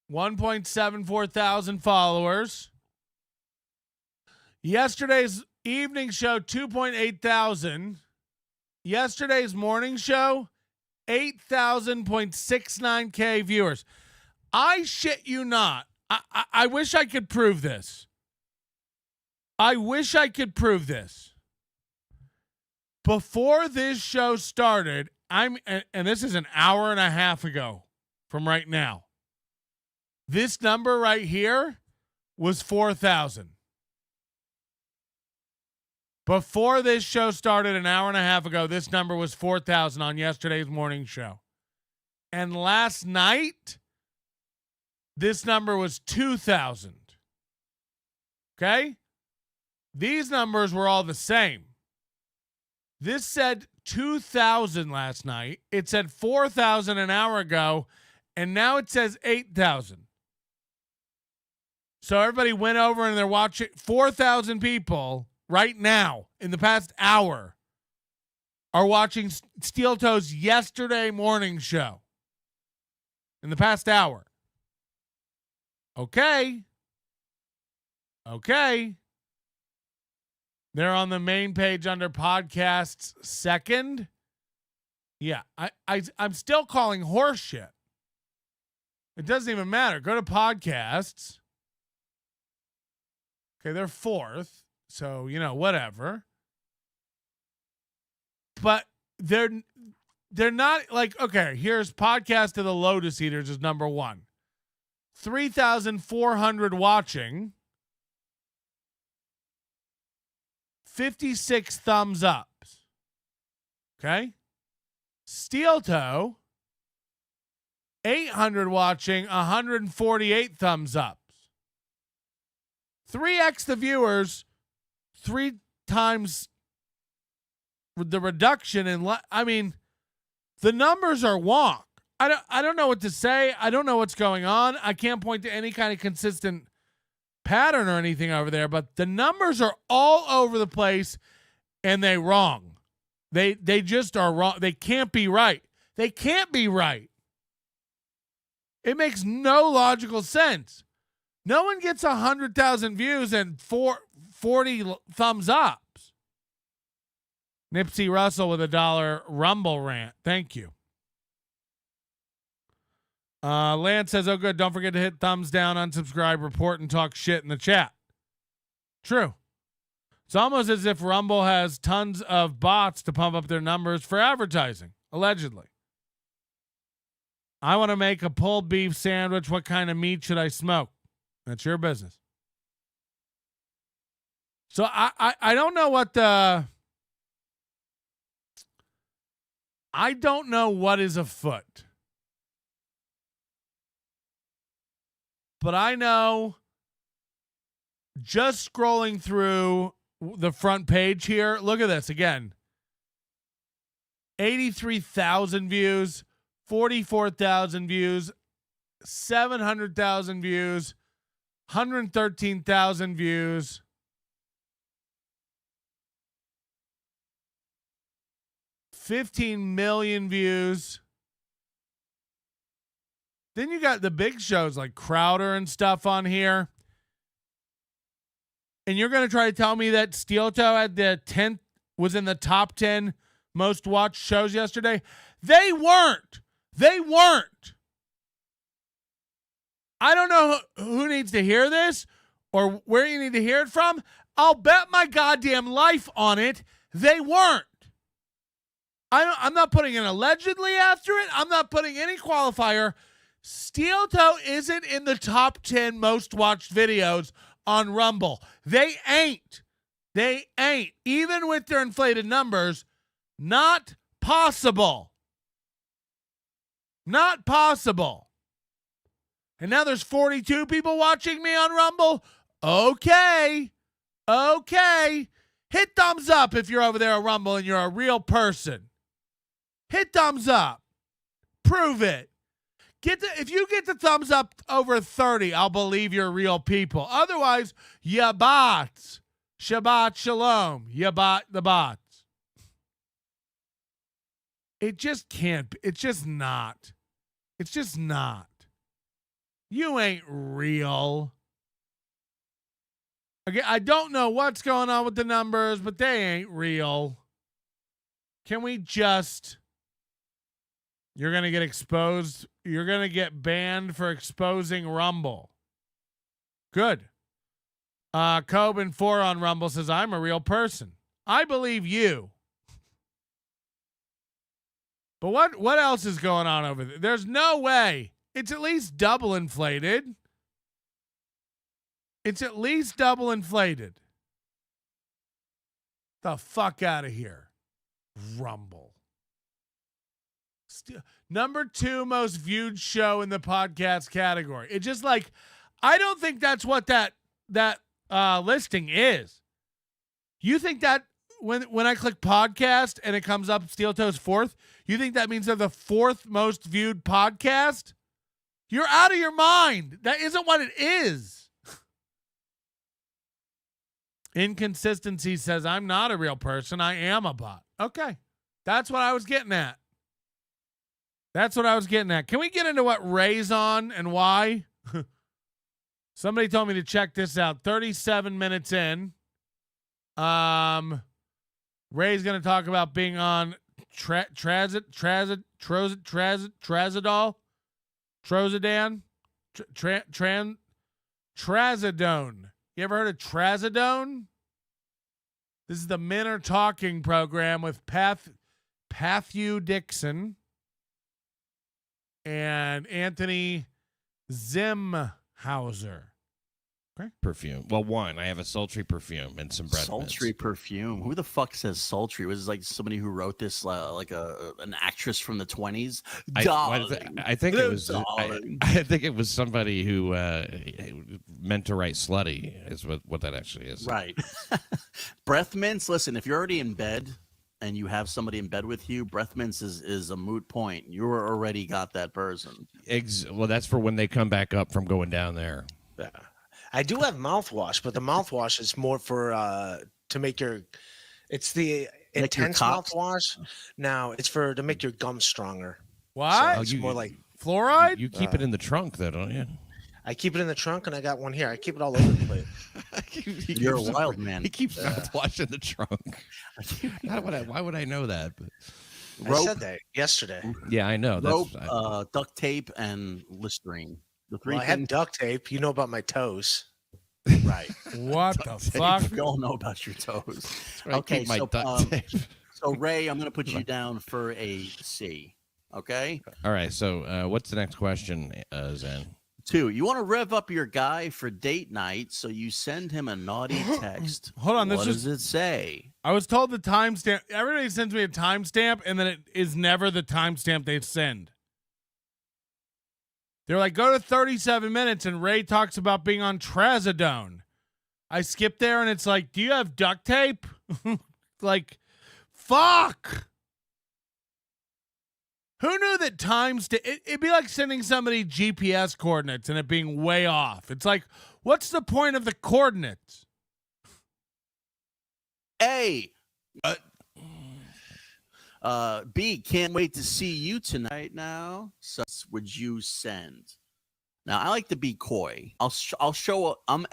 1.74 thousand followers. Yesterday's evening show, 2.8 thousand. Yesterday's morning show, 8,000.69K viewers. I shit you not. I wish I could prove this. Before this show started, and this is an hour and a half ago from right now. This number right here was 4,000. Before this show started an hour and a half ago, this number was 4,000 on yesterday's morning show. And last night, this number was 2,000. Okay? These numbers were all the same. This said 2,000 last night. It said 4,000 an hour ago, and now it says 8,000. So everybody went over and they're watching. 4,000 people right now in the past hour are watching Steel Toe's yesterday morning show. In the past hour. Okay. They're on the main page under podcasts second. Yeah, I'm still calling horse shit. It doesn't even matter. Go to podcasts. Okay, they're fourth. So, whatever. But they're not like, okay, here's Podcast of the Lotus Eaters is number 1. 3,400 watching. 56 thumbs ups. Okay? Steel Toe, 800 watching, 148 thumbs ups. 3x the viewers, 3 times the reduction in the numbers are wonk. I don't know what to say. I don't know what's going on. I can't point to any kind of consistent pattern or anything over there, but the numbers are all over the place and they're wrong. They just are wrong. They can't be right. They can't be right. It makes no logical sense. No one gets 100,000 views and 40 thumbs ups. Nipsey Russell with $1 Rumble rant. Thank you. Lance says, oh, good. Don't forget to hit thumbs down, unsubscribe, report, and talk shit in the chat. True. It's almost as if Rumble has tons of bots to pump up their numbers for advertising, allegedly. I want to make a pulled beef sandwich. What kind of meat should I smoke? That's your business. So I don't know what I don't know what is afoot. But I know just scrolling through the front page here, look at this again. 83,000 views, 44,000 views, 700,000 views, 113,000 views. 15 million views. Then you got the big shows like Crowder and stuff on here. And you're going to try to tell me that Steel Toe had the 10th, was in the top 10 most watched shows yesterday? They weren't. I don't know who needs to hear this or where you need to hear it from. I'll bet my goddamn life on it. They weren't. I'm not putting an allegedly after it. I'm not putting any qualifier. Steel Toe isn't in the top 10 most watched videos on Rumble. They ain't. Even with their inflated numbers, not possible. Not possible. And now there's 42 people watching me on Rumble. Okay. Hit thumbs up if you're over there on Rumble and you're a real person. Hit thumbs up. Prove it. If you get the thumbs up over 30, I'll believe you're real people. Otherwise, ya bots. Shabbat shalom. Ya bot the bots. It just can't be. It's just not. You ain't real. Again, I don't know what's going on with the numbers, but they ain't real. Can we just... You're going to get exposed. You're going to get banned for exposing Rumble. Good. Coben 4 on Rumble says, I'm a real person. I believe you. But what else is going on over there? There's no way. It's at least double inflated. It's at least double inflated. The fuck out of here. Rumble. Number 2 most viewed show in the podcast category. It just like, I don't think that's what that listing is. You think that when I click podcast and it comes up Steel Toes 4th, you think that means they're the 4th most viewed podcast? You're out of your mind. That isn't what it is. Inconsistency says, I'm not a real person. I am a bot. Okay. That's what I was getting at. Can we get into what Ray's on and why? Somebody told me to check this out. 37 minutes in. Ray's going to talk about being on Trazodone. You ever heard of Trazodone? This is the Men Are Talking program with Pathu Dixon and Anthony Zimhauser. Okay. Perfume. Well, one, I have a sultry perfume and some breath sultry mints. Perfume. Who the fuck says sultry? Was it like somebody who wrote this, like an actress from the 20s? I think it was. I think it was somebody who meant to write slutty. Is what that actually is. Right. Breath mints. Listen, if you're already in bed and you have somebody in bed with you, breath mints is a moot point. You're already got that person. Well, that's for when they come back up from going down there. Yeah. I do have mouthwash, but the mouthwash is more for to make your. It's the intense mouthwash. Now it's to make your gums stronger. What? So it's more like fluoride. You keep it in the trunk, though, don't you? I keep it in the trunk, and I got one here. I keep it all over the place. You're a wild man. He keeps mouthwash in the trunk. Why would I know that? But I said that yesterday. Yeah, I know. Rope, duct tape, and Listerine. The three. Well, I have duct tape. You know about my toes. Right. What the fuck? We all know about your toes. Right, okay, my duct tape. So Ray, I'm going to put you down for a C. Okay. All right. So what's the next question, Zen? 2. You want to rev up your guy for date night, so you send him a naughty text. Hold on. What does it say? I was told the timestamp. Everybody sends me a timestamp, and then it is never the timestamp they send. They're like, go to 37 minutes, and Ray talks about being on Trazodone. I skip there, and it's like, do you have duct tape? Like, fuck. Who knew that it'd be like sending somebody GPS coordinates and it being way off. It's like, what's the point of the coordinates? A. B, can't wait to see you tonight now. So would you send? Now, I like to be coy. I'll show I'm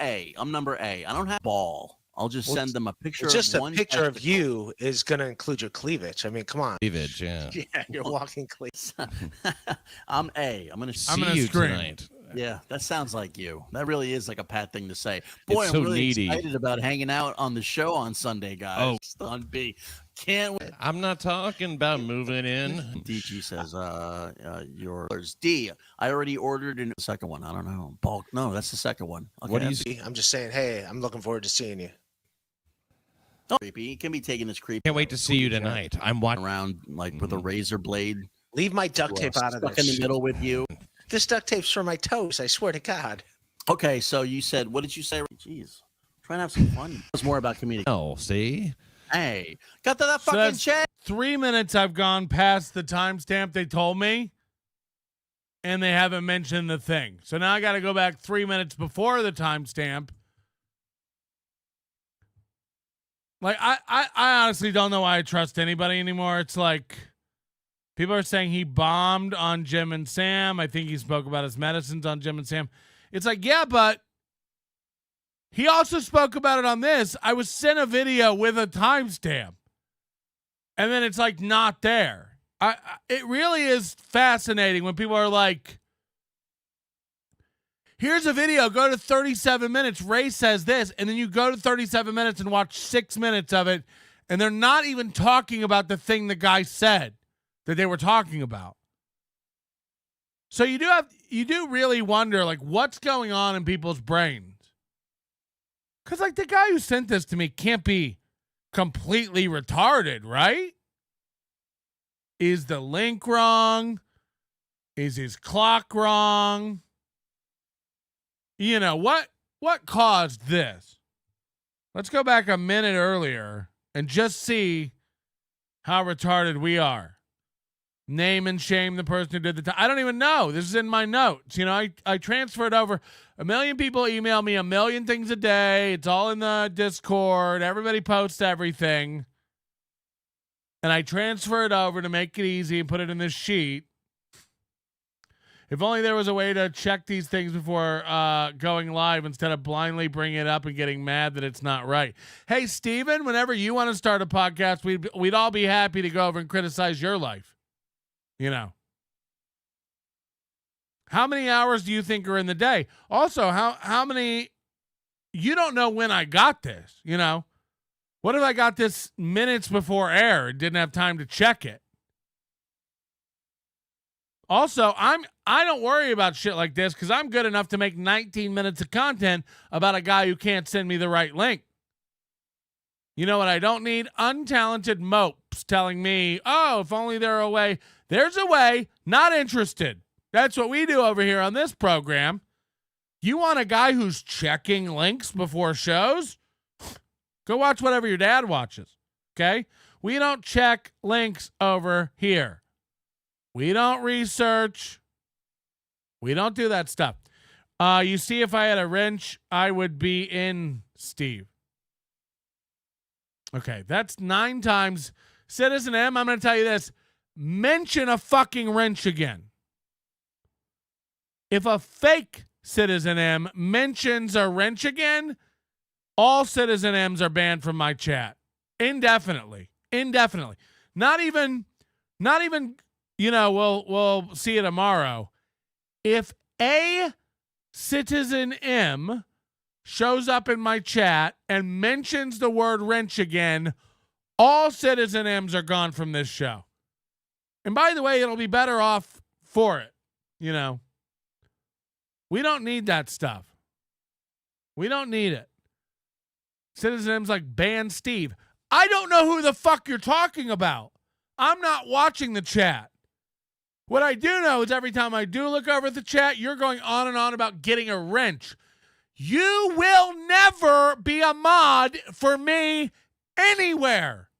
number A. I don't have ball. I'll just send them a picture of just one. A picture of you is going to include your cleavage. I mean, come on. Cleavage, yeah. Yeah, you're walking cleavage. I'm A. I'm going to see you tonight. Yeah, that sounds like you. That really is like a Pat thing to say. Boy, it's so I'm really needy. excited about hanging out on the show on Sunday, guys. Oh. On B. Can't wait. I'm not talking about moving in. DG says, yours. D, I already ordered a second one. I don't know. Bulk. No, that's the second one. Okay, What do you see? I'm just saying, hey, I'm looking forward to seeing you. Creepy. He can be taking his creepy. Can't wait to see you tonight. I'm watching around like with a razor blade. Leave my duct tape out of stuck this. in the middle with you. This duct tape's for my toes. I swear to God. Okay, so you said, what did you say? Jeez, trying to have some fun. It's more about communication. Oh, see? Hey, got to that So fucking that's check. 3 minutes I've gone past the timestamp they told me, and they haven't mentioned the thing. So now I got to go back 3 minutes before the timestamp. Like, I honestly don't know why I trust anybody anymore. It's like, people are saying he bombed on Jim and Sam. I think he spoke about his medicines on Jim and Sam. It's like, yeah, but He also spoke about it on this. I was sent a video with a timestamp, and then it's like not there. It really is fascinating when people are like, here's a video, go to 37 minutes, Ray says this, and then you go to 37 minutes and watch 6 minutes of it, and they're not even talking about the thing the guy said that they were talking about. So you do really wonder, like, what's going on in people's brains. Because, like, the guy who sent this to me can't be completely retarded, right? Is the link wrong? Is his clock wrong? You know, what caused this? Let's go back a minute earlier and just see how retarded we are. Name and shame the person who did the time. I don't even know. This is in my notes. You know, I transferred over. 1 million people email me 1 million things a day. It's all in the Discord. Everybody posts everything. And I transfer it over to make it easy and put it in this sheet. If only there was a way to check these things before going live instead of blindly bringing it up and getting mad that it's not right. Hey, Steven, whenever you want to start a podcast, we'd all be happy to go over and criticize your life. You know. How many hours do you think are in the day? Also, how many, you don't know when I got this, you know. What if I got this minutes before air and didn't have time to check it? Also, I don't worry about shit like this because I'm good enough to make 19 minutes of content about a guy who can't send me the right link. You know what I don't need? Untalented mopes telling me, oh, if only there were a way. There's a way, not interested. That's what we do over here on this program. You want a guy who's checking links before shows? Go watch whatever your dad watches, okay? We don't check links over here. We don't research. We don't do that stuff. You see, if I had a wrench, I would be in, Steve. Okay, that's 9 times. Citizen M, I'm going to tell you this. Mention a fucking wrench again. If a fake Citizen M mentions a wrench again, all Citizen M's are banned from my chat. Indefinitely. Not even, you know, we'll see it tomorrow. If a Citizen M shows up in my chat and mentions the word wrench again, all Citizen M's are gone from this show. And by the way, it'll be better off for it. You know, we don't need that stuff. We don't need it. Citizen M's like, ban Steve. I don't know who the fuck you're talking about. I'm not watching the chat. What I do know is every time I do look over at the chat, you're going on and on about getting a wrench. You will never be a mod for me anywhere.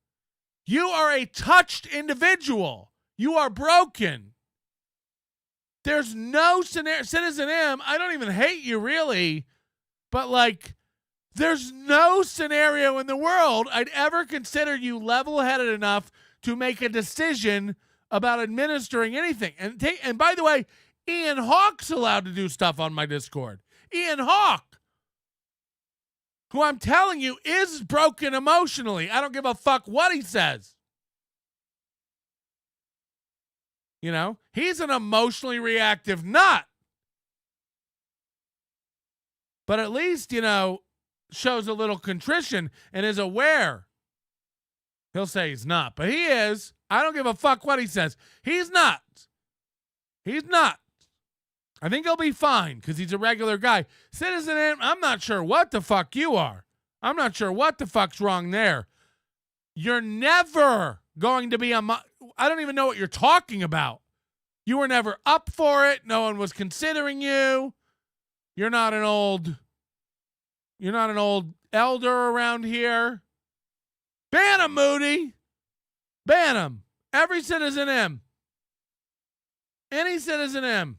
You are a touched individual. You are broken. There's no scenario. Citizen M, I don't even hate you really, but like, there's no scenario in the world I'd ever consider you level-headed enough to make a decision about administering anything. And by the way, Ian Hawke's allowed to do stuff on my Discord. Ian Hawke, who I'm telling you is broken emotionally. I don't give a fuck what he says. You know, he's an emotionally reactive nut. But at least, you know, shows a little contrition and is aware. He'll say he's not, but he is. I don't give a fuck what he says. He's not. He's not. I think he'll be fine because he's a regular guy. Citizen M, I'm not sure what the fuck you are. I'm not sure what the fuck's wrong there. You're never going to be I don't even know what you're talking about. You were never up for it. No one was considering you. You're not an old elder around here. Ban him, Moody. Ban him. Every Citizen M. Any Citizen M.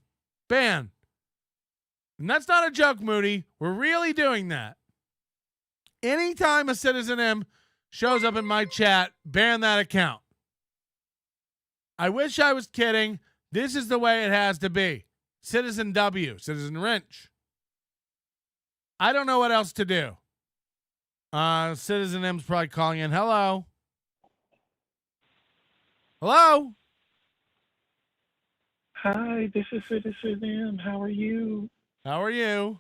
Ban. And that's not a joke, Moody. We're really doing that. Anytime a Citizen M shows up in my chat, ban that account. I wish I was kidding. This is the way it has to be. Citizen W. Citizen Wrench. I don't know what else to do. Citizen M's probably calling in. Hello. Hello. Hi, this is Citizen M. How are you? How are you?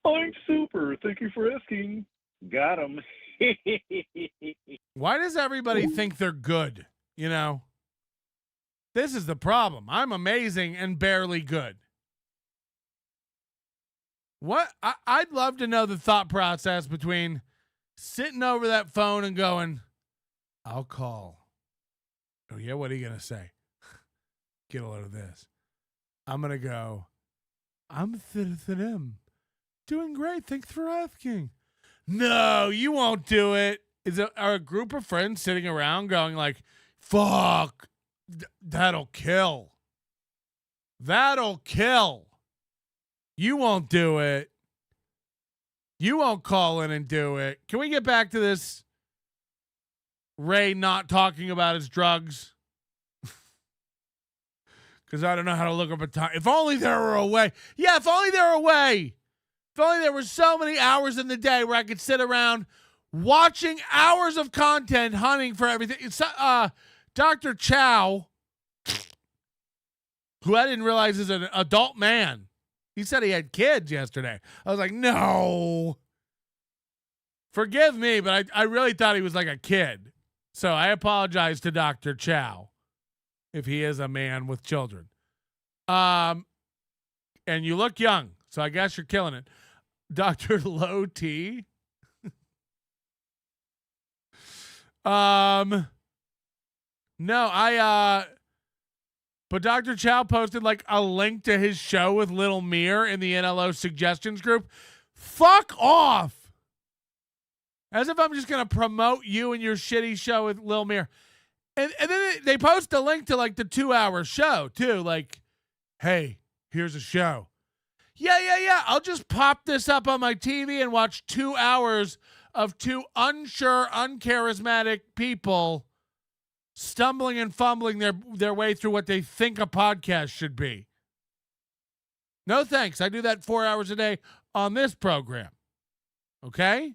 I'm super. Thank you for asking. Got him. Why does everybody think they're good? You know, this is the problem. I'm amazing and barely good. What? I'd love to know the thought process between sitting over that phone and going, I'll call. Oh, yeah, what are you going to say? Get a load of this. I'm going to go, I'm Citizen M. Doing great. Thanks for asking. No, you won't do it. Are a group of friends sitting around going like, fuck, that'll kill. That'll kill. You won't do it. You won't call in and do it. Can we get back to this Ray not talking about his drugs? Because I don't know how to look up a time. If only there were a way. Yeah, if only there were a way. If only there were so many hours in the day where I could sit around watching hours of content, hunting for everything. It's Dr. Chow, who I didn't realize is an adult man. He said he had kids yesterday. I was like, no. Forgive me, but I really thought he was like a kid. So I apologize to Dr. Chow if he is a man with children. And you look young, so I guess you're killing it. Dr. Low T. No, but Dr. Chow posted like a link to his show with Little Mir in the NLO suggestions group. Fuck off. As if I'm just going to promote you and your shitty show with Lil Mir. And then they post a link to like the 2-hour show too. Like, hey, here's a show. Yeah. I'll just pop this up on my TV and watch 2 hours of two unsure, uncharismatic people stumbling and fumbling their way through what they think a podcast should be. No thanks. I do that 4 hours a day on this program. Okay?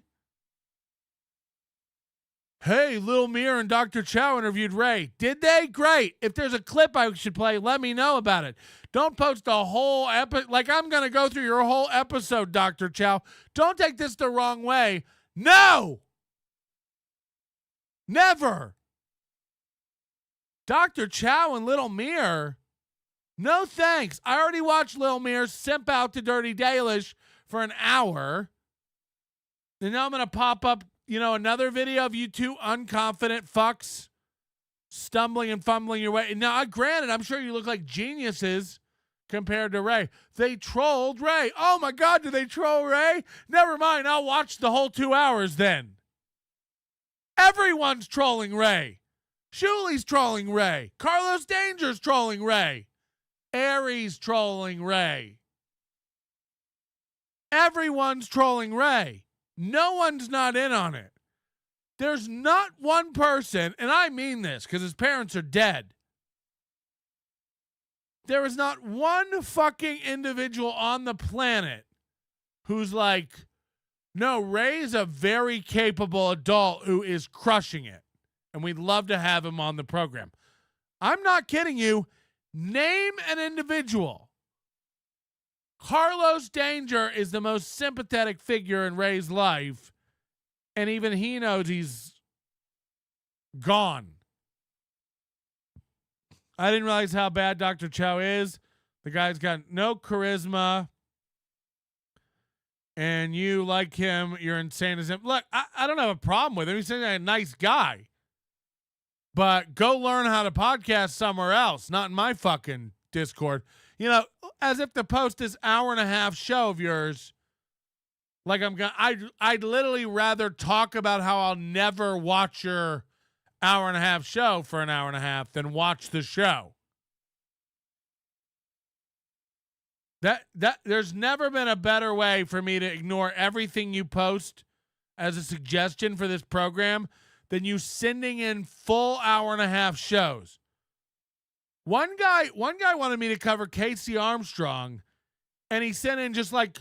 Hey, Lil Mir and Dr. Chow interviewed Ray. Did they? Great. If there's a clip I should play, let me know about it. Don't post a whole episode. Like, I'm going to go through your whole episode, Dr. Chow. Don't take this the wrong way. No! Never. Dr. Chow and Little Mir? No thanks. I already watched Lil Mir simp out to Dirty Dalish for an hour. And now I'm going to pop up, another video of you two unconfident fucks stumbling and fumbling your way. Now, granted, I'm sure you look like geniuses compared to Ray. They trolled Ray. Oh my God, did they troll Ray? Never mind. I'll watch the whole 2 hours then. Everyone's trolling Ray. Shuli's trolling Ray. Carlos Danger's trolling Ray. Aries trolling Ray. Everyone's trolling Ray. No one's not in on it. There's not one person, and I mean this because his parents are dead. There is not one fucking individual on the planet who's like, no, Ray's a very capable adult who is crushing it. And we'd love to have him on the program. I'm not kidding you. Name an individual. Carlos Danger is the most sympathetic figure in Ray's life. And even he knows he's gone. I didn't realize how bad Dr. Chow is. The guy's got no charisma. And you like him. You're insane as him. Look, I don't have a problem with him. He's a nice guy. But go learn how to podcast somewhere else, not in my fucking Discord. As if to post this 1.5-hour show of yours. Like I'd literally rather talk about how I'll never watch your 1.5-hour show for 1.5 hours than watch the show. That there's never been a better way for me to ignore everything you post as a suggestion for this program than you sending in full 1.5-hour shows. One guy wanted me to cover Casey Armstrong, and he sent in just like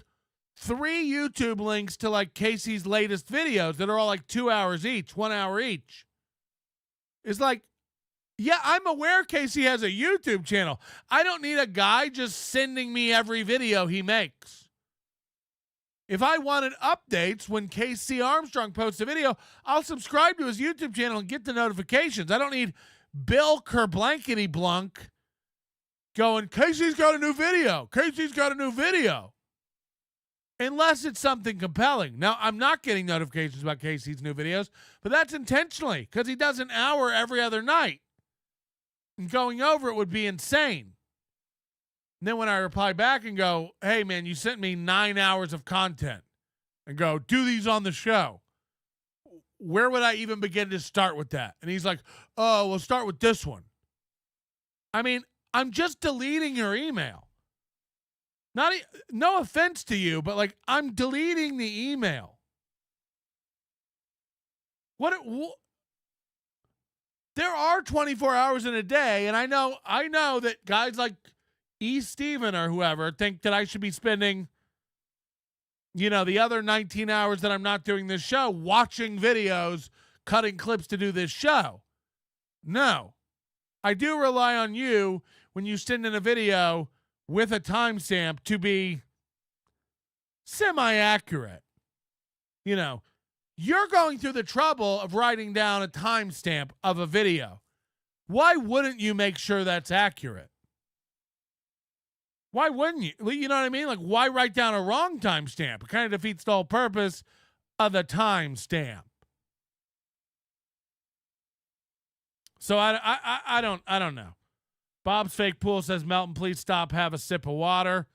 3 YouTube links to like Casey's latest videos that are all like 2 hours each, 1 hour each. It's like, yeah, I'm aware Casey has a YouTube channel. I don't need a guy just sending me every video he makes. If I wanted updates when Casey Armstrong posts a video, I'll subscribe to his YouTube channel and get the notifications. I don't need Bill Kerblankety-Blunk going, Casey's got a new video. Casey's got a new video. Unless it's something compelling. Now, I'm not getting notifications about Casey's new videos, but that's intentionally because he does an hour every other night. And going over it would be insane. And then when I reply back and go, hey, man, you sent me 9 hours of content, and go, do these on the show, where would I even begin to start with that? And he's like, oh, we'll start with this one. I mean, I'm just deleting your email. No offense to you, but like I'm deleting the email. There are 24 hours in a day, and I know that guys like E. Steven or whoever think that I should be spending, the other 19 hours that I'm not doing this show watching videos, cutting clips to do this show. No. I do rely on you when you send in a video with a timestamp to be semi-accurate. You're going through the trouble of writing down a timestamp of a video. Why wouldn't you make sure that's accurate? Why wouldn't you? You know what I mean? Like, why write down a wrong timestamp? It kind of defeats the whole purpose of the timestamp. So I don't know. Bob's Fake Pool says, Melton, please stop, have a sip of water.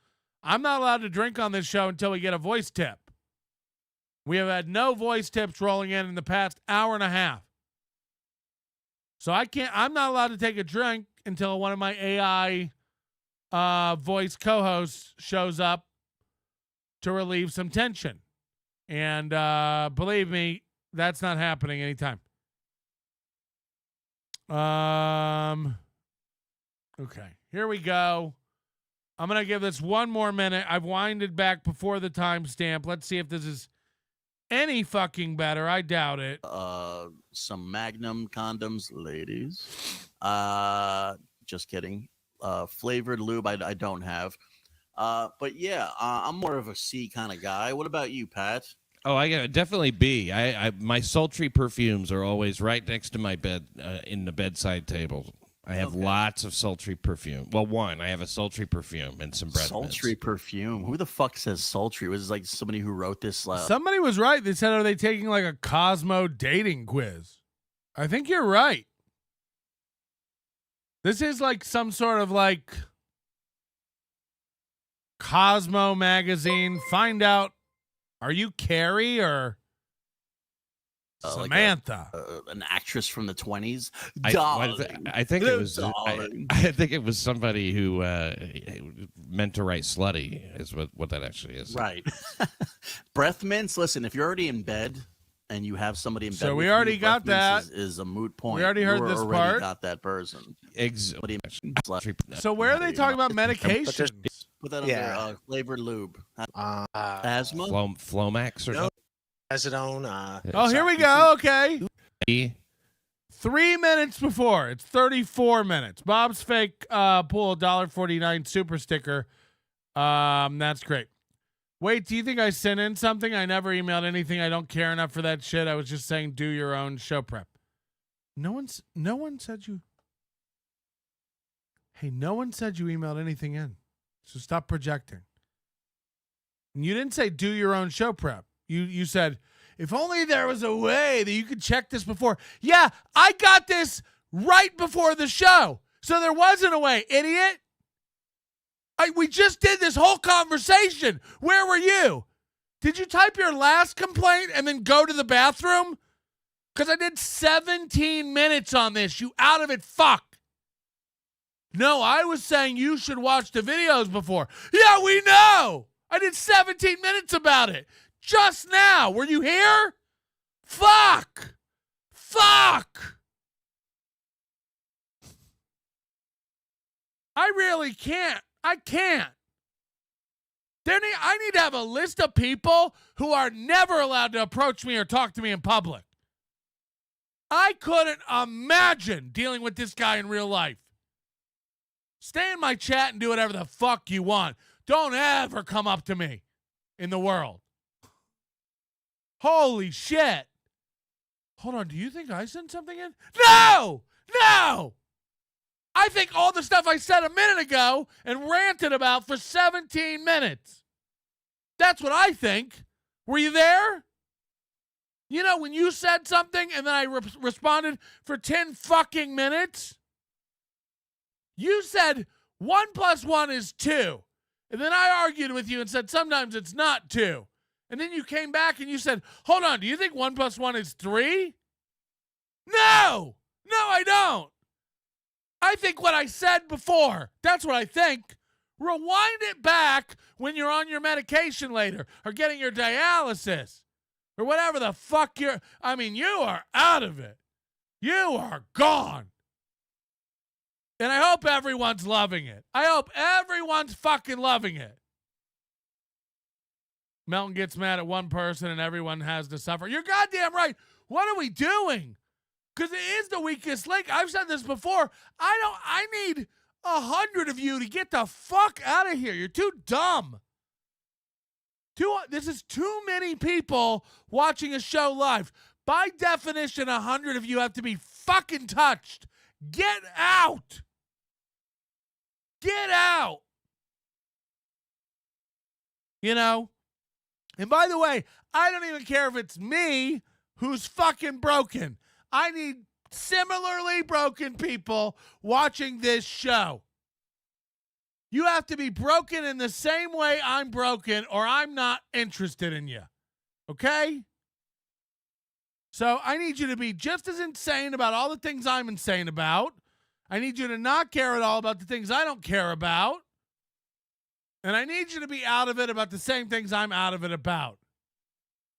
I'm not allowed to drink on this show until we get a voice tip. We have had no voice tips rolling in the past hour and a half. So I'm not allowed to take a drink until one of my AI voice co-hosts shows up to relieve some tension. And believe me, that's not happening anytime. Okay, here we go. I'm going to give this one more minute. I've winded back before the timestamp. Let's see if this is any fucking better. I doubt it. Some Magnum condoms, ladies. Just kidding. Flavored lube, I don't have. But yeah, I'm more of a C kind of guy. What about you, Pat? Oh, I got definitely B. My sultry perfumes are always right next to my bed in the bedside table. I have lots of sultry perfume. Well, I have a sultry perfume and some breath sultry mints. Perfume. Who the fuck says sultry? Was like somebody who wrote this? Somebody was right. They said, are they taking like a Cosmo dating quiz? I think you're right. This is like some sort of like Cosmo magazine. Find out, are you Carrie or Samantha? Like an actress from the 20s. I think it was. I think it was somebody who meant to write slutty. Is what that actually is. Right. Breath mints. Listen, if you're already in bed and you have somebody in bed, so we already got that. Is a moot point. We already heard this part. Got that person. So where are they talking about medications? Put that under flavored lube. Asthma. Flomax or something. Acetone. Here we go. Okay. 3 minutes before. It's 34 minutes. Bob's Fake Pool $1.49 super sticker. That's great. Wait, do you think I sent in something? I never emailed anything. I don't care enough for that shit. I was just saying do your own show prep. No one said you. Hey, no one said you emailed anything in. So stop projecting. And you didn't say do your own show prep. You said, if only there was a way that you could check this before. Yeah, I got this right before the show. So there wasn't a way, idiot. We just did this whole conversation. Where were you? Did you type your last complaint and then go to the bathroom? Because I did 17 minutes on this, you out of it fuck. No, I was saying you should watch the videos before. Yeah, we know. I did 17 minutes about it. Just now. Were you here? Fuck. I really can't. I can't. I need to have a list of people who are never allowed to approach me or talk to me in public. I couldn't imagine dealing with this guy in real life. Stay in my chat and do whatever the fuck you want. Don't ever come up to me in the world. Holy shit. Hold on, do you think I sent something in? No! No! I think all the stuff I said a minute ago and ranted about for 17 minutes. That's what I think. Were you there? You know, when you said something and then I responded for 10 fucking minutes? You said 1 + 1 is 2. And then I argued with you and said sometimes it's not 2. And then you came back and you said, hold on, do you think 1 + 1 is 3? No! No, I don't. I think what I said before. That's what I think. Rewind it back when you're on your medication later or getting your dialysis or whatever the fuck you are out of it. You are gone. And I hope everyone's loving it. I hope everyone's fucking loving it. Melton gets mad at one person and everyone has to suffer. You're goddamn right. What are we doing? Because it is the weakest link. I've said this before. I need 100 of you to get the fuck out of here. You're too dumb. This is too many people watching a show live. By definition, 100 of you have to be fucking touched. Get out. Get out. You know? And by the way, I don't even care if it's me who's fucking broken. I need similarly broken people watching this show. You have to be broken in the same way I'm broken, or I'm not interested in you. Okay? So I need you to be just as insane about all the things I'm insane about. I need you to not care at all about the things I don't care about. And I need you to be out of it about the same things I'm out of it about.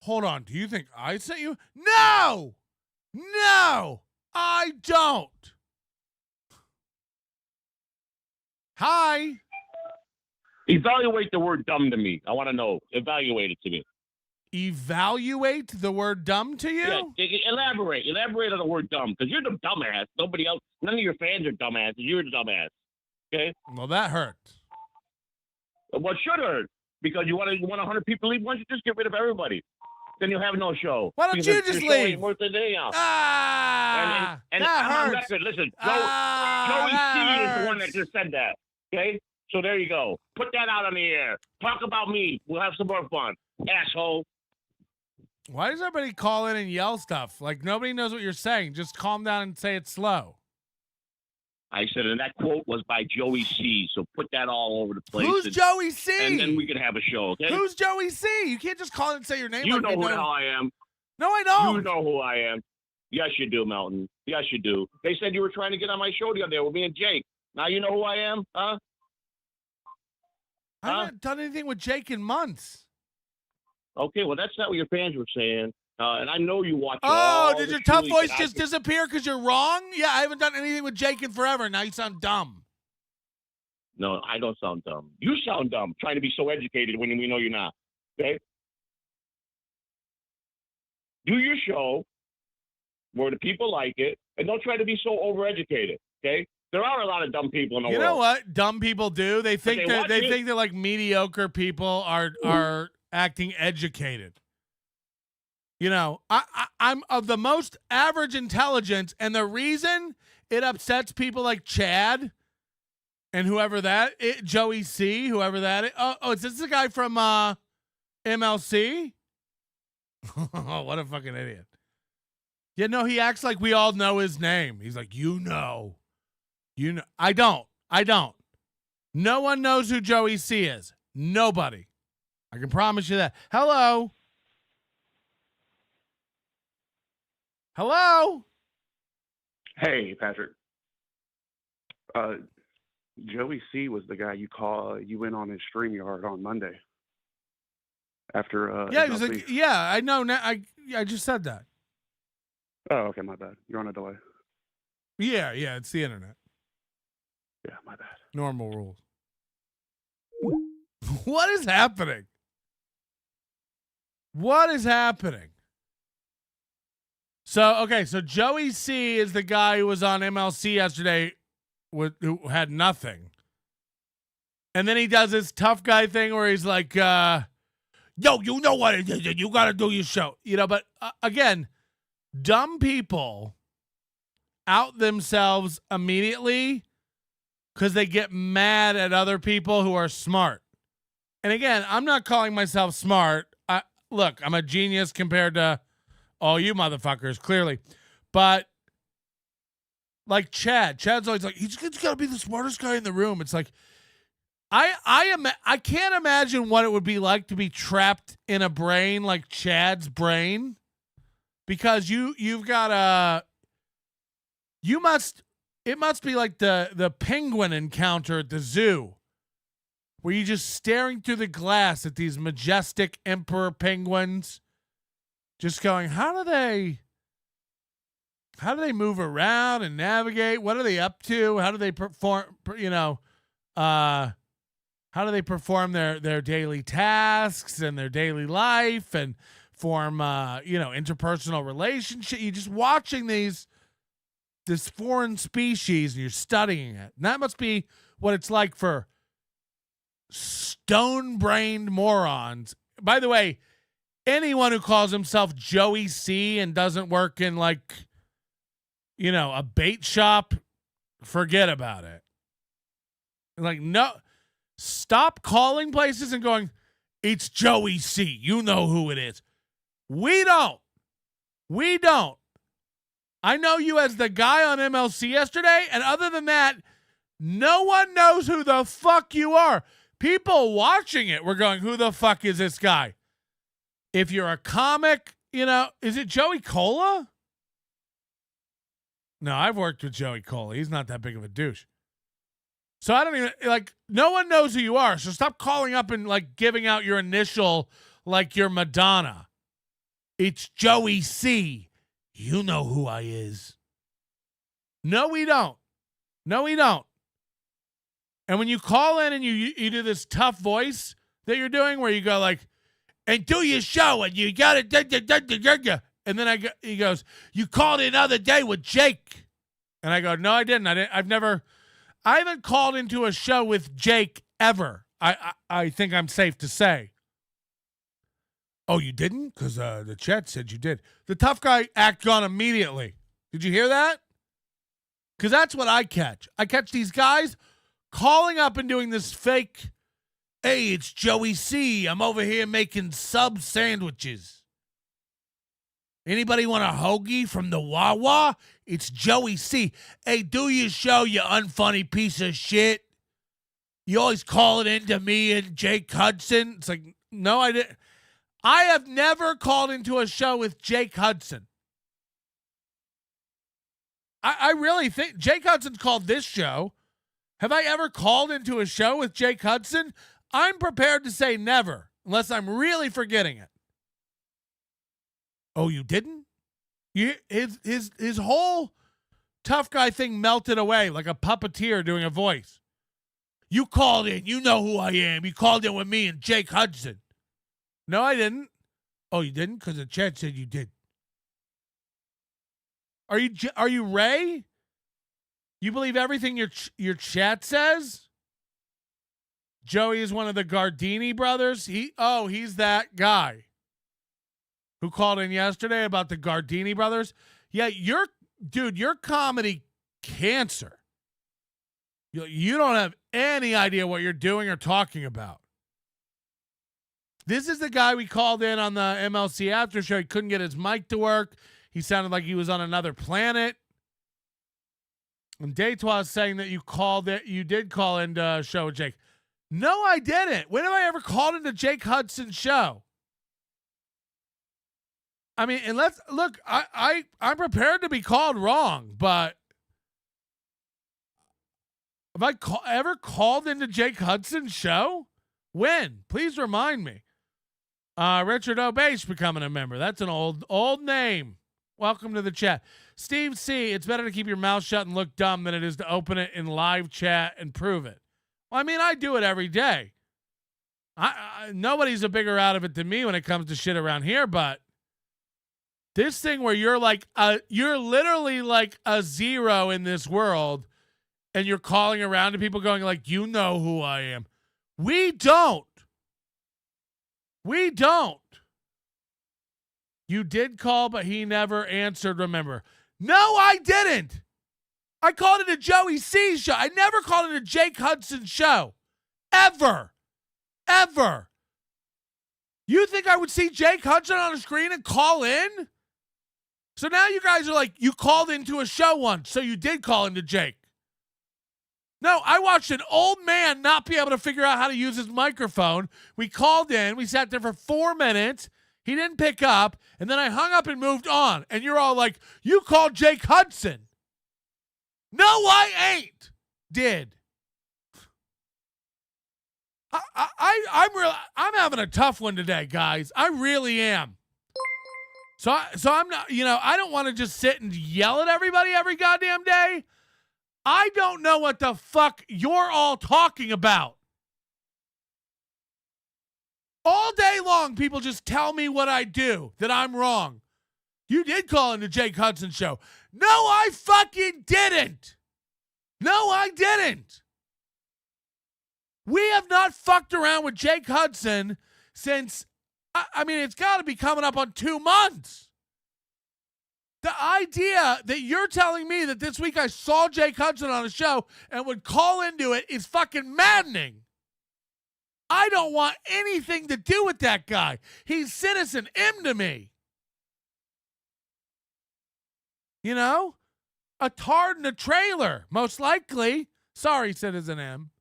Hold on. Do you think I sent you? No! No! I don't. Hi. Evaluate the word dumb to me. I want to know. Evaluate it to me. Evaluate the word dumb to you? Yeah, elaborate. Elaborate on the word dumb, because you're the dumbass. Nobody else, none of your fans are dumbasses. You're the dumbass. Okay? Well, that hurts. Well, it should hurt, because you want 100 people to leave. Why don't you just get rid of everybody? Then you'll have no show. Why don't you just leave? Worth a day out. And that I'm on hurts. record. Listen, Joey C is the one that just said that. Okay? So there you go. Put that out on the air. Talk about me. We'll have some more fun. Asshole. Why does everybody call in and yell stuff? Like, nobody knows what you're saying. Just calm down and say it slow. I said, and that quote was by Joey C. So put that all over the place. Who's Joey C? And then we can have a show, okay? Who's Joey C? You can't just call and say your name. You like know you who know. the hell I am. No, I don't. You know who I am. Yes, you do, Melton. Yes, you do. They said you were trying to get on my show the other day with me and Jake. Now you know who I am, huh? I haven't done anything with Jake in months. Okay, well, that's not what your fans were saying. And I know you watch. Did your tough voice just disappear because you're wrong? Yeah, I haven't done anything with Jake in forever. Now you sound dumb. No, I don't sound dumb. You sound dumb, trying to be so educated when we know you're not. Okay? Do your show where the people like it, and don't try to be so overeducated. Okay? There are a lot of dumb people in the world. You know what dumb people do? They think they think that like mediocre people are acting educated. You know, I'm of the most average intelligence, and the reason it upsets people like Chad and whoever Joey C, whoever that is. Oh, is this the guy from MLC? Oh, what a fucking idiot. Yeah, no, he acts like we all know his name. He's like, you know. I don't. No one knows who Joey C is. Nobody. I can promise you that. Hello. Hey, Patrick. Joey C was the guy you went on his StreamYard on Monday. After yeah, he was like, yeah, I know. Now, I just said that. Oh, okay, my bad. You're on a delay. Yeah, it's the internet. Yeah, my bad. Normal rules. What is happening? What is happening? So Joey C is the guy who was on MLC yesterday who had nothing. And then he does this tough guy thing where he's like, yo, you know what it is. You got to do your show. But again, dumb people out themselves immediately because they get mad at other people who are smart. And again, I'm not calling myself smart. Look, I'm a genius compared to all you motherfuckers, clearly. But like Chad's always like, he's got to be the smartest guy in the room. It's like, I can't imagine what it would be like to be trapped in a brain like Chad's brain, because it must be like the penguin encounter at the zoo, where you're just staring through the glass at these majestic emperor penguins, just going, how do they move around and navigate? What are they up to? How do they perform, how do they perform their daily tasks and their daily life and form, interpersonal relationship? You're just watching this foreign species and you're studying it. And that must be what it's like for stone-brained morons. By the way, anyone who calls himself Joey C and doesn't work in a bait shop, forget about it. Like, no, stop calling places and going, it's Joey C. You know who it is. We don't. I know you as the guy on MLC yesterday, and other than that, no one knows who the fuck you are. People watching it were going, who the fuck is this guy? If you're a comic, is it Joey Cola? No, I've worked with Joey Cola. He's not that big of a douche. So I don't even, no one knows who you are. So stop calling up and, giving out your initial like you're Madonna. It's Joey C. You know who I is. No, we don't. And when you call in and you do this tough voice that you're doing where you go and do your show and you got it. And then he goes, you called in the other day with Jake. And I go, no, I didn't. I haven't called into a show with Jake ever. I think I'm safe to say. Oh, you didn't? Because the chat said you did. The tough guy act on immediately. Did you hear that? Because that's what I catch. I catch these guys calling up and doing this fake, hey, it's Joey C. I'm over here making sub sandwiches. Anybody want a hoagie from the Wawa? It's Joey C. Hey, do your show, you unfunny piece of shit. You always call it into me and Jake Hudson. It's like, no, I didn't. I have never called into a show with Jake Hudson. I really think Jake Hudson's called this show. Have I ever called into a show with Jake Hudson? I'm prepared to say never, unless I'm really forgetting it. Oh, you didn't? His whole tough guy thing melted away like a puppeteer doing a voice. You called in. You know who I am. You called in with me and Jake Hudson. No, I didn't. Oh, you didn't? Because the chat said you did. Are you Ray? You believe everything your chat says? Joey is one of the Gardini brothers. He's that guy who called in yesterday about the Gardini brothers. Yeah, your comedy cancer. You don't have any idea what you're doing or talking about. This is the guy we called in on the MLC after show. He couldn't get his mic to work. He sounded like he was on another planet. And Daytwa is saying that you did call into show with Jake. No, I didn't. When have I ever called into Jake Hudson's show? I mean, and I'm prepared to be called wrong, but have I ever called into Jake Hudson's show? When? Please remind me. Richard O'Base becoming a member. That's an old name. Welcome to the chat. Steve C., it's better to keep your mouth shut and look dumb than it is to open it in live chat and prove it. Well, I mean, I do it every day. Nobody's a bigger out of it than me when it comes to shit around here, but this thing where you're literally like a zero in this world, and you're calling around to people going like, you know who I am. We don't. You did call, but he never answered, remember. No, I didn't. I called it a Joey C show. I never called it a Jake Hudson show. Ever. You think I would see Jake Hudson on a screen and call in? So now you guys are like, you called into a show once, so you did call into Jake. No, I watched an old man not be able to figure out how to use his microphone. We called in. We sat there for 4 minutes. He didn't pick up, and then I hung up and moved on. And you're all like, you called Jake Hudson. No, I ain't. Did. I'm having a tough one today, guys. I really am. So I'm not, I don't want to just sit and yell at everybody every goddamn day. I don't know what the fuck you're all talking about. All day long, people just tell me what I do, that I'm wrong. You did call in the Jake Hudson show. No, I fucking didn't. No, I didn't. We have not fucked around with Jake Hudson since, it's got to be coming up on 2 months. The idea that you're telling me that this week I saw Jake Hudson on a show and would call into it is fucking maddening. I don't want anything to do with that guy. He's Citizen M to me. A tard in a trailer, most likely. Sorry, Citizen M.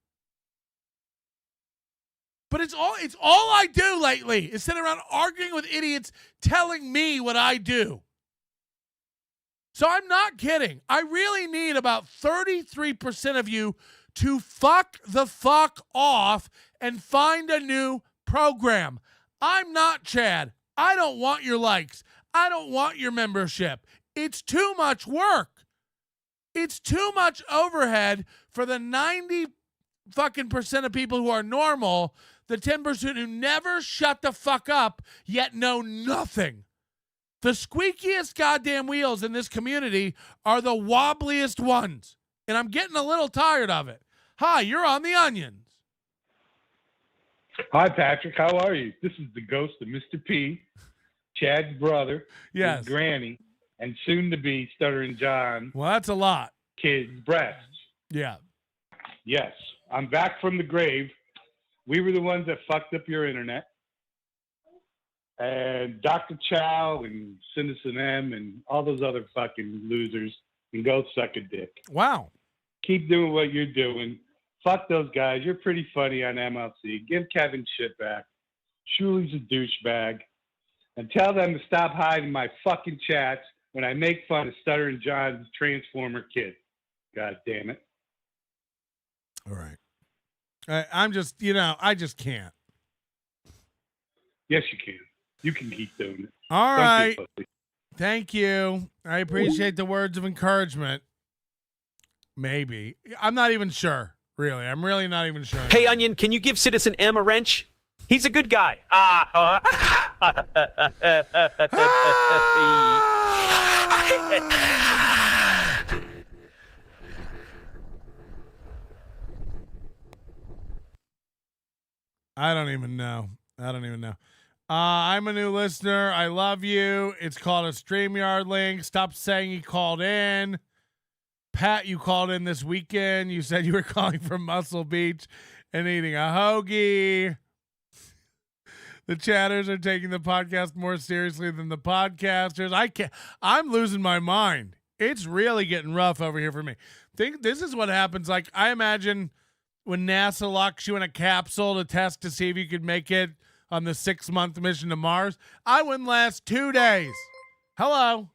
But it's all I do lately is sit around arguing with idiots telling me what I do. So I'm not kidding. I really need about 33% of you to fuck the fuck off and find a new program. I'm not Chad. I don't want your likes. I don't want your membership. It's too much work. It's too much overhead for the 90 fucking percent of people who are normal, the 10% who never shut the fuck up yet know nothing. The squeakiest goddamn wheels in this community are the wobbliest ones. And I'm getting a little tired of it. Hi, you're on the Onions. Hi, Patrick. How are you? This is the ghost of Mr. P, Chad's brother, yes, his granny, and soon-to-be Stuttering John. Well, that's a lot. Kid's breasts. Yeah. Yes. I'm back from the grave. We were the ones that fucked up your internet. And Dr. Chow and Citizen M and all those other fucking losers can go suck a dick. Wow. Keep doing what you're doing. Fuck those guys. You're pretty funny on MLC. Give Kevin shit back. Shuli's a douchebag. And tell them to stop hiding my fucking chats when I make fun of Stuttering John's Transformer kid. God damn it. All right. I'm just, I just can't. Yes, you can. You can keep doing it. All right. Thank you. I appreciate the words of encouragement. Maybe. I'm not even sure, really. I'm really not even sure. Hey, Onion, can you give Citizen M a wrench? He's a good guy. I don't even know. I'm a new listener. I love you. It's called a StreamYard link. Stop saying you called in. Pat, you called in this weekend. You said you were calling from Muscle Beach and eating a hoagie. The chatters are taking the podcast more seriously than the podcasters. I'm losing my mind. It's really getting rough over here for me. This is what happens. Like, I imagine when NASA locks you in a capsule to test to see if you could make it on the 6-month mission to Mars. I wouldn't last 2 days. Hello.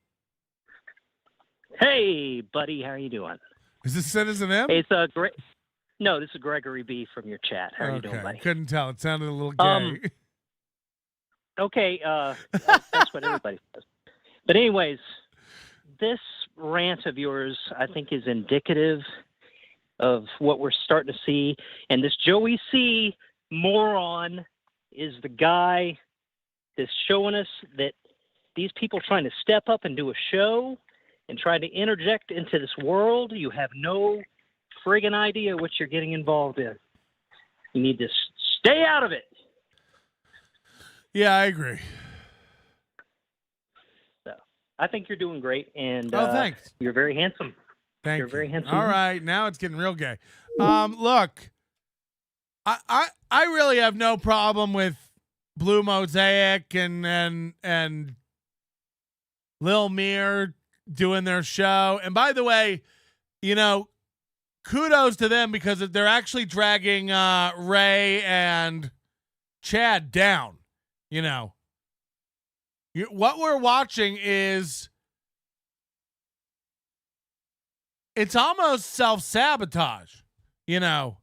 Hey, buddy. How are you doing? Is this Citizen M? It's great. No, this is Gregory B from your chat. How are you doing, buddy? Couldn't tell. It sounded a little gay. Okay. That's what everybody says. But anyways, this rant of yours, I think, is indicative of what we're starting to see. And this Joey C moron is the guy that's showing us that these people trying to step up and do a show and trying to interject into this world, you have no friggin' idea what you're getting involved in. You need to stay out of it. Yeah, I agree. So I think you're doing great, and thanks. You're very handsome. Thank you're you. very handsome. All right, now it's getting real gay. Look, I really have no problem with Blue Mosaic and Lil Mir doing their show. And by the way, you know, kudos to them because they're actually dragging Ray and Chad down. You know, what we're watching is it's almost self-sabotage. You know,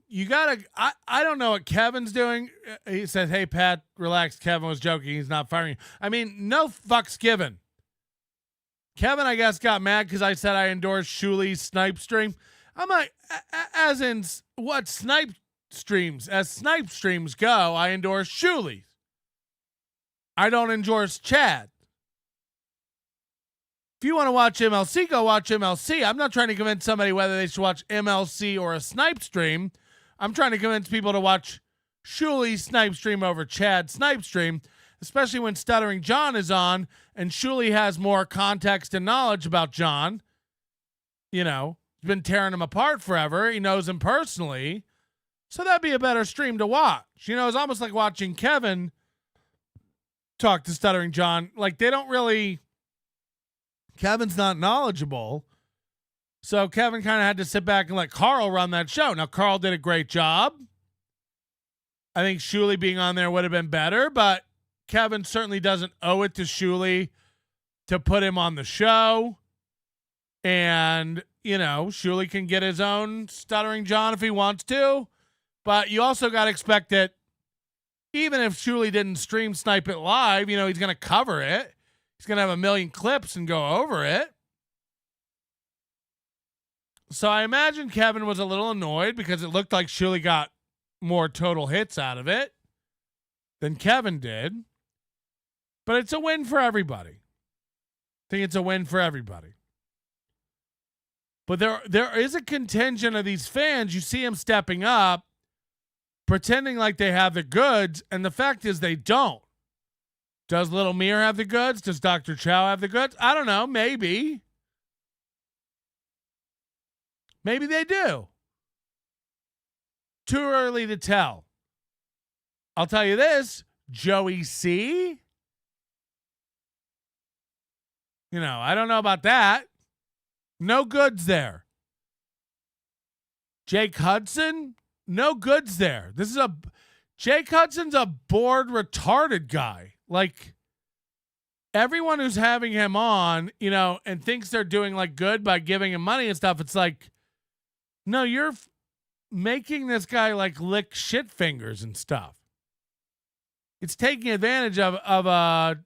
you gotta. I don't know what Kevin's doing. He said, "Hey Pat, relax. Kevin was joking. He's not firing you." I mean, no fucks given. Kevin, I guess, got mad because I said I endorsed Shuli's snipe stream. I'm like, as in what snipe streams? As snipe streams go, I endorse Shuli's. I don't endorse Chad. If you want to watch MLC, go watch MLC. I'm not trying to convince somebody whether they should watch MLC or a snipe stream. I'm trying to convince people to watch Shuli's snipe stream over Chad's snipe stream, especially when Stuttering John is on and Shuli has more context and knowledge about John. You know, he's been tearing him apart forever. He knows him personally. So that'd be a better stream to watch. You know, it's almost like watching Kevin talk to Stuttering John. Like, they don't really... Kevin's not knowledgeable. So Kevin kind of had to sit back and let Carl run that show. Now, Carl did a great job. I think Shuli being on there would have been better, but Kevin certainly doesn't owe it to Shuli to put him on the show. And, you know, Shuli can get his own Stuttering John if he wants to. But you also got to expect that even if Shuli didn't stream snipe it live, you know, he's going to cover it. He's going to have a million clips and go over it. So I imagine Kevin was a little annoyed because it looked like Shuli got more total hits out of it than Kevin did. But it's a win for everybody. I think it's a win for everybody. But there is a contingent of these fans. You see them stepping up, pretending like they have the goods, and the fact is they don't. Does Little Mir have the goods? Does Dr. Chow have the goods? I don't know. Maybe. Maybe they do. Too early to tell. I'll tell you this. Joey C. You know, I don't know about that. No goods there. Jake Hudson. No goods there. Jake Hudson's a bored, retarded guy. Like, everyone who's having him on, you know, and thinks they're doing like good by giving him money and stuff, it's like, no, you're making this guy like lick shit fingers and stuff. It's taking advantage of a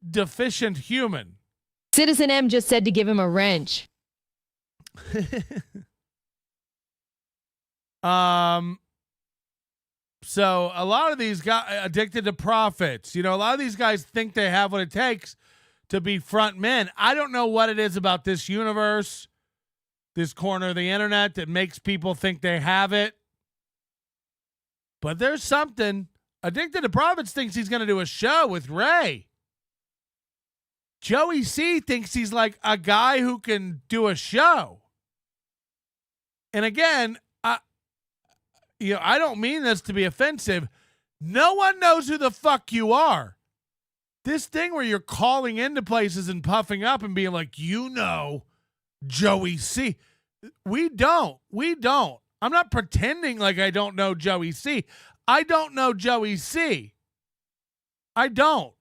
deficient human. Citizen M just said to give him a wrench. So a lot of these guys addicted to profits. You know, a lot of these guys think they have what it takes to be front men. I don't know what it is about this universe, this corner of the internet, that makes people think they have it. But there's something. Addicted to Profits thinks he's going to do a show with Ray. Joey C thinks he's like a guy who can do a show. And again, I don't mean this to be offensive. No one knows who the fuck you are. This thing where you're calling into places and puffing up and being like, you know, Joey C. We don't. I'm not pretending like I don't know Joey C. I don't know Joey C. I don't.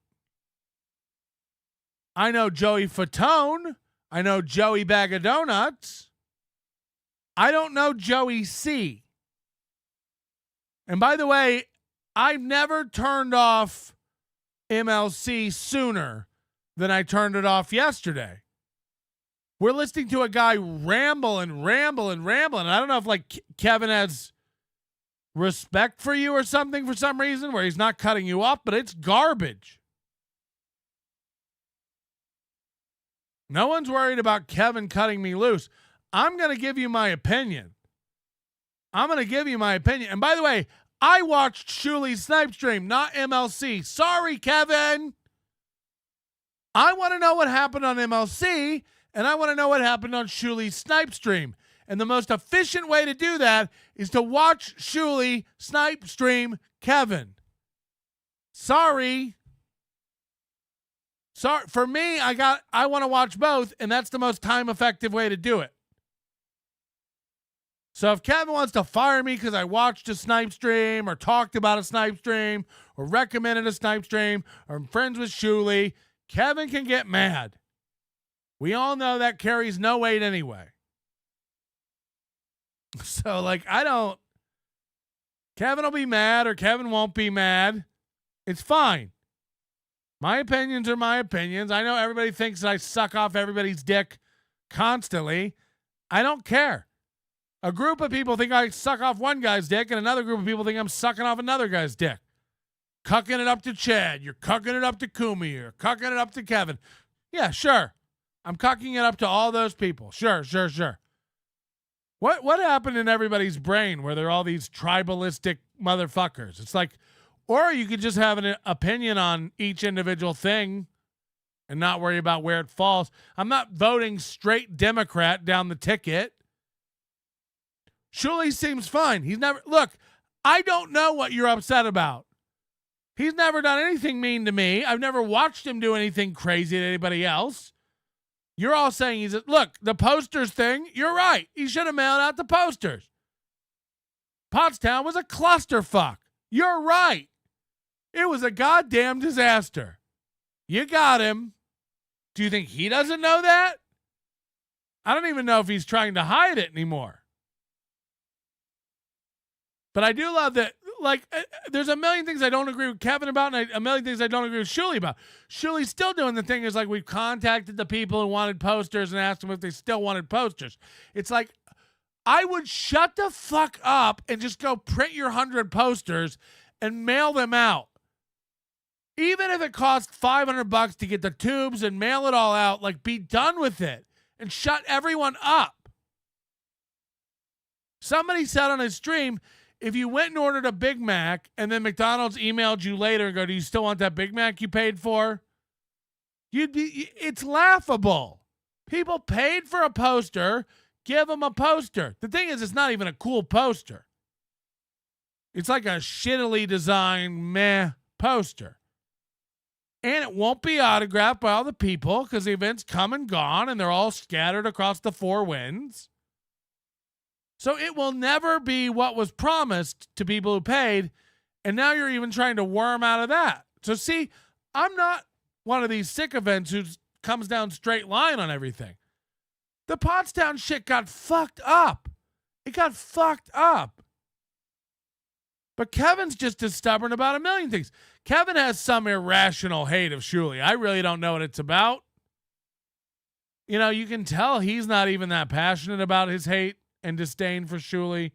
I know Joey Fatone. I know Joey Bag of Donuts. I don't know Joey C. And by the way, I've never turned off MLC sooner than I turned it off yesterday. We're listening to a guy ramble. And I don't know if like Kevin has respect for you or something for some reason where he's not cutting you off, but it's garbage. No one's worried about Kevin cutting me loose. I'm going to give you my opinion. And by the way, I watched Shuli's snipe stream, not MLC. Sorry, Kevin. I want to know what happened on MLC, and I want to know what happened on Shuli's snipe stream. And the most efficient way to do that is to watch Shuli snipe stream Kevin. Sorry. For me, I want to watch both, and that's the most time-effective way to do it. So if Kevin wants to fire me because I watched a snipe stream or talked about a snipe stream or recommended a snipe stream or I'm friends with Shuli, Kevin can get mad. We all know that carries no weight anyway. So, Kevin will be mad or Kevin won't be mad. It's fine. My opinions are my opinions. I know everybody thinks that I suck off everybody's dick constantly. I don't care. A group of people think I suck off one guy's dick, and another group of people think I'm sucking off another guy's dick. Cucking it up to Chad. You're cucking it up to Kumi. You're cucking it up to Kevin. Yeah, sure. I'm cucking it up to all those people. Sure. What happened in everybody's brain where they're all these tribalistic motherfuckers? It's like, or you could just have an opinion on each individual thing and not worry about where it falls. I'm not voting straight Democrat down the ticket. Shuli seems fine. Look, I don't know what you're upset about. He's never done anything mean to me. I've never watched him do anything crazy to anybody else. You're all saying look, the posters thing, you're right. He should have mailed out the posters. Pottstown was a clusterfuck. You're right. It was a goddamn disaster. You got him. Do you think he doesn't know that? I don't even know if he's trying to hide it anymore. But I do love that, there's a million things I don't agree with Kevin about and a million things I don't agree with Shuli about. Shuli's still doing the thing is we've contacted the people who wanted posters and asked them if they still wanted posters. It's like, I would shut the fuck up and just go print your 100 posters and mail them out. Even if it costs $500 to get the tubes and mail it all out, be done with it and shut everyone up. Somebody said on his stream, if you went and ordered a Big Mac and then McDonald's emailed you later and go, do you still want that Big Mac you paid for? It's laughable. People paid for a poster, give them a poster. The thing is, it's not even a cool poster. It's like a shittily designed meh poster. And it won't be autographed by all the people because the event's come and gone and they're all scattered across the 4 winds. So it will never be what was promised to people who paid, and now you're even trying to worm out of that. So see, I'm not one of these sycophants who comes down straight line on everything. The Pottstown shit got fucked up. It got fucked up. But Kevin's just as stubborn about a million things. Kevin has some irrational hate of Shuli. I really don't know what it's about. You can tell he's not even that passionate about his hate and disdain for Shuli.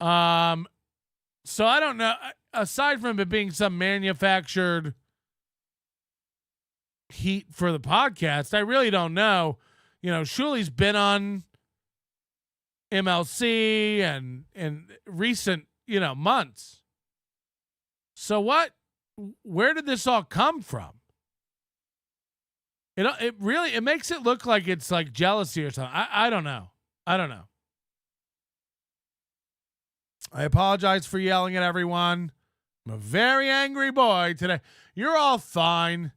So I don't know. Aside from it being some manufactured heat for the podcast, I really don't know. Shuli's been on MLC and in recent, months. So where did this all come from? It makes it look like it's like jealousy or something. I don't know. I apologize for yelling at everyone. I'm a very angry boy today. You're all fine.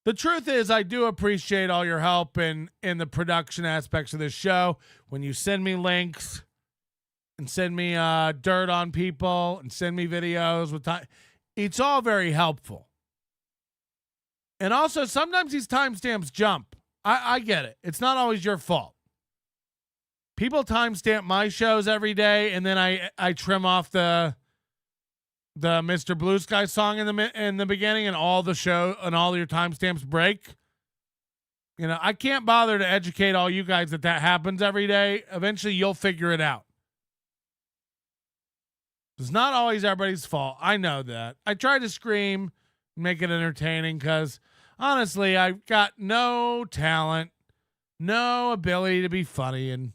The truth is, I do appreciate all your help in the production aspects of this show. When you send me links and send me dirt on people and send me videos with time, it's all very helpful. And also, sometimes these timestamps jump. I get it. It's not always your fault. People timestamp my shows every day, and then I trim off the Mr. Blue Sky song in the beginning, and all the show and all your timestamps break. I can't bother to educate all you guys that happens every day. Eventually, you'll figure it out. It's not always everybody's fault. I know that. I try to scream, make it entertaining, because honestly, I've got no talent, no ability to be funny, and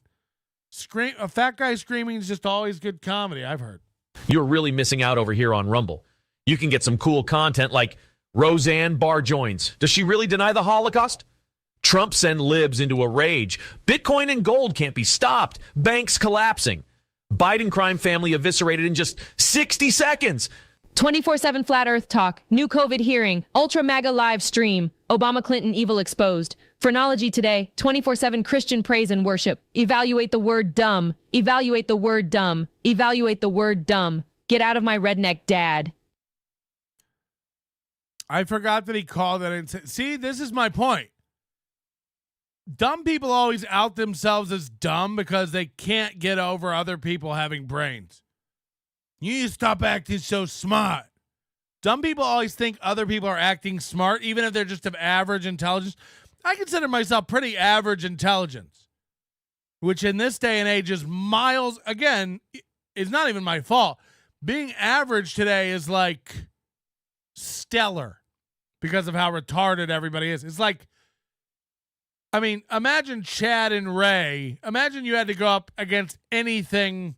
a fat guy screaming is just always good comedy, I've heard. You're really missing out over here on Rumble. You can get some cool content like Roseanne Barr joins. Does she really deny the Holocaust? Trump send libs into a rage. Bitcoin and gold can't be stopped. Banks collapsing. Biden crime family eviscerated in just 60 seconds. 24/7 Flat Earth Talk, new COVID hearing, Ultra MAGA live stream, Obama Clinton evil exposed. Phrenology Today, 24/7 Christian praise and worship. Evaluate the word dumb. Evaluate the word dumb. Evaluate the word dumb. Get out of my redneck dad. I forgot that he called it. See, this is my point. Dumb people always out themselves as dumb because they can't get over other people having brains. You need to stop acting so smart. Dumb people always think other people are acting smart, even if they're just of average intelligence. I consider myself pretty average intelligence, which in this day and age is miles, again, is not even my fault. Being average today is like stellar because of how retarded everybody is. It's like, I mean, imagine Chad and Ray. Imagine you had to go up against anything,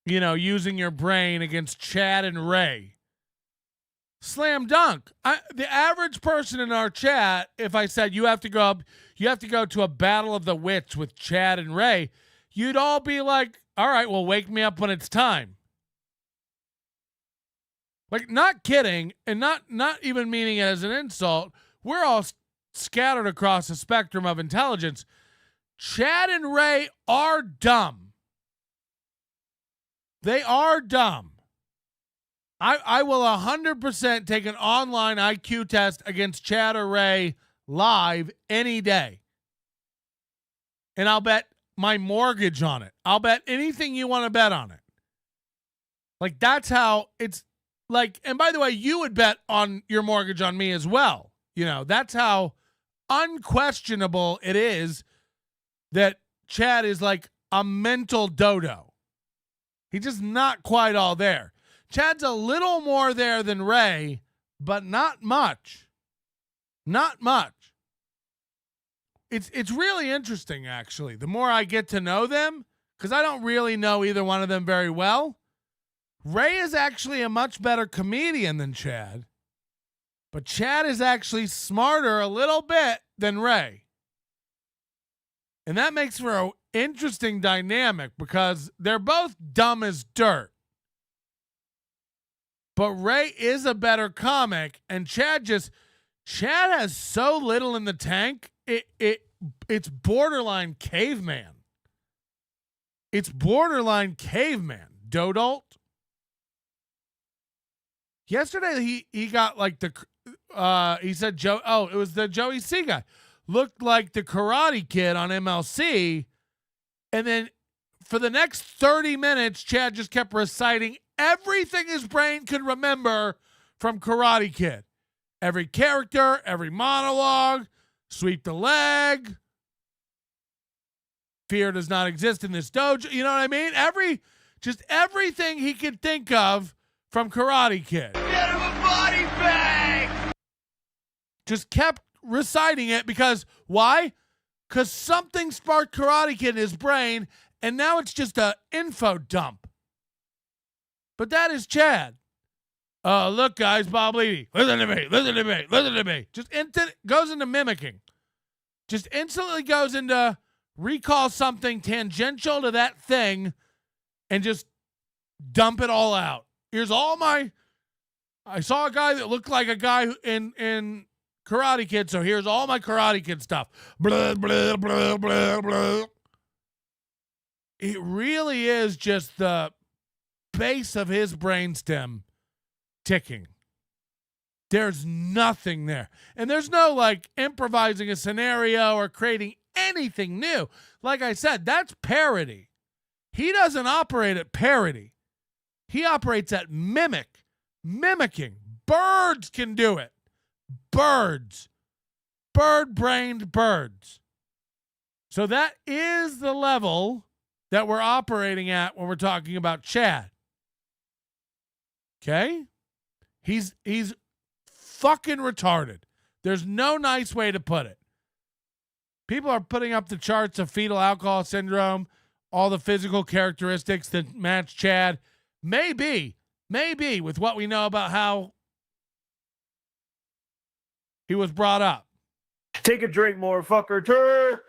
you know, using your brain against Chad and Ray. Slam dunk. The average person in our chat, if I said you have to go to a battle of the wits with Chad and Ray, you'd all be like, all right, well, wake me up when it's time. Like, not kidding, and not even meaning it as an insult. We're all scattered across the spectrum of intelligence. Chad and Ray are dumb. They are dumb. I will 100% take an online IQ test against Chad or Ray live any day. And I'll bet my mortgage on it. I'll bet anything you want to bet on it. Like, that's how it's like, and by the way, you would bet on your mortgage on me as well. You know, that's how unquestionable it is that Chad is like a mental dodo. He's just not quite all there. Chad's a little more there than Ray, but not much. Not much. It's really interesting, actually. The more I get to know them, because I don't really know either one of them very well, Ray is actually a much better comedian than Chad, but Chad is actually smarter a little bit than Ray. And that makes for an interesting dynamic because they're both dumb as dirt. But Ray is a better comic, and Chad has so little in the tank, it's borderline caveman. It's borderline caveman. Dodolt. Yesterday he got like he said it was the Joey C guy. Looked like the Karate Kid on MLC, and then for the next 30 minutes, Chad just kept reciting everything his brain could remember from Karate Kid. Every character, every monologue, sweep the leg. Fear does not exist in this dojo. You know what I mean? Everything he could think of from Karate Kid. Get him a body bag! Just kept reciting it because why? Because something sparked Karate Kid in his brain, and now it's just an info dump. But that is Chad. Look, guys, Bob Levy. Listen to me. Just goes into mimicking. Just instantly goes into recall something tangential to that thing and just dump it all out. Here's all I saw a guy that looked like a guy in Karate Kid, so here's all my Karate Kid stuff. Blah, blah, blah, blah, blah. It really is just the base of his brainstem ticking. There's nothing there. And there's no like improvising a scenario or creating anything new. Like I said, that's parody. He doesn't operate at parody. He operates at mimicking. Birds can do it. Birds. Bird-brained birds. So that is the level that we're operating at when we're talking about Chad. Okay? He's fucking retarded. There's no nice way to put it. People are putting up the charts of fetal alcohol syndrome, all the physical characteristics that match Chad. Maybe, with what we know about how he was brought up. Take a drink, more fucker.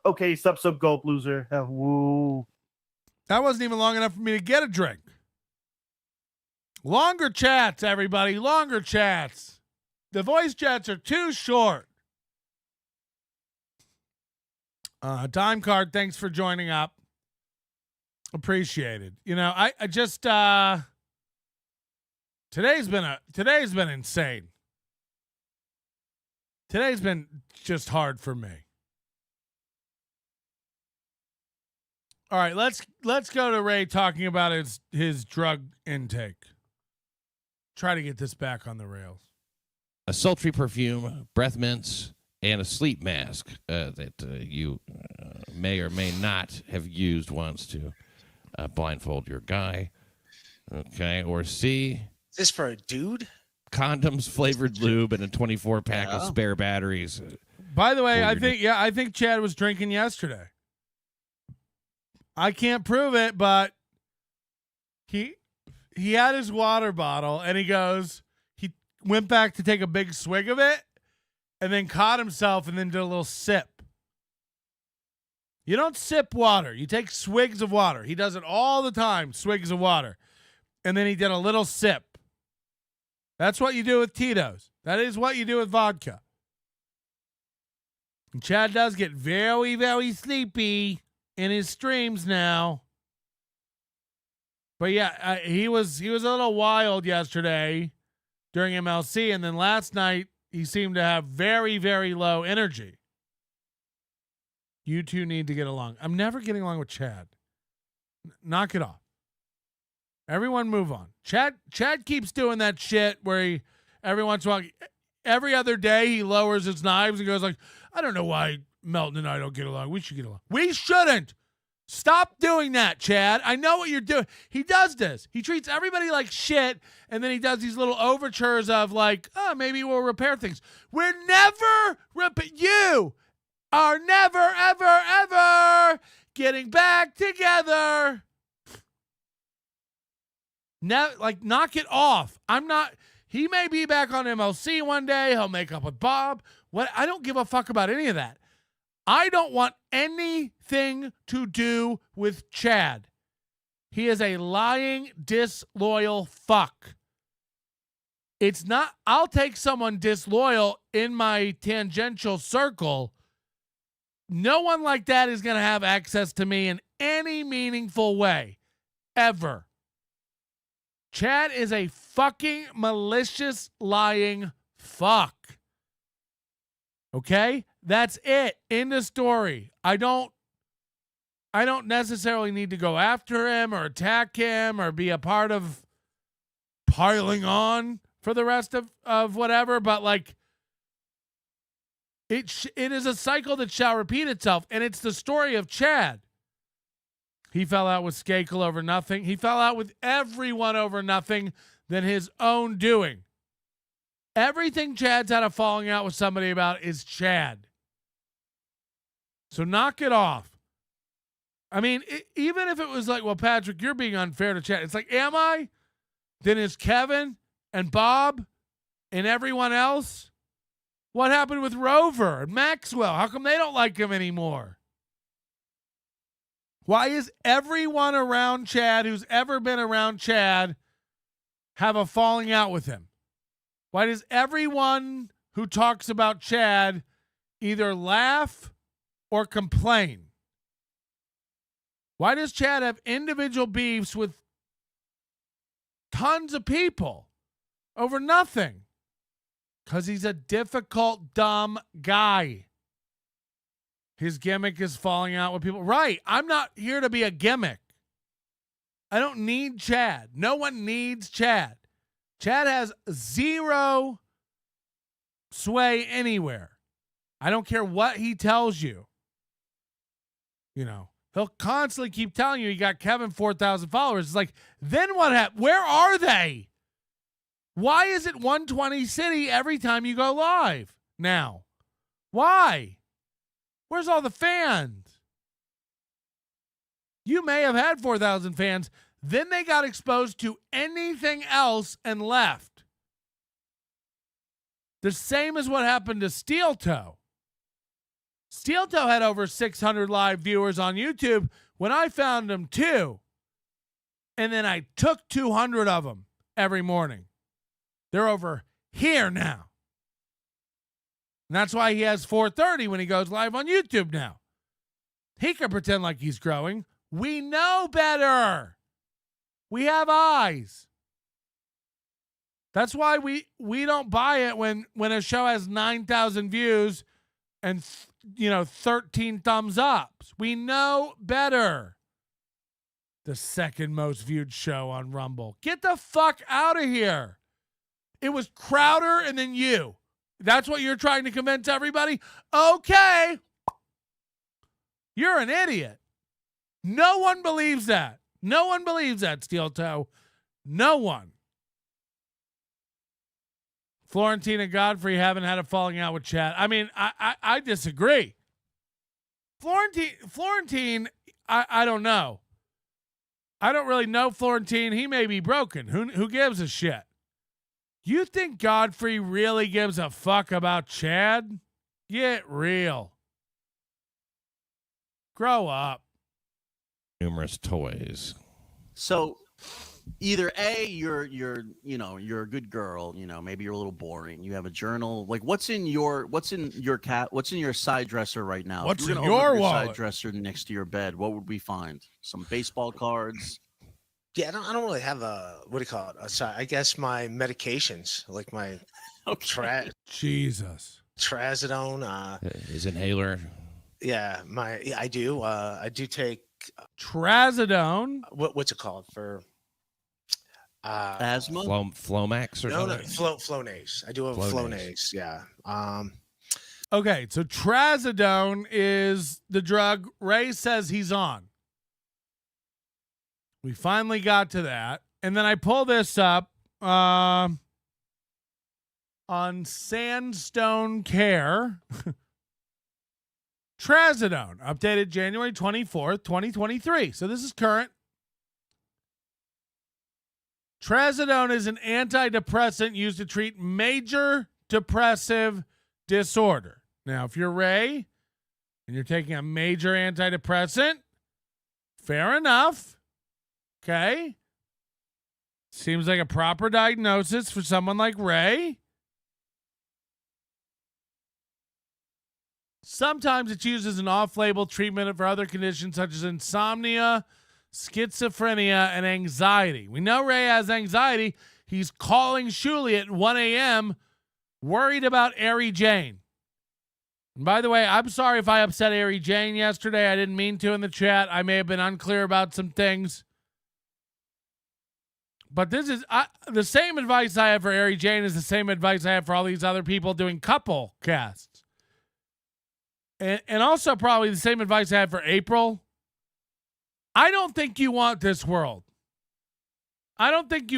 Okay, sub gulp, loser. Woo. That wasn't even long enough for me to get a drink. Longer chats, everybody. Longer chats. The voice chats are too short. Time Card, thanks for joining up. Appreciated. You know, I just today's been insane. Today's been just hard for me. All right, let's go to Ray talking about his drug intake. Try to get this back on the rails. A sultry perfume, breath mints, and a sleep mask that you may or may not have used once to blindfold your guy. Okay, or C. Is this for a dude? Condoms, flavored lube, and a 24-pack of spare batteries. By the way, I think Chad was drinking yesterday. I can't prove it, but he had his water bottle, and he went back to take a big swig of it, and then caught himself and then did a little sip. You don't sip water. You take swigs of water. He does it all the time, swigs of water. And then he did a little sip. That's what you do with Tito's. That is what you do with vodka. And Chad does get very, very sleepy in his streams now. But yeah, he was a little wild yesterday during MLC, and then last night he seemed to have very, very low energy. You two need to get along. I'm never getting along with Chad. Knock it off. Everyone move on. Chad keeps doing that shit where he every once in a while, every other day he lowers his knives and goes like, I don't know why Melton and I don't get along. We should get along. We shouldn't. Stop doing that, Chad. I know what you're doing. He does this. He treats everybody like shit, and then he does these little overtures of like, oh, maybe we'll repair things. We're never you are never, ever, ever getting back together. Now, like, knock it off. He may be back on MLC one day. He'll make up with Bob. I don't give a fuck about any of that. I don't want anything to do with Chad. He is a lying, disloyal fuck. It's not, I'll take someone disloyal in my tangential circle. No one like that is going to have access to me in any meaningful way, ever. Chad is a fucking malicious, lying fuck. Okay? That's it. End of story. I don't necessarily need to go after him or attack him or be a part of piling on for the rest of whatever, but like it is a cycle that shall repeat itself, and it's the story of Chad. He fell out with Skakel over nothing. He fell out with everyone over nothing than his own doing. Everything Chad's had a falling out with somebody about is Chad. So knock it off. I mean, even if it was like, well, Patrick, you're being unfair to Chad. It's like, am I? Then is Kevin and Bob and everyone else? What happened with Rover and Maxwell? How come they don't like him anymore? Why is everyone around Chad who's ever been around Chad have a falling out with him? Why does everyone who talks about Chad either laugh or complain? Why does Chad have individual beefs with tons of people over nothing? Because he's a difficult, dumb guy. His gimmick is falling out with people. Right. I'm not here to be a gimmick. I don't need Chad. No one needs Chad. Chad has zero sway anywhere. I don't care what he tells you. You know, He'll constantly keep telling you he got Kevin 4,000 followers. It's like, then what happened? Where are they? Why is it 120 City every time you go live now? Why? Where's all the fans? You may have had 4,000 fans. Then they got exposed to anything else and left. The same as what happened to Steel Toe. Steel Toe had over 600 live viewers on YouTube when I found him too. And then I took 200 of them every morning. They're over here now. And that's why he has 430 when he goes live on YouTube now. He can pretend like he's growing. We know better. We have eyes. That's why we don't buy it when a show has 9,000 views and 13 thumbs ups. We know better. The second most viewed show on Rumble. Get the fuck out of here. It was Crowder and then you. That's what you're trying to convince everybody? Okay. You're an idiot. No one believes that. No one believes that, Steel Toe. No one. Florentine and Godfrey haven't had a falling out with Chad. I mean, I disagree. Florentine, I don't know. I don't really know Florentine. He may be broken. Who gives a shit? You think Godfrey really gives a fuck about Chad? Get real. Grow up. Numerous toys. So either A, you're a good girl, maybe you're a little boring. You have a journal. Like what's in your side dresser right now? What's If you were in gonna your open wallet? side dresser next to your bed? What would we find? Some baseball cards. Yeah, I don't really have what do you call it? I guess my medications, like my Jesus. Trazodone. His inhaler. Yeah, I do. I do take Trazodone. What's it called for? Asthma. Flomax or something. Flonase. I do have Flonase. Yeah. Okay, so Trazodone is the drug Ray says he's on. We finally got to that. And then I pull this up on Sandstone Care. Trazodone, updated January 24th, 2023. So this is current. Trazodone is an antidepressant used to treat major depressive disorder. Now, if you're Ray and you're taking a major antidepressant, fair enough. Okay. Seems like a proper diagnosis for someone like Ray. Sometimes it's used as an off-label treatment for other conditions such as insomnia, schizophrenia, and anxiety. We know Ray has anxiety. He's calling Shuli at 1 a.m. worried about Ari Jane. And by the way, I'm sorry if I upset Ari Jane yesterday. I didn't mean to in the chat. I may have been unclear about some things. But this is the same advice I have for Ari Jane is the same advice I have for all these other people doing couple casts. And also probably the same advice I have for April. I don't think you want this world. I think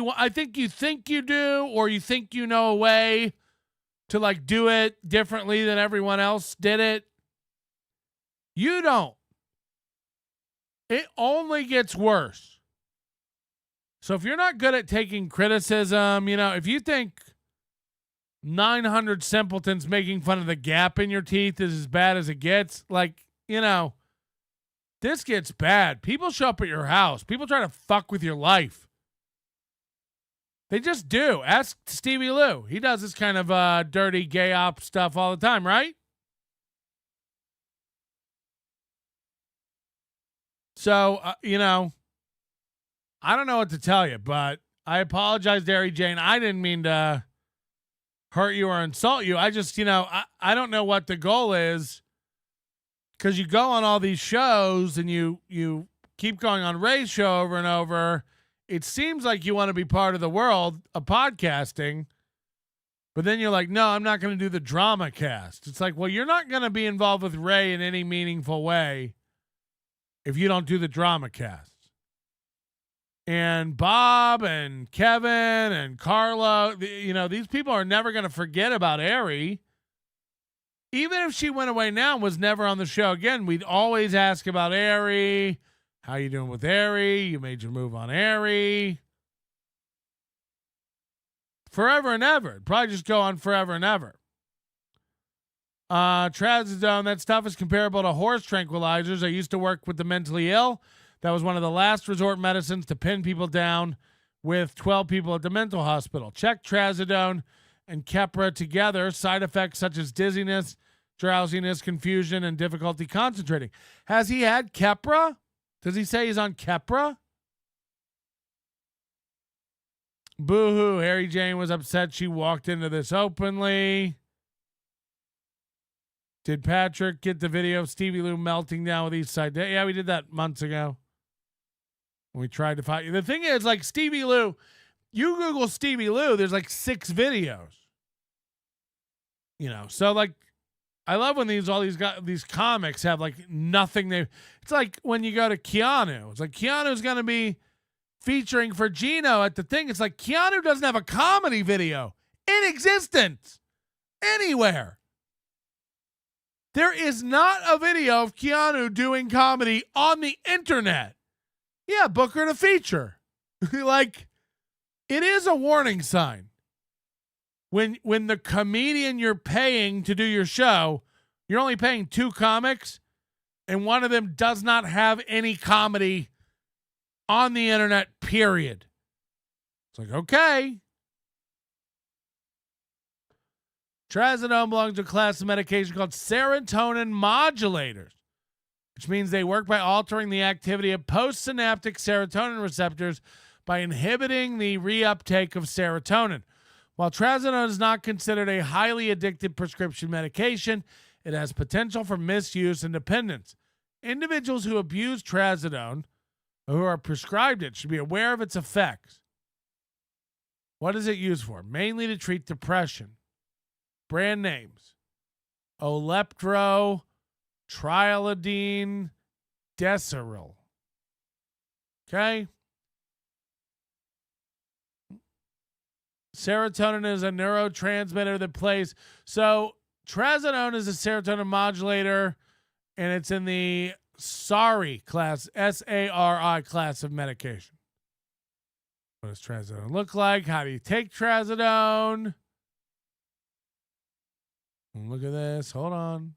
you think you do, or you think you know a way to like do it differently than everyone else did it. You don't. It only gets worse. So if you're not good at taking criticism, if you think 900 simpletons making fun of the gap in your teeth is as bad as it gets, this gets bad. People show up at your house. People try to fuck with your life. They just do. Ask Stevie Lew. He does this kind of dirty gay op stuff all the time, right? So, I don't know what to tell you, but I apologize, Ari Jane. I didn't mean to hurt you or insult you. I just, I don't know what the goal is, because you go on all these shows and you keep going on Ray's show over and over. It seems like you want to be part of the world of podcasting, but then you're like, no, I'm not going to do the drama cast. It's like, well, you're not going to be involved with Ray in any meaningful way. if you don't do the drama cast. And Bob and Kevin and Carlo, these people are never going to forget about Ari. Even if she went away now and was never on the show again, we'd always ask about Ari. How you doing with Ari? You made your move on Ari. Forever and ever. It'd probably just go on forever and ever. Trazodone, that stuff is comparable to horse tranquilizers. I used to work with the mentally ill. That was one of the last resort medicines to pin people down with 12 people at the mental hospital. Check Trazodone and Keppra together. Side effects such as dizziness, drowsiness, confusion, and difficulty concentrating. Has he had Keppra? Does he say he's on Keppra? Boo-hoo. Harry Jane was upset she walked into this openly. Did Patrick get the video of Stevie Lew melting down with Eastside Day? Yeah, we did that months ago. We tried to find. The thing is, like, Stevie Lew, you Google Stevie Lew, there's like 6 videos. So like, I love when these comics have like nothing. It's like when you go to Keanu. It's like Keanu's gonna be featuring for Gino at the thing. It's like Keanu doesn't have a comedy video in existence anywhere. There is not a video of Keanu doing comedy on the internet. Yeah, book her to feature. Like, it is a warning sign. When the comedian you're paying to do your show, you're only paying 2 comics, and one of them does not have any comedy on the internet, period. It's like, okay. Trazodone belongs to a class of medication called serotonin modulators, which means they work by altering the activity of postsynaptic serotonin receptors by inhibiting the reuptake of serotonin. While trazodone is not considered a highly addictive prescription medication, it has potential for misuse and dependence. Individuals who abuse trazodone or who are prescribed it should be aware of its effects. What is it used for? Mainly to treat depression. Brand names: Oleptro, Trialidine, Deseril. Okay? Serotonin is a neurotransmitter that plays. So trazodone is a serotonin modulator, and it's in the SARI class, SARI class of medication. What does trazodone look like? How do you take trazodone? Look at this. Hold on.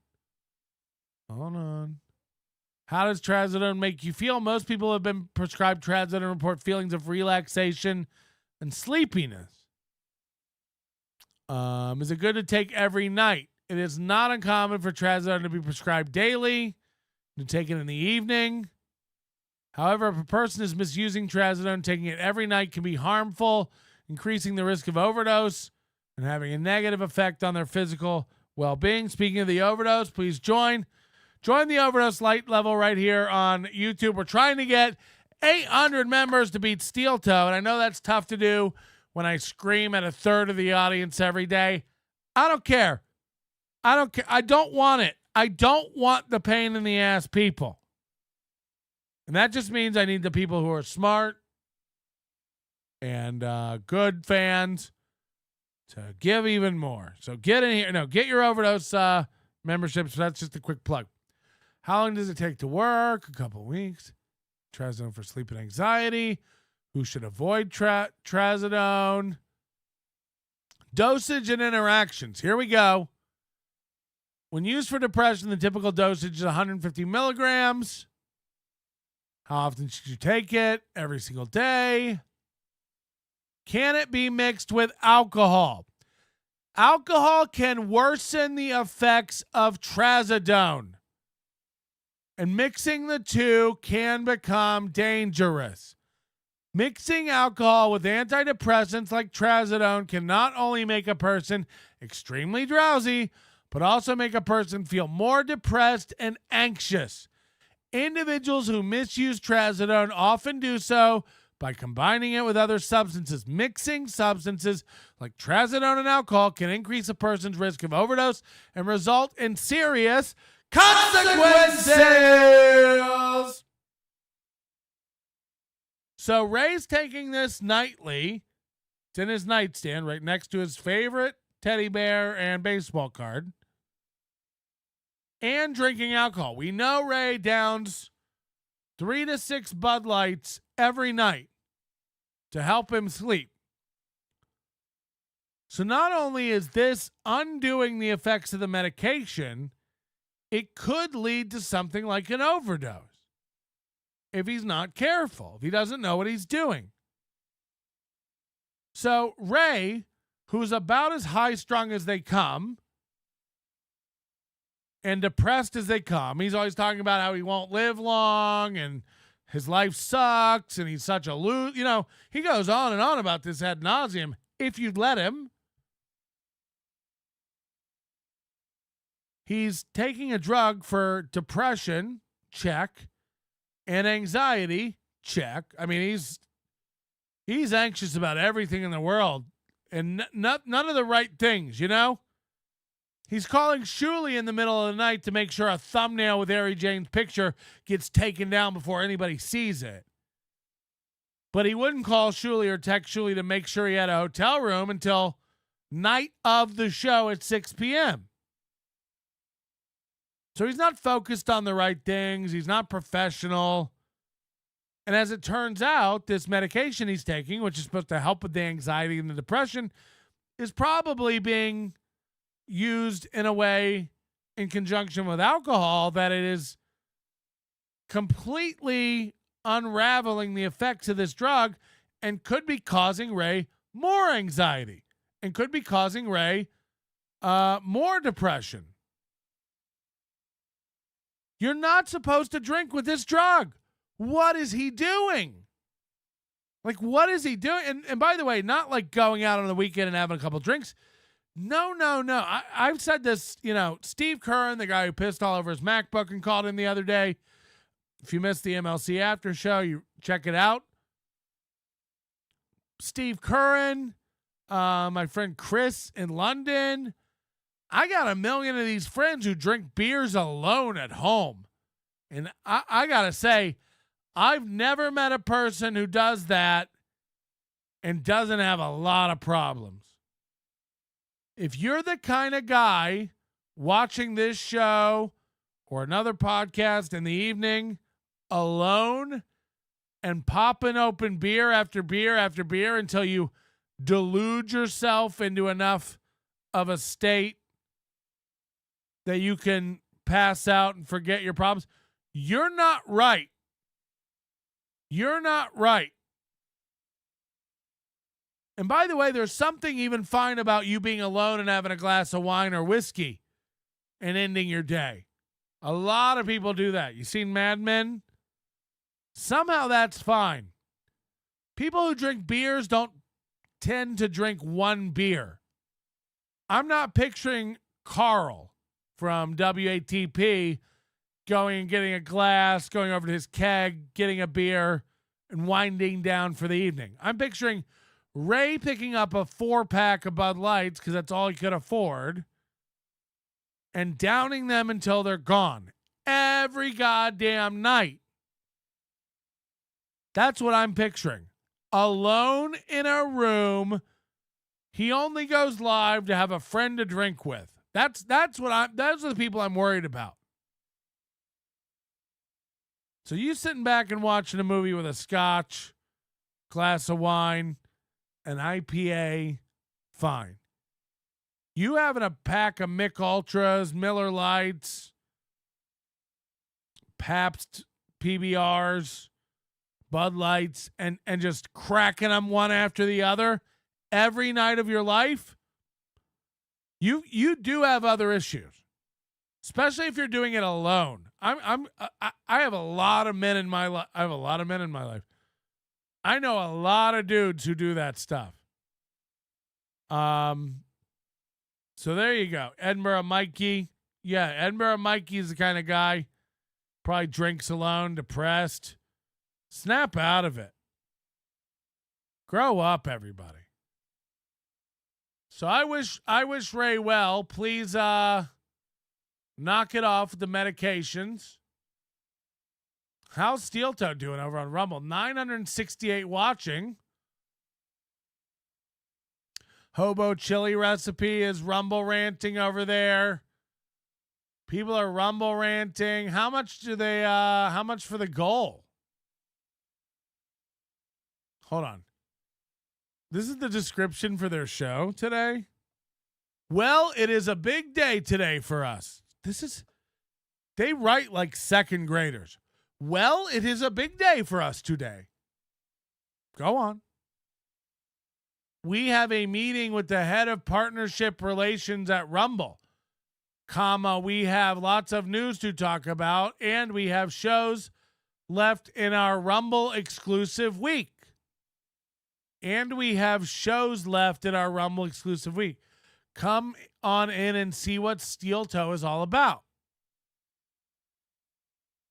How does trazodone make you feel? Most people who have been prescribed trazodone report feelings of relaxation and sleepiness. Is it good to take every night? It is not uncommon for trazodone to be prescribed daily, to take it in the evening. However, if a person is misusing trazodone, taking it every night can be harmful, increasing the risk of overdose and having a negative effect on their physical well-being. Speaking of the overdose, please join the Overdose Light level right here on YouTube. We're trying to get 800 members to beat Steel Toe, and I know that's tough to do when I scream at a third of the audience every day. I don't care. I don't want it. I don't want the pain in the ass people. And that just means I need the people who are smart and good fans to give even more. So get in here. No, get your Overdose memberships. That's just a quick plug. How long does it take to work? A couple weeks. Trazodone for sleep and anxiety. Who should avoid trazodone? Dosage and interactions. Here we go. When used for depression, the typical dosage is 150 milligrams. How often should you take it? Every single day. Can it be mixed with alcohol? Alcohol can worsen the effects of trazodone, and mixing the two can become dangerous. Mixing alcohol with antidepressants like trazodone can not only make a person extremely drowsy, but also make a person feel more depressed and anxious. Individuals who misuse trazodone often do so by combining it with other substances. Mixing substances like trazodone and alcohol can increase a person's risk of overdose and result in serious consequences. So Ray's taking this nightly. It's in his nightstand right next to his favorite teddy bear and baseball card. And drinking alcohol. We know Ray downs 3 to 6 Bud Lights every night to help him sleep. So not only is this undoing the effects of the medication, it could lead to something like an overdose if he's not careful, if he doesn't know what he's doing. So Ray, who's about as high-strung as they come and depressed as they come, he's always talking about how he won't live long and his life sucks and he's such a loser. You know, he goes on and on about this ad nauseum if you'd let him. He's taking a drug for depression, check, and anxiety, check. I mean, he's anxious about everything in the world and none of the right things, you know? He's calling Shuli in the middle of the night to make sure a thumbnail with Harry Jane's picture gets taken down before anybody sees it. But he wouldn't call Shuli or text Shuli to make sure he had a hotel room until night of the show at 6 p.m. So he's not focused on the right things. He's not professional. And as it turns out, this medication he's taking, which is supposed to help with the anxiety and the depression, is probably being used in a way in conjunction with alcohol that it is completely unraveling the effects of this drug and could be causing Ray more anxiety and could be causing Ray more depression. You're not supposed to drink with this drug. What is he doing? Like, what is he doing? And by the way, not like going out on the weekend and having a couple drinks. No. I've said this, you know, Steve Curran, the guy who pissed all over his MacBook and called in the other day. If you missed the MLC after show, you check it out. Steve Curran, my friend Chris in London. I got a million of these friends who drink beers alone at home. And I got to say, I've never met a person who does that and doesn't have a lot of problems. If you're the kind of guy watching this show or another podcast in the evening alone and popping open beer after beer after beer until you delude yourself into enough of a state that you can pass out and forget your problems, you're not right. You're not right. And by the way, there's something even fine about you being alone and having a glass of wine or whiskey and ending your day. A lot of people do that. You seen Mad Men? Somehow that's fine. People who drink beers don't tend to drink one beer. I'm not picturing Carl from WATP going and getting a glass, going over to his keg, getting a beer, and winding down for the evening. I'm picturing Ray picking up a 4-pack of Bud Lights, because that's all he could afford, and downing them until they're gone. Every goddamn night. That's what I'm picturing. Alone in a room. He only goes live to have a friend to drink with. Those are the people I'm worried about. So you sitting back and watching a movie with a scotch, glass of wine, an IPA, fine. You having a pack of Mick Ultras, Miller Lights, Pabst PBRs, Bud Lights, and just cracking them one after the other every night of your life, you do have other issues, especially if you're doing it alone. I have a lot of men in my life. I know a lot of dudes who do that stuff. So there you go. Edinburgh Mikey. Yeah, Edinburgh Mikey is the kind of guy probably drinks alone, depressed. Snap out of it. Grow up, everybody. So I wish Ray well. Please knock it off with the medications. How's Steel Toe doing over on Rumble? 968 watching. Hobo chili recipe is Rumble ranting over there. People are Rumble ranting. How much do they, how much for the goal? Hold on. This is the description for their show today. Well, it is a big day today for us. They write like second graders. Well, it is a big day for us today. Go on. We have a meeting with the head of partnership relations at Rumble, we have lots of news to talk about, and we have shows left in our Rumble exclusive week. And we have shows left in our Rumble exclusive week. Come on in and see what Steel Toe is all about.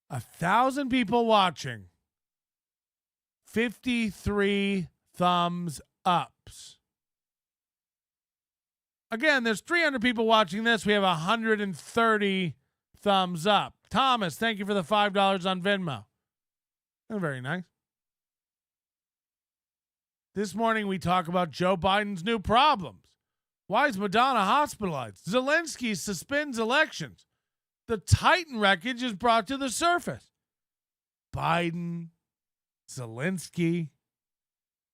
1,000 people watching. 53 thumbs ups. Again, there's 300 people watching this. We have 130 thumbs up. Thomas, thank you for the $5 on Venmo. Oh, very nice. This morning we talk about Joe Biden's new problems. Why is Madonna hospitalized? Zelensky suspends elections. The Titan wreckage is brought to the surface. Biden, Zelensky.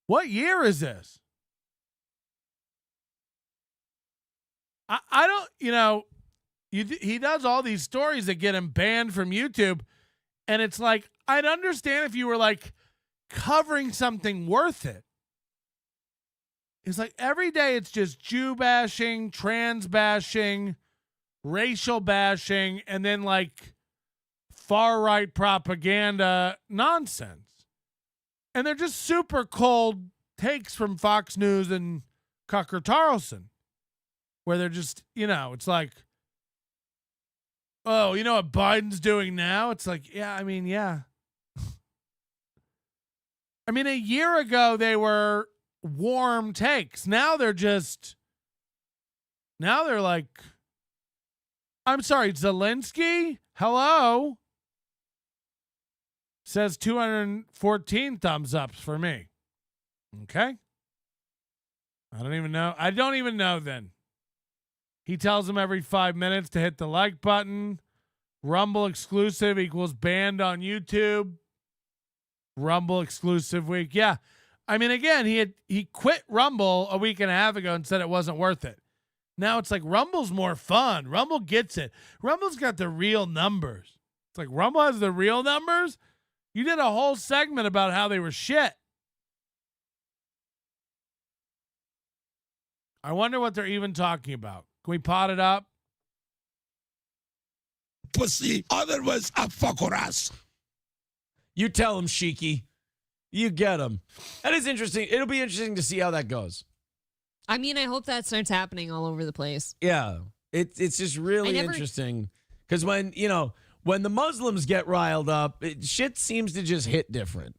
What year is this? I don't, he does all these stories that get him banned from YouTube. And it's like, I'd understand if you were like covering something worth it. It's like every day it's just Jew bashing, trans bashing, racial bashing, and then like far right propaganda nonsense. And they're just super cold takes from Fox News and Tucker Carlson, where they're just, it's like, oh, you know what Biden's doing now? It's like, yeah. I mean, a year ago they were warm takes. Now they're like, I'm sorry, Zelensky? Hello? Says 214 thumbs ups for me. Okay. I don't even know then. He tells them every 5 minutes to hit the like button. Rumble exclusive equals banned on YouTube. Rumble exclusive week. Yeah. I mean, again, he quit Rumble a week and a half ago and said it wasn't worth it. Now it's like Rumble's more fun. Rumble gets it. Rumble's got the real numbers. It's like Rumble has the real numbers. You did a whole segment about how they were shit. I wonder what they're even talking about. Can we pot it up? Pussy. Otherwise, I fuck with us. You tell him, Sheiky. You get him. That is interesting. It'll be interesting to see how that goes. I mean, I hope that starts happening all over the place. Yeah. It's just really interesting. Because when the Muslims get riled up, shit seems to just hit different.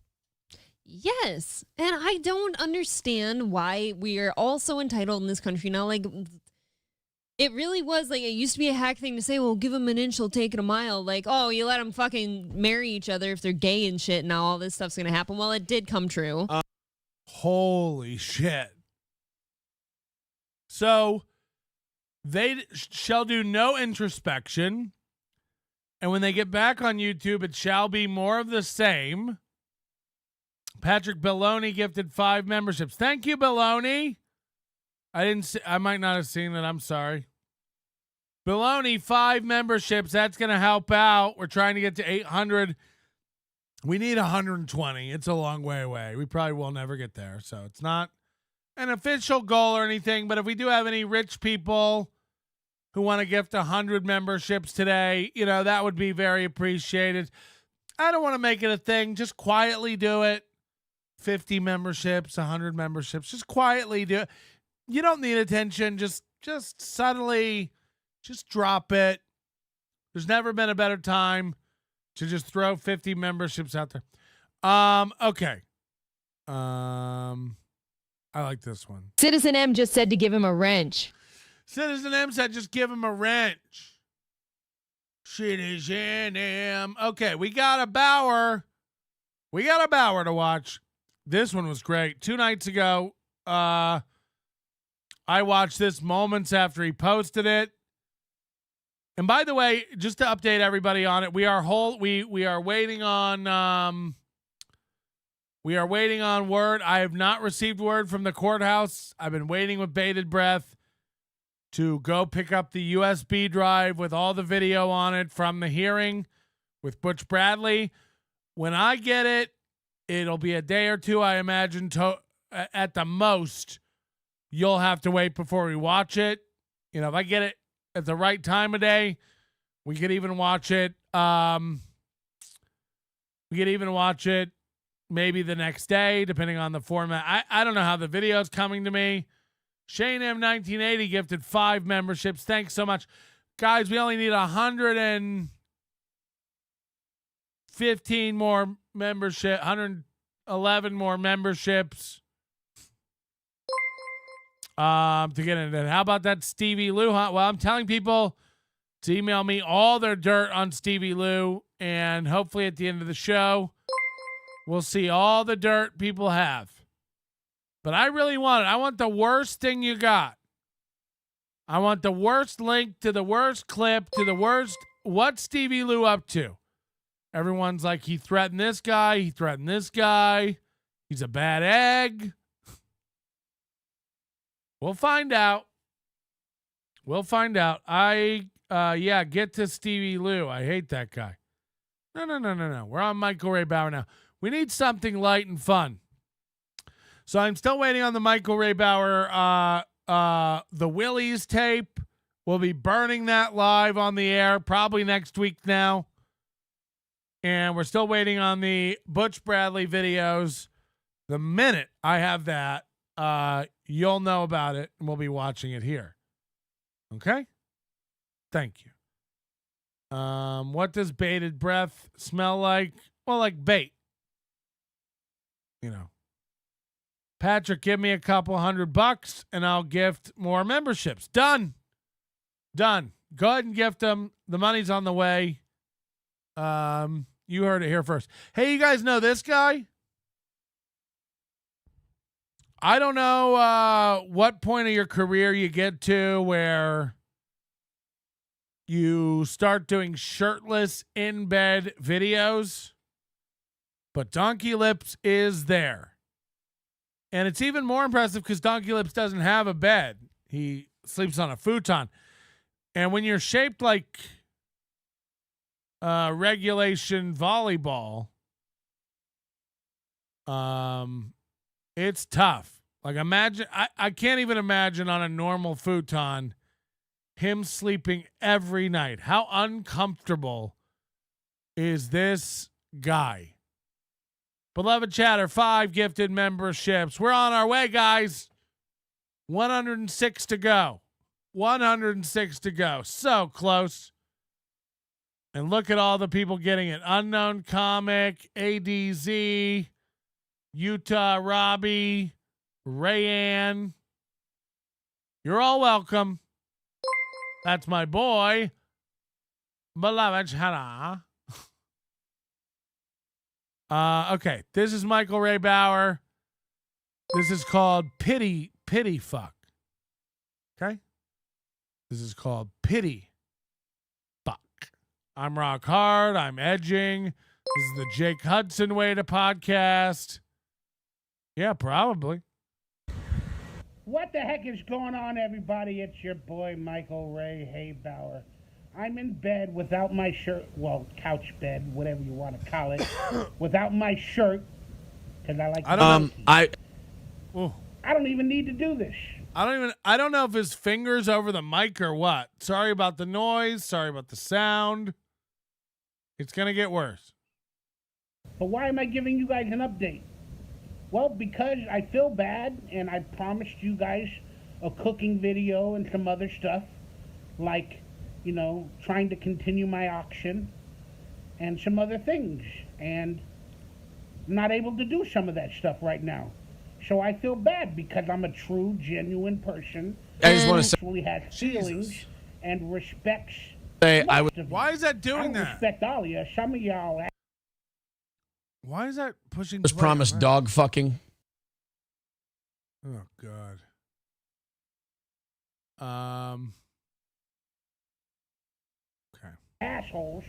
Yes. And I don't understand why we are all so entitled in this country now. Like, it really was like, it used to be a hack thing to say, well, give them an inch, they'll take it a mile. Like, oh, you let them fucking marry each other if they're gay and shit. Now all this stuff's going to happen. Well, it did come true. Holy shit. So they shall do no introspection. And when they get back on YouTube, it shall be more of the same. Patrick Belloni gifted 5 memberships. Thank you, Belloni. I might not have seen it. I'm sorry. Belloni, 5 memberships. That's going to help out. We're trying to get to 800. We need 120. It's a long way away. We probably will never get there. So it's not an official goal or anything. But if we do have any rich people who want to gift 100 memberships today, that would be very appreciated. I don't want to make it a thing. Just quietly do it. 50 memberships, 100 memberships. Just quietly do it. You don't need attention. Just subtly, just drop it. There's never been a better time to just throw 50 memberships out there. Okay. I like this one. Citizen M just said to give him a wrench. Citizen M said just give him a wrench. Shit is in him. Okay, we got a Bauer. We got a Bauer to watch. This one was great. 2 nights ago, I watched this moments after he posted it. And by the way, just to update everybody on it, we are waiting on word. I have not received word from the courthouse. I've been waiting with bated breath to go pick up the USB drive with all the video on it from the hearing with Butch Bradley. When I get it, it'll be a day or two, I imagine, at the most. You'll have to wait before we watch it. You know, if I get it at the right time of day, we could even watch it. Maybe the next day, depending on the format. I don't know how the video's coming to me. Shane M1980 gifted 5 memberships. Thanks so much. Guys, we only need 115 more membership, 111 more memberships to get into it. How about that Stevie Lew? Well, I'm telling people to email me all their dirt on Stevie Lew, and hopefully at the end of the show, we'll see all the dirt people have. But I really want it. I want the worst thing you got. I want the worst link to the worst clip to the worst. What's Stevie Lew up to? Everyone's like, he threatened this guy. He threatened this guy. He's a bad egg. We'll find out. We'll find out. Get to Stevie Lew. I hate that guy. No. We're on Michael Ray Bauer now. We need something light and fun. So I'm still waiting on the Michael Ray Bauer, the Willies tape. We'll be burning that live on the air probably next week now. And we're still waiting on the Butch Bradley videos. The minute I have that, you'll know about it, and we'll be watching it here. Okay? Thank you. What does bated breath smell like? Well, like bait. You know. Patrick, give me a couple $100 and I'll gift more memberships. Done. Go ahead and gift them. The money's on the way. You heard it here first. Hey, you guys know this guy? I don't know what point of your career you get to where you start doing shirtless in-bed videos, but Donkey Lips is there. And it's even more impressive because Donkey Lips doesn't have a bed. He sleeps on a futon. And when you're shaped like regulation volleyball, it's tough. Like imagine, I can't even imagine on a normal futon him sleeping every night. How uncomfortable is this guy? Beloved chatter, 5 gifted memberships. We're on our way, guys. 106 to go. 106 to go. So close. And look at all the people getting it. Unknown Comic, ADZ, Utah Robbie, Rayanne. You're all welcome. That's my boy. Beloved chatter. Okay, this is Michael Ray Bauer. This is called Pity Fuck. Okay? This is called Pity Fuck. I'm rock hard. I'm edging. This is the Jake Hudson way to podcast. Yeah, probably. What the heck is going on, everybody? It's your boy, Michael Ray Bauer. I'm in bed without my shirt, well, couch bed, whatever you want to call it, without my shirt, because I like to I don't even need to do this. I don't know if his finger's over the mic or what. Sorry about the noise. Sorry about the sound. It's going to get worse. But why am I giving you guys an update? Well, because I feel bad, and I promised you guys a cooking video and some other stuff, like, you know, trying to continue my auction and some other things. And I'm not able to do some of that stuff right now. So I feel bad because I'm a true, genuine person I just want to who actually has feelings and respects Why is that doing that? Respect all of you. Some of y'all. Why is that pushing? Was promised dog fucking. Oh God. Okay. Assholes.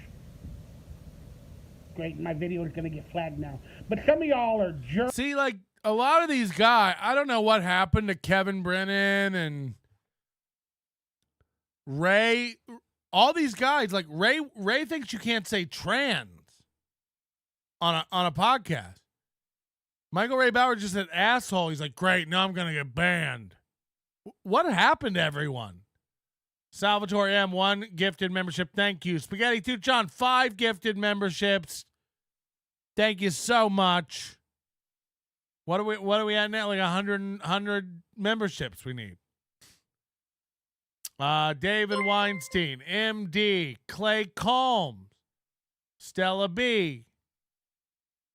Great, my video is gonna get flagged now. But some of y'all are jerks. See, like a lot of these guys, I don't know what happened to Kevin Brennan and Ray. All these guys, like Ray thinks you can't say trans on a podcast. Michael Ray Bauer just an asshole. He's like, great, now I'm gonna get banned. What happened to everyone? Salvatore M, 1 gifted membership. Thank you. Spaghetti Tooth John, 5 gifted memberships. Thank you so much. What are we at now? Like 100 memberships we need. David Weinstein, MD, Clay Combs, Stella B.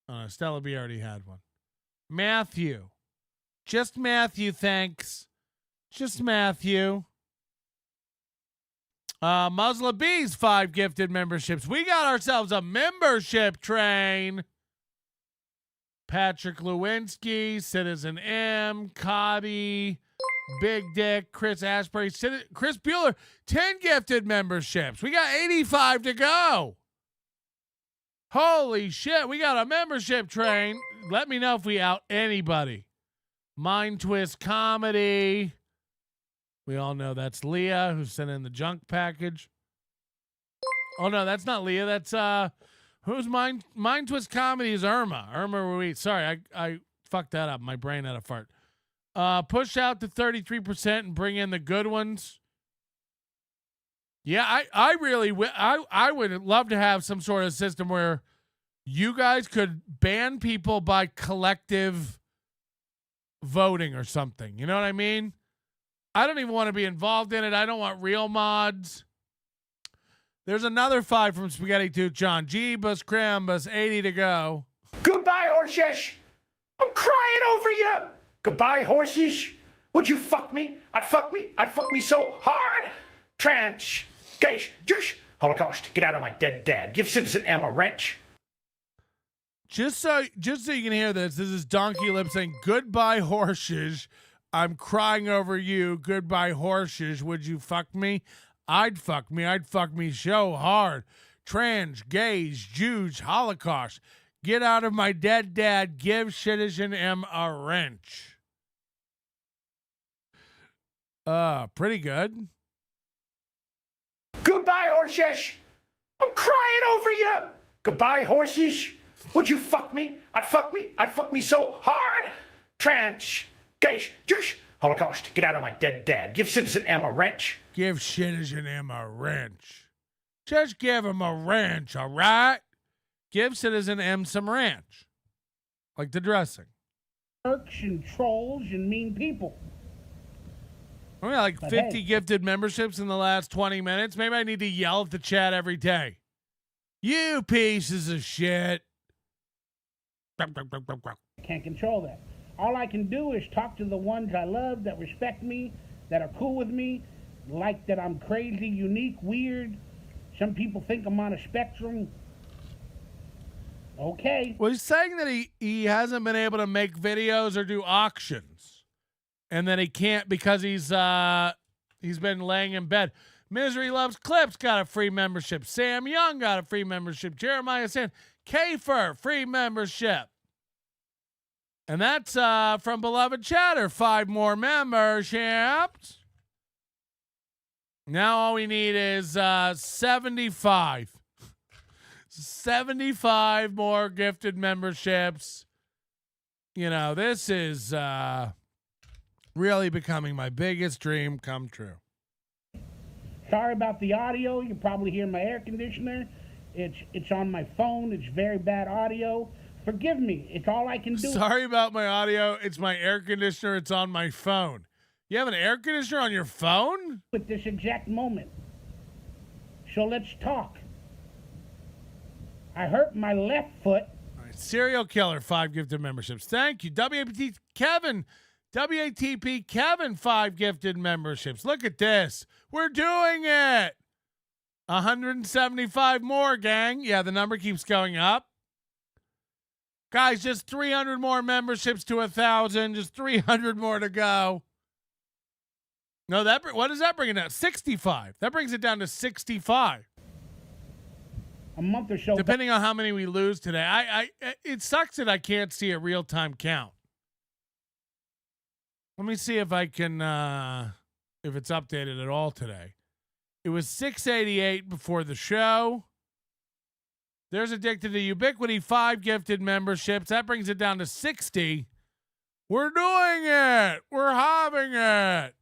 Oh, no, Stella B already had one. Matthew. Just Matthew, thanks. Just Matthew. Musla B's 5 gifted memberships. We got ourselves a membership train. Patrick Lewinsky, Citizen M, Cotty, Big Dick, Chris Asprey, Chris Bueller, 10 gifted memberships. We got 85 to go. Holy shit, we got a membership train. Let me know if we out anybody. Mind Twist Comedy. We all know that's Leah who sent in the junk package. Oh no, that's not Leah. That's who's Mind Twist Comedy is Irma. Irma Ruiz. Sorry, I fucked that up. My brain had a fart. Push out to 33% and bring in the good ones. Yeah, I really I would love to have some sort of system where you guys could ban people by collective voting or something. You know what I mean? I don't even want to be involved in it. I don't want real mods. There's another 5 from Spaghetti Tooth John. Jeebus Crambus, 80 to go. Goodbye, horses. I'm crying over you. Goodbye, horses. Would you fuck me? I'd fuck me so hard. Trans, gays, Jewish, Holocaust. Get out of my dead dad. Give Citizen M a wrench. Just so you can hear this is Donkey Lip saying, goodbye, horses. I'm crying over you. Goodbye, horses. Would you fuck me? I'd fuck me so hard. Trans, gays, Jews, Holocaust. Get out of my dead dad. Give Citizen M a wrench. Pretty good. Goodbye, horses. I'm crying over you. Goodbye, horses. Would you fuck me? I'd fuck me so hard. Trans, gays, Jewish, Holocaust. Get out of my dead dad. Give Citizen M a wrench. Give Citizen M a wrench. Just give him a wrench, all right? Give Citizen M some ranch. Like the dressing. Jerks and trolls and mean people. We got like 50 gifted memberships in the last 20 minutes. Maybe I need to yell at the chat every day. You pieces of shit. Can't control that. All I can do is talk to the ones I love that respect me, that are cool with me, like that I'm crazy, unique, weird. Some people think I'm on a spectrum. Okay. Well, he's saying that he hasn't been able to make videos or do auctions, and that he can't because he's been laying in bed. Misery Loves Clips got a free membership. Sam Young got a free membership. Jeremiah Sand, Kafer, free membership. And that's from Beloved Chatter, 5 more memberships. Now all we need is 75. 75 more gifted memberships. You know, this is really becoming my biggest dream come true. Sorry about the audio. You can probably hear my air conditioner. It's on my phone. It's very bad audio. Forgive me. It's all I can do. Sorry about my audio. It's my air conditioner. It's on my phone. You have an air conditioner on your phone? At this exact moment. So let's talk. I hurt my left foot. All right, Serial Killer, 5 gifted memberships. Thank you. WATP Kevin, 5 gifted memberships. Look at this. We're doing it. 175 more, gang. Yeah, the number keeps going up. Guys, just 300 more memberships to 1,000. Just 300 more to go. No, what does that bring it down? 65. That brings it down to 65. A month or so. Depending on how many we lose today. It sucks that I can't see a real-time count. Let me see if I can, if it's updated at all today. It was 688 before the show. There's Addicted to Ubiquity, 5 gifted memberships. That brings it down to 60. We're doing it. We're having it.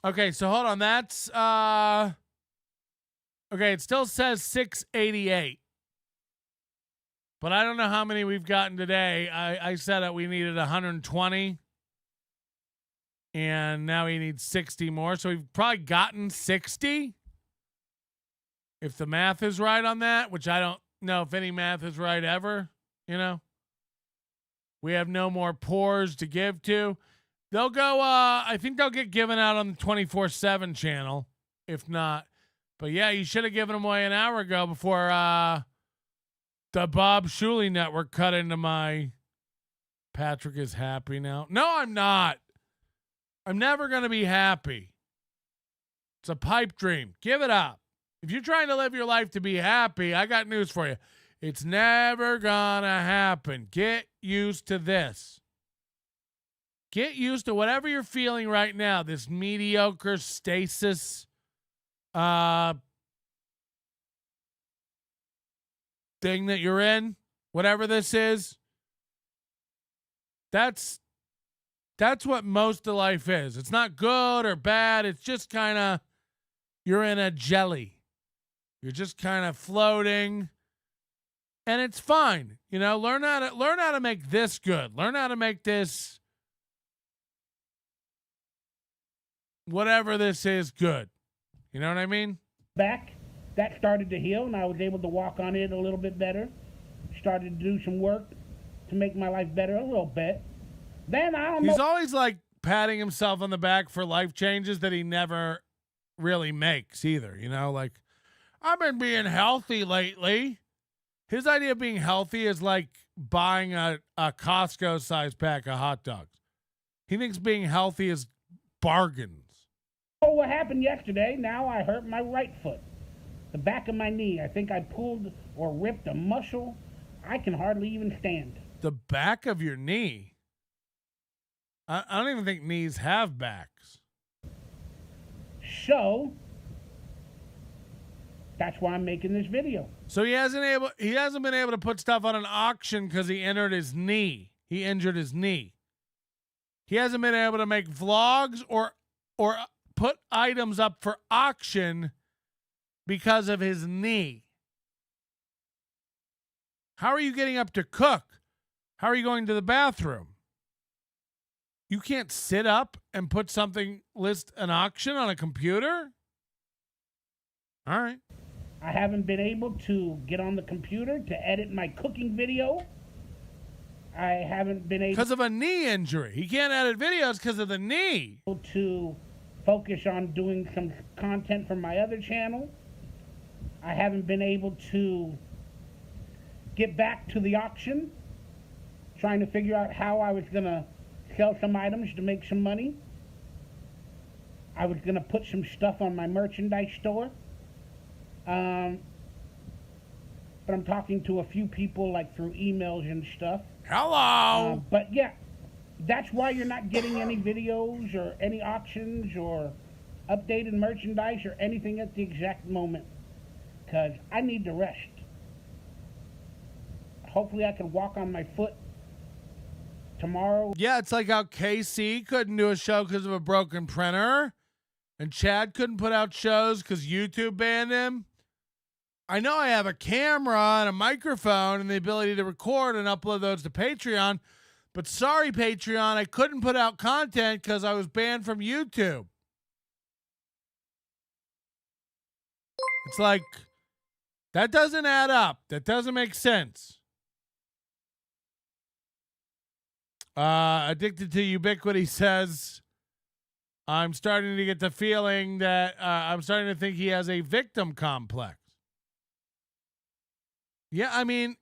Okay, so hold on. That's, okay, it still says 688. But I don't know how many we've gotten today. I said that we needed 120. And now he needs 60 more. So we've probably gotten 60. If the math is right on that, which I don't know if any math is right ever, you know. We have no more pours to give to. They'll go, I think they'll get given out on the 24/7 channel. If not. But yeah, you should have given them away an hour ago before the Bob Shuli network cut into my Patrick is happy now. No, I'm not. I'm never going to be happy. It's a pipe dream. Give it up. If you're trying to live your life to be happy, I got news for you. It's never going to happen. Get used to this. Get used to whatever you're feeling right now, this mediocre stasis thing that you're in, whatever this is. That's what most of life is. It's not good or bad. It's just kind of, you're in a jelly. You're just kind of floating, and it's fine. You know, learn how to make this good. Learn how to make this, whatever this is, good. You know what I mean? Back, that started to heal, and I was able to walk on it a little bit better. Started to do some work to make my life better a little bit. Then I don't know. He's always like patting himself on the back for life changes that he never really makes either. You know, like, I've been being healthy lately. His idea of being healthy is like buying a Costco size pack of hot dogs. He thinks being healthy is bargains. Oh, what happened yesterday? Now I hurt my right foot. The back of my knee. I think I pulled or ripped a muscle. I can hardly even stand. The back of your knee? I don't even think knees have backs. So that's why I'm making this video. So he hasn't been able to put stuff on an auction because he injured his knee. He injured his knee. He hasn't been able to make vlogs or put items up for auction because of his knee. How are you getting up to cook? How are you going to the bathroom? You can't sit up and put list an auction on a computer? All right. I haven't been able to get on the computer to edit my cooking video. I haven't been able... Because of a knee injury. He can't edit videos because of the knee. ...to focus on doing some content for my other channel. I haven't been able to get back to the auction, trying to figure out how I was going to sell some items to make some money. I was going to put some stuff on my merchandise store. But I'm talking to a few people like through emails and stuff. Hello! But yeah, that's why you're not getting any videos or any auctions or updated merchandise or anything at the exact moment. Because I need to rest. Hopefully I can walk on my foot tomorrow. Yeah, it's like how KC couldn't do a show because of a broken printer, and Chad couldn't put out shows because YouTube banned him. I know I have a camera and a microphone and the ability to record and upload those to Patreon, but sorry, Patreon, I couldn't put out content because I was banned from YouTube. It's like, that doesn't add up. That doesn't make sense. Addicted to Ubiquity says, I'm starting to get the feeling that I'm starting to think he has a victim complex. Yeah, I mean,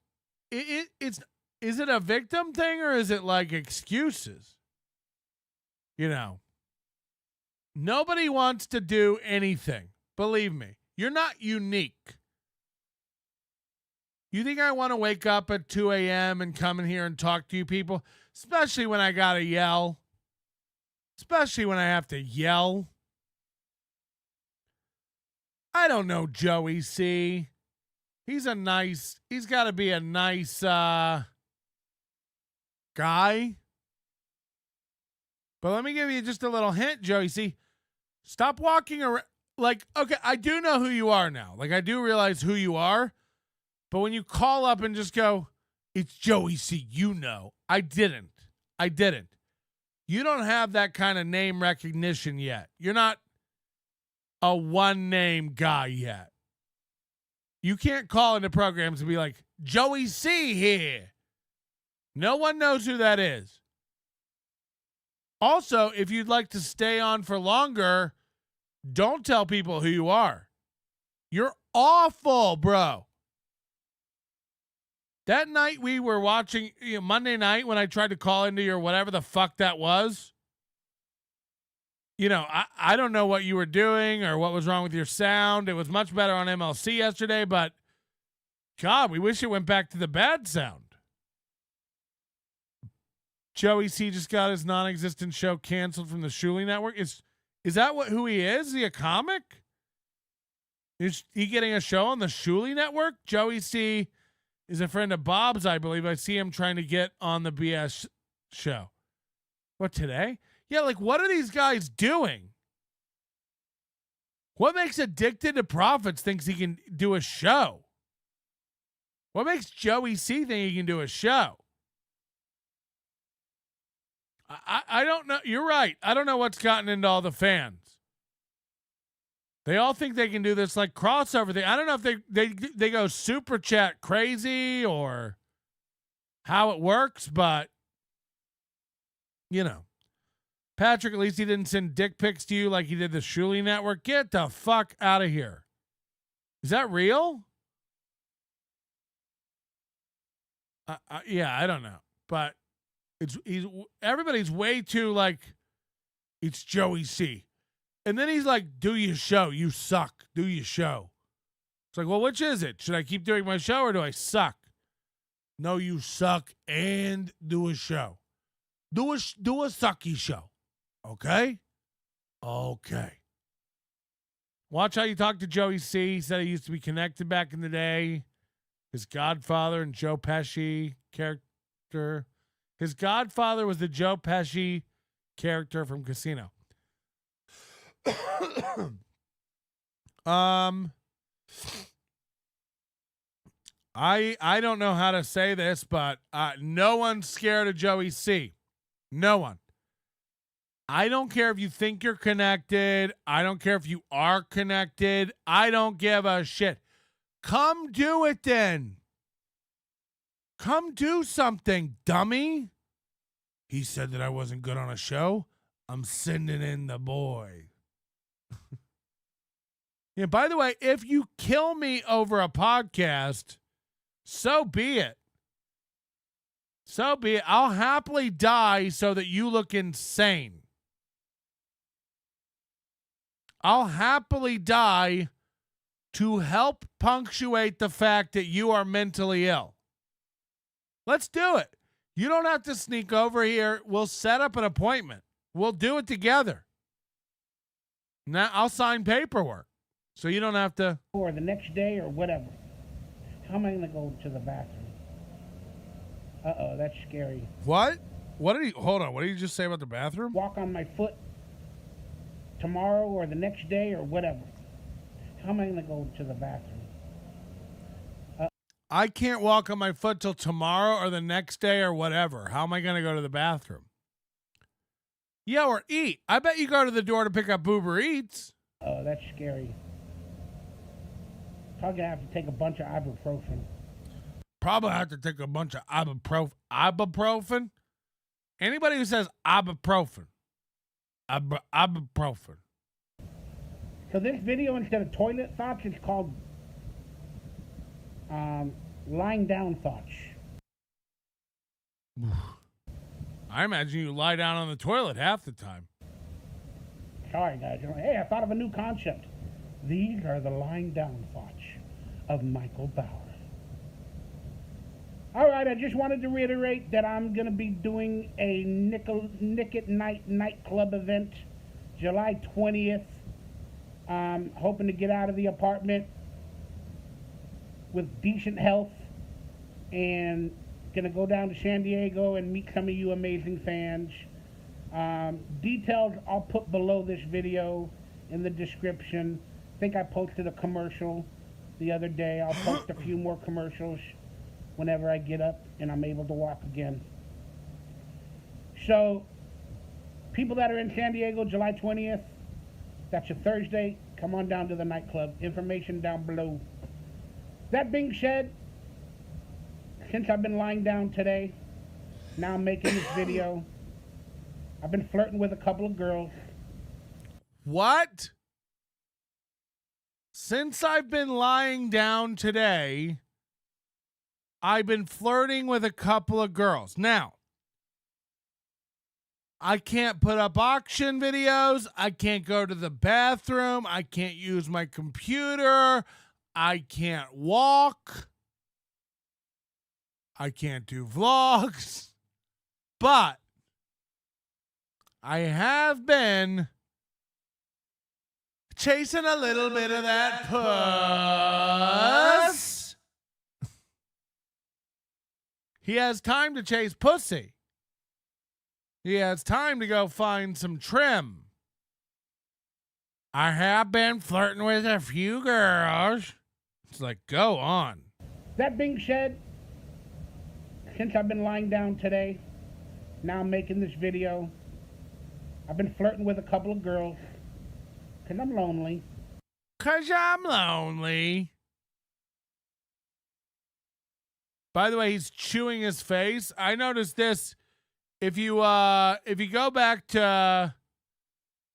is it a victim thing or is it like excuses? You know, nobody wants to do anything. Believe me, you're not unique. You think I want to wake up at 2 a.m. and come in here and talk to you people? Especially when I got to yell. Especially when I have to yell. I don't know Joey C. He's got to be a nice guy. But let me give you just a little hint, Joey C. Stop walking around. Like, okay, I do know who you are now. Like, I do realize who you are. But when you call up and just go, it's Joey C, you know. I didn't. You don't have that kind of name recognition yet. You're not a one-name guy yet. You can't call into programs and be like, Joey C here. No one knows who that is. Also, if you'd like to stay on for longer, don't tell people who you are. You're awful, bro. That night we were watching, Monday night when I tried to call into your whatever the fuck that was. I don't know what you were doing or what was wrong with your sound. It was much better on MLC yesterday, but God, we wish it went back to the bad sound. Joey C just got his non-existent show canceled from the Shuli network. Is that who he is? Is he a comic? Is he getting a show on the Shuli network? Joey C is a friend of Bob's, I believe. I see him trying to get on the BS show. What, today? Yeah, like, what are these guys doing? What makes Addicted to Profits thinks he can do a show? What makes Joey C think he can do a show? I don't know. You're right. I don't know what's gotten into all the fans. They all think they can do this like crossover thing. I don't know if they go super chat crazy or how it works, but Patrick, at least he didn't send dick pics to you like he did the Shuli network. Get the fuck out of here. Is that real? Yeah, I don't know, but everybody's way too like it's Joey C. And then he's like, do your show. You suck. Do your show. It's like, well, which is it? Should I keep doing my show or do I suck? No, you suck and do a show. Do a sucky show. Okay? Okay. Watch how you talk to Joey C. He said he used to be connected back in the day. His godfather and Joe Pesci character. His godfather was the Joe Pesci character from Casino. I don't know how to say this, but no one's scared of Joey C. No one. I don't care if you think you're connected. I don't care if you are connected. I don't give a shit. Come do it then. Come do something, dummy. He said that I wasn't good on a show. I'm sending in the boy. Yeah, by the way, if you kill me over a podcast, so be it. So be it. I'll happily die so that you look insane. I'll happily die to help punctuate the fact that you are mentally ill. Let's do it. You don't have to sneak over here. We'll set up an appointment. We'll do it together. Now I'll sign paperwork. So you don't have to. Or the next day or whatever. How am I going to go to the bathroom? Uh-oh, that's scary. What? Hold on. What did you just say about the bathroom? Walk on my foot tomorrow or the next day or whatever. How am I going to go to the bathroom? I can't walk on my foot till tomorrow or the next day or whatever. How am I going to go to the bathroom? Yeah, or eat. I bet you go to the door to pick up Uber Eats. Oh, that's scary. Probably gonna have to take a bunch of ibuprofen. Probably have to take a bunch of ibuprofen. Anybody who says ibuprofen Ibuprofen. So this video, instead of toilet thoughts, it's called lying down thoughts. I imagine you lie down on the toilet half the time. Sorry, guys. Hey, I thought of a new concept. These are the lying down thoughts of Michael Bauer. All right, I just wanted to reiterate that I'm going to be doing a Nick at Night nightclub event July 20th. Hoping to get out of the apartment with decent health and gonna go down to San Diego and meet some of you amazing fans. Details I'll put below this video in the description. I think I posted a commercial the other day. I'll post a few more commercials whenever I get up and I'm able to walk again. So, people that are in San Diego, July 20th, that's a Thursday. Come on down to the nightclub. Information down below. That being said, since I've been lying down today, now I'm making this video. I've been flirting with a couple of girls. What? Since I've been lying down today, I've been flirting with a couple of girls. Now, I can't put up auction videos. I can't go to the bathroom. I can't use my computer. I can't walk. I can't do vlogs. But I have been chasing a little bit of that puss. He has time to chase pussy. He has time to go find some trim. I have been flirting with a few girls. It's like, go on. That being said, since I've been lying down today, now I'm making this video. I've been flirting with a couple of girls because I'm lonely. Because I'm lonely. By the way, he's chewing his face. I noticed this. If you go back to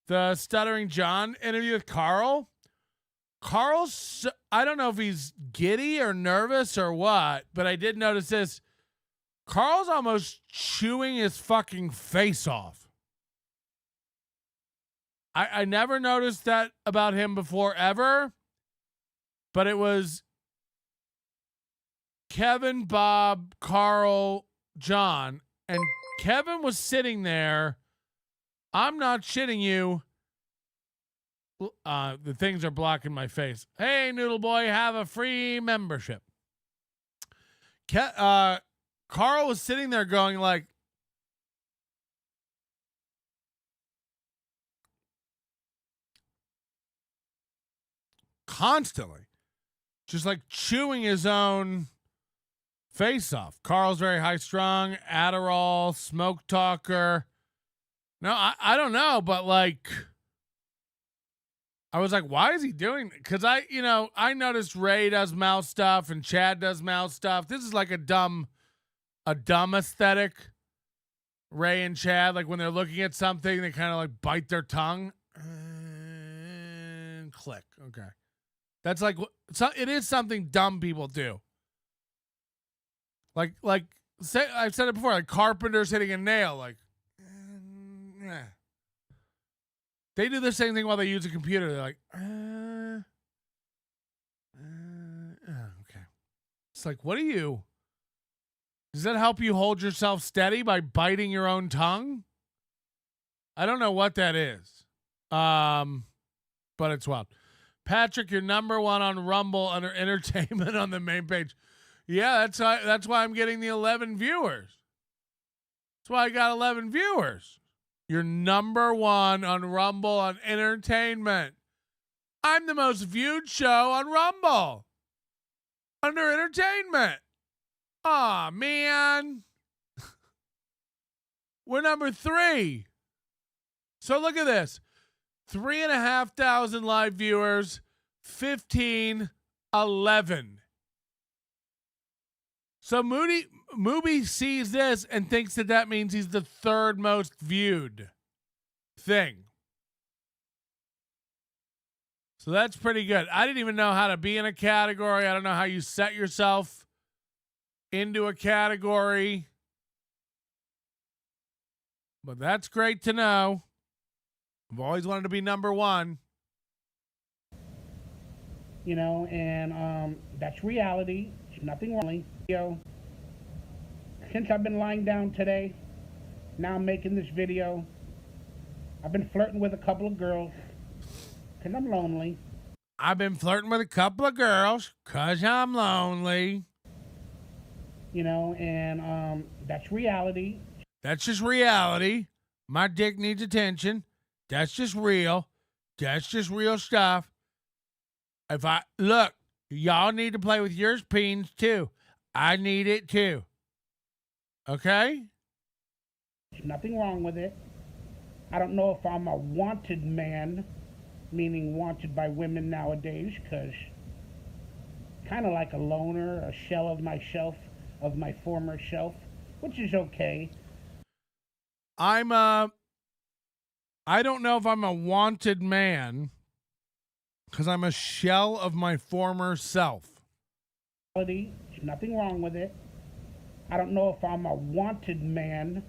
the Stuttering John interview with Carl's, I don't know if he's giddy or nervous or what, but I did notice this. Carl's almost chewing his fucking face off. I never noticed that about him before ever, but it was Kevin, Bob, Carl, John, and Kevin was sitting there. I'm not shitting you. The things are blocking my face. Hey, Noodle Boy, have a free membership. Carl was sitting there going like, constantly, just like chewing his own face off. Carl's very high strung, Adderall, smoke talker. No, I don't know, but like, I was like, why is he doing that? Because I noticed Ray does mouth stuff and Chad does mouth stuff. This is like a dumb aesthetic. Ray and Chad, like when they're looking at something, they kind of like bite their tongue and click. Okay. That's like, it is something dumb people do. Like I've said it before, like carpenters hitting a nail, like, they do the same thing while they use a computer. They're like, okay. It's like, what do you? Does that help you hold yourself steady by biting your own tongue? I don't know what that is. But it's wild. Patrick, you're number one on Rumble under entertainment on the main page. Yeah, that's why I'm getting the 11 viewers. That's why I got 11 viewers. You're number one on Rumble on entertainment. I'm the most viewed show on Rumble under entertainment. Aw, man. We're number 3. So look at this. 3,500 live viewers, 11. So Mooby sees this and thinks that means he's the third most viewed. thing. So that's pretty good. I didn't even know how to be in a category. I don't know how you set yourself into a category. But that's great to know. I've always wanted to be number one. You know, and that's reality. There's nothing wrong. You know, since I've been lying down today, now I'm making this video. I've been flirting with a couple of girls because I'm lonely. I've been flirting with a couple of girls because I'm lonely. You know, and that's reality. That's just reality. My dick needs attention. That's just real. That's just real stuff. Look, y'all need to play with yours peens too. I need it too. Okay? There's nothing wrong with it. I don't know if I'm a wanted man, meaning wanted by women nowadays, because kind of like a loner, a shell of myself, of my former self, which is okay. I don't know if I'm a wanted man because I'm a shell of my former self. There's nothing wrong with it. I don't know if I'm a wanted man,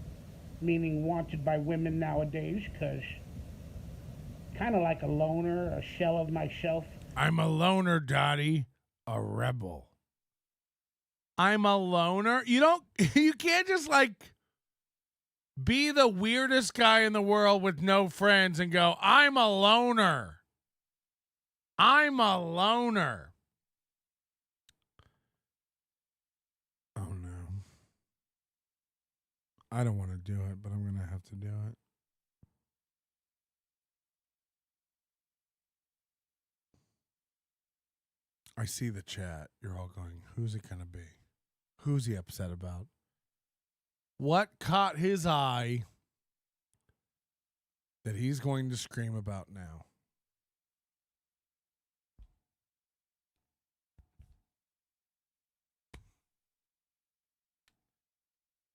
meaning wanted by women nowadays, because kind of like a loner, a shell of myself. I'm a loner, Dottie, a rebel. I'm a loner. You can't just like be the weirdest guy in the world with no friends and go, I'm a loner. I'm a loner. Oh, no. I don't want to do it, but I'm going to have to do it. I see the chat. You're all going, who's it going to be? Who's he upset about? What caught his eye that he's going to scream about now?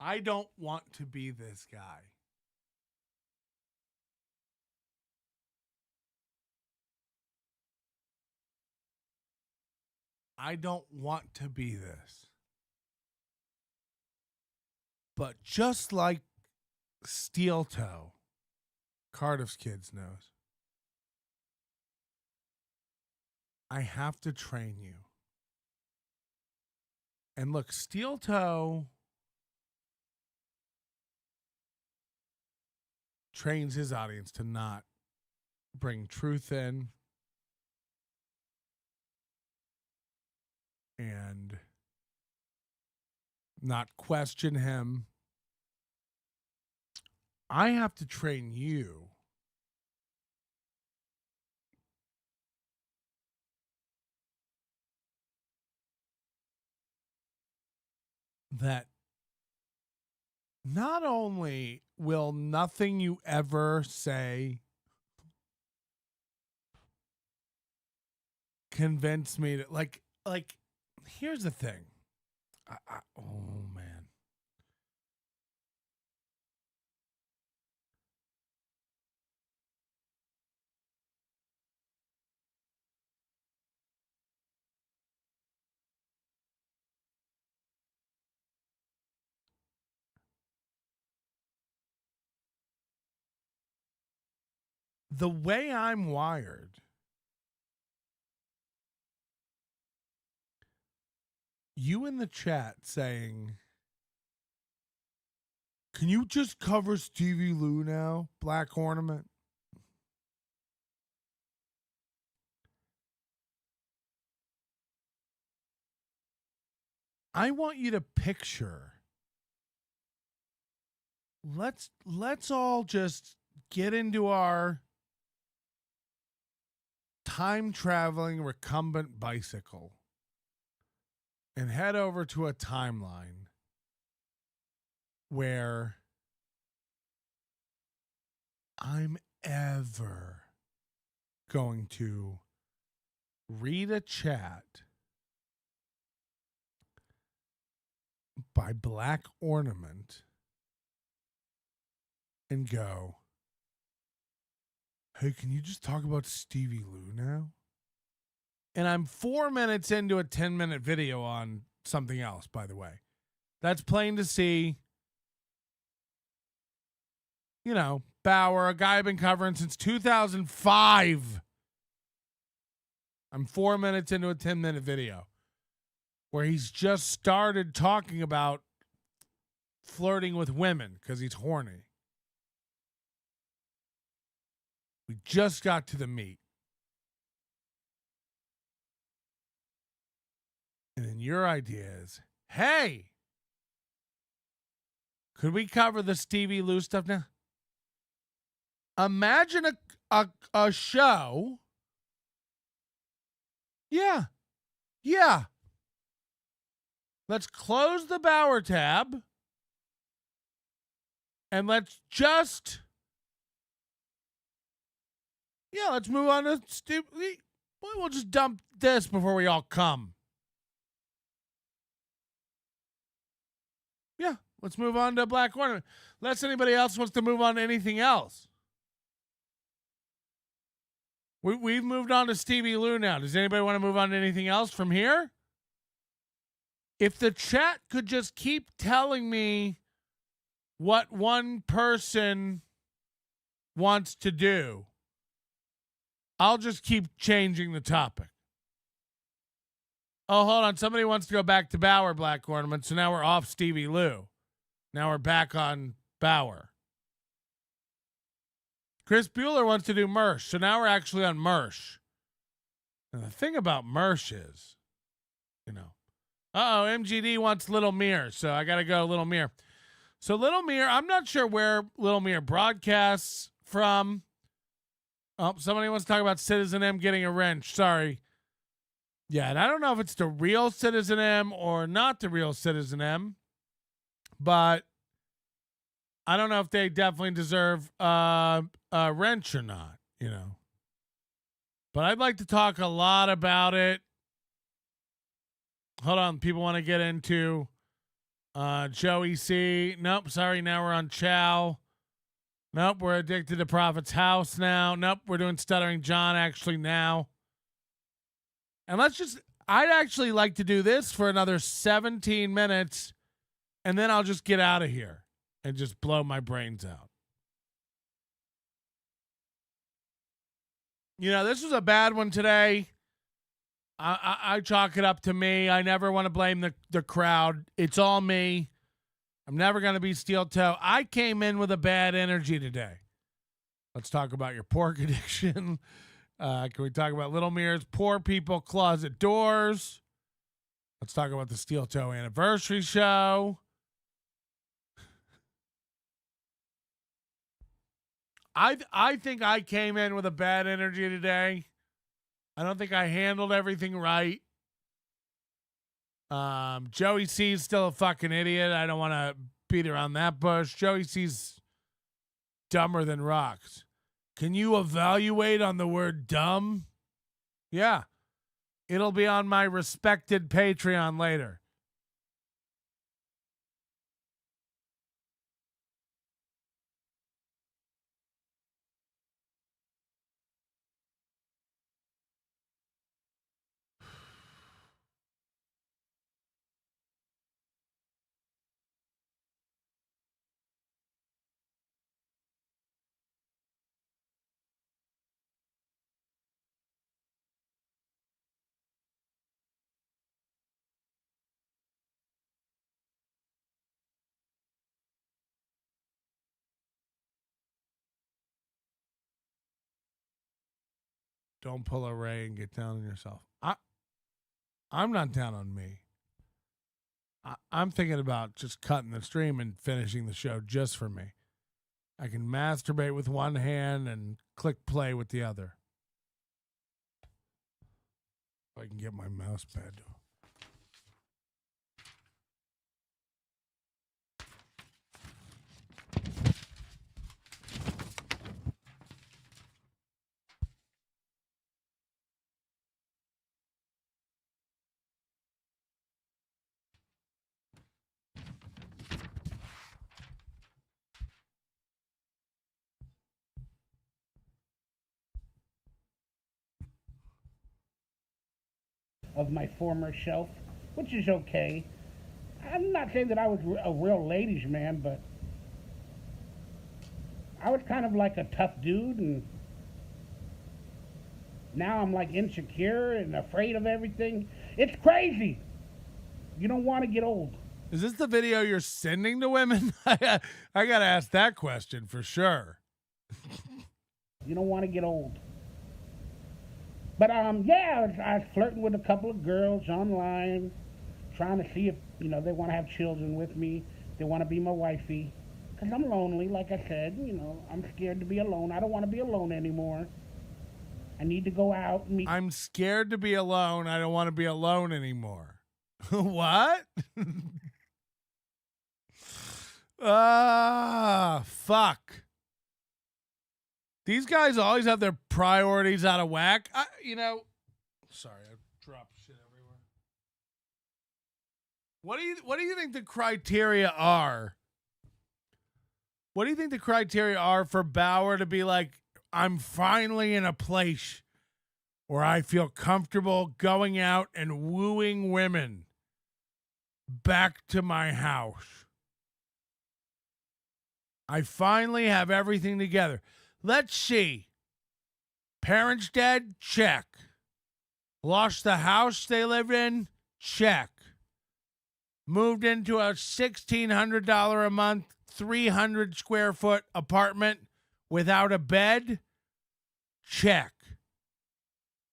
I don't want to be this guy. I don't want to be this. But just like Steel Toe, Cardiff's Kids knows, I have to train you. And look, Steel Toe trains his audience to not bring truth in and not question him. I have to train you that not only will nothing you ever say convince me to like here's the thing. Oh man. The way I'm wired, you in the chat saying, can you just cover Stevie Lew now? Black Ornament. I want you to picture. Let's all just get into our time traveling recumbent bicycle and head over to a timeline where I'm ever going to read a chat by Black Ornament and go, Hey, can you just talk about Stevie Lew now? And I'm 4 minutes into a 10-minute video on something else, by the way. That's plain to see. You know, Bauer, a guy I've been covering since 2005. I'm 4 minutes into a 10-minute video where he's just started talking about flirting with women because he's horny. We just got to the meat. And then your idea is, hey, could we cover the Stevie Lew stuff now? Imagine a show. Yeah. Let's close the Bauer tab. And let's just... Yeah, let's move on to Stevie. We'll just dump this before we all come. Yeah, let's move on to Black Ornament. Unless anybody else wants to move on to anything else. We've moved on to Stevie Lew now. Does anybody want to move on to anything else from here? If the chat could just keep telling me what one person wants to do, I'll just keep changing the topic. Oh, hold on. Somebody wants to go back to Bauer, Black Ornament. So now we're off Stevie Lew. Now we're back on Bauer. Chris Bueller wants to do Mersh. So now we're actually on Mersh. And the thing about Mersh is, you know, MGD wants Little Mir. So I got to go Little Mir. So Little Mir, I'm not sure where Little Mir broadcasts from. Oh, somebody wants to talk about Citizen M getting a wrench. Sorry. Yeah, and I don't know if it's the real Citizen M or not the real Citizen M, but I don't know if they definitely deserve a wrench or not, you know. But I'd like to talk a lot about it. Hold on, people want to get into Joey C. Nope, sorry, now we're on Chow. Nope, we're addicted to Prophet's House now. Nope, we're doing Stuttering John actually now. And I'd actually like to do this for another 17 minutes, and then I'll just get out of here and just blow my brains out. You know, this was a bad one today. I chalk it up to me. I never want to blame the crowd. It's all me. I'm never going to be steel toe. I came in with a bad energy today. Let's talk about your pork addiction. Can we talk about Little Mir's Poor People Closet Doors? Let's talk about the Steel Toe Anniversary Show. I think I came in with a bad energy today. I don't think I handled everything right. Joey C's still a fucking idiot. I don't want to beat around that bush. Joey C's dumber than rocks. Can you evaluate on the word dumb? Yeah. It'll be on my respected Patreon later. Don't pull a Ray and get down on yourself. I'm not down on me. I'm thinking about just cutting the stream and finishing the show just for me. I can masturbate with one hand and click play with the other. If I can get my mouse pad to of my former self, which is okay. I'm not saying that I was a real ladies' man, but I was kind of like a tough dude, and now I'm like insecure and afraid of everything. It's crazy. You don't want to get old. Is this the video you're sending to women? I got to ask that question for sure. You don't want to get old. But yeah, I was flirting with a couple of girls online, trying to see if, you know, they want to have children with me. They want to be my wifey. Because I'm lonely, like I said. You know, I'm scared to be alone. I don't want to be alone anymore. I need to go out and meet. I'm scared to be alone. I don't want to be alone anymore. What? Fuck. These guys always have their priorities out of whack. Sorry, I dropped shit everywhere. What do you think the criteria are? What do you think the criteria are for Bauer to be like, I'm finally in a place where I feel comfortable going out and wooing women back to my house? I finally have everything together. Let's see. Parents dead? Check. Lost the house they lived in? Check. Moved into a $1,600 a month, 300 square foot apartment without a bed? Check.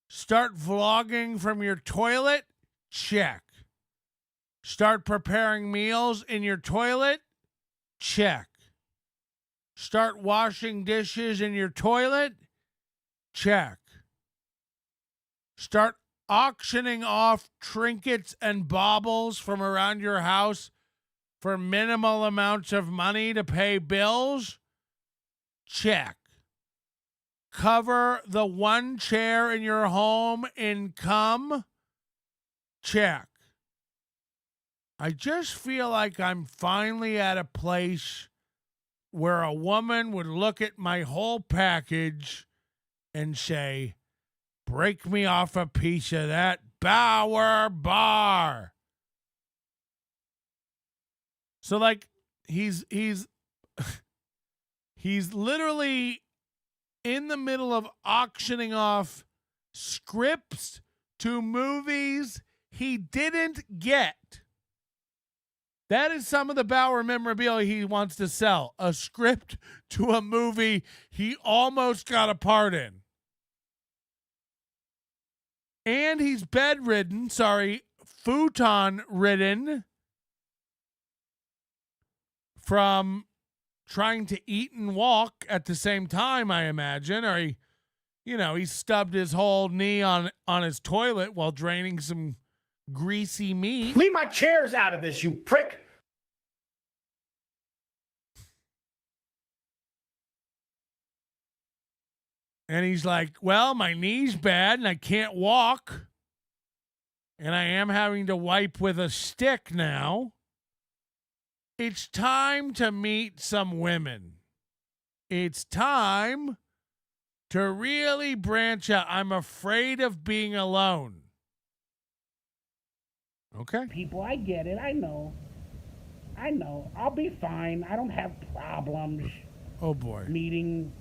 Start vlogging from your toilet? Check. Start preparing meals in your toilet? Check. Start washing dishes in your toilet? Check. Start auctioning off trinkets and baubles from around your house for minimal amounts of money to pay bills? Check. Cover the one chair in your home income? Check. I just feel like I'm finally at a place where a woman would look at my whole package and say, break me off a piece of that Bauer bar. So like he's literally in the middle of auctioning off scripts to movies he didn't get. That is some of the Bauer memorabilia he wants to sell. A script to a movie he almost got a part in. And he's futon-ridden from trying to eat and walk at the same time, I imagine. Or he stubbed his whole knee on his toilet while draining some greasy meat. Leave my chairs out of this, you prick. And he's like, well, my knee's bad and I can't walk. And I am having to wipe with a stick now. It's time to meet some women. It's time to really branch out. I'm afraid of being alone. Okay. People, I get it. I know. I'll be fine. I don't have problems. Oh, boy. Meeting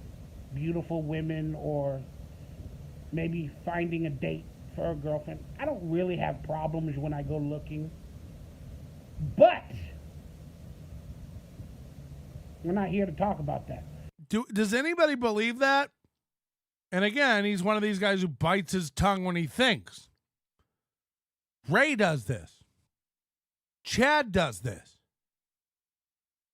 beautiful women or maybe finding a date for a girlfriend. I don't really have problems when I go looking. But we're not here to talk about that. Does anybody believe that? And again, he's one of these guys who bites his tongue when he thinks. Ray does this. Chad does this.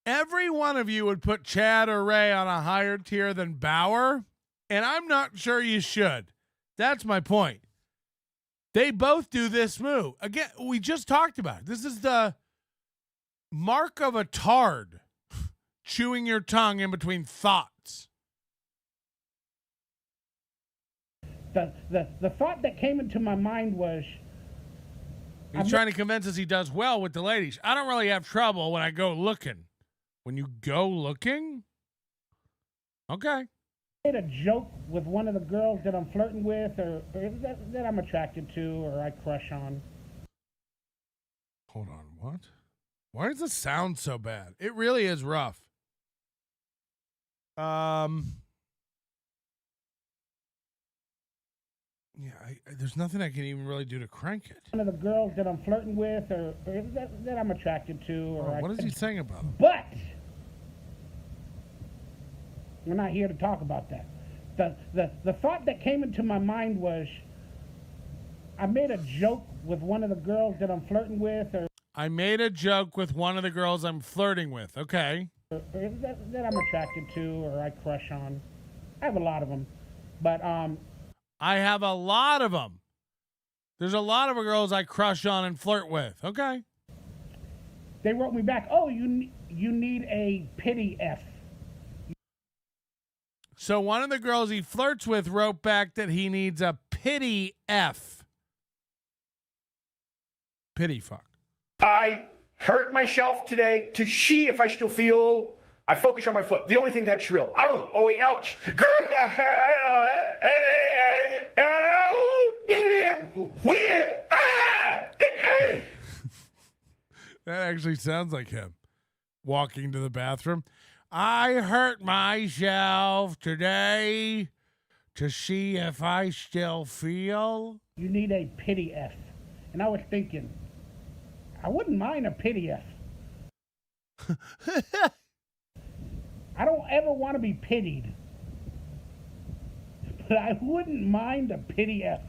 Every one of you would put Chad or Ray on a higher tier than Bauer, and I'm not sure you should. That's my point. They both do this move. Again, we just talked about it. This is the mark of a tard, chewing your tongue in between thoughts. The thought that came into my mind was, he's trying to convince us he does well with the ladies. I don't really have trouble when I go looking. When you go looking? Okay. made a joke with one of the girls that I'm flirting with or that I'm attracted to or I crush on. Hold on, what? Why does it sound so bad? It really is rough. Yeah, there's nothing I can even really do to crank it. One of the girls that I'm flirting with or that I'm attracted to. Or what is he saying about them? But we're not here to talk about that. The thought that came into my mind was I made a joke with one of the girls that I'm flirting with. I made a joke with one of the girls I'm flirting with. Okay. Or that I'm attracted to or I crush on. I have a lot of them. But I have a lot of them. There's a lot of girls I crush on and flirt with. Okay. They wrote me back, oh, you need a pity F. So one of the girls he flirts with wrote back that he needs a pity F. Pity fuck. I hurt myself today to see if I still feel. I focus on my foot. The only thing that's real. Oh, wait, ouch. That actually sounds like him walking to the bathroom. I hurt myself today to see if I still feel. You need a pity F. And I was thinking, I wouldn't mind a pity F. I don't ever want to be pitied. But I wouldn't mind a pity F.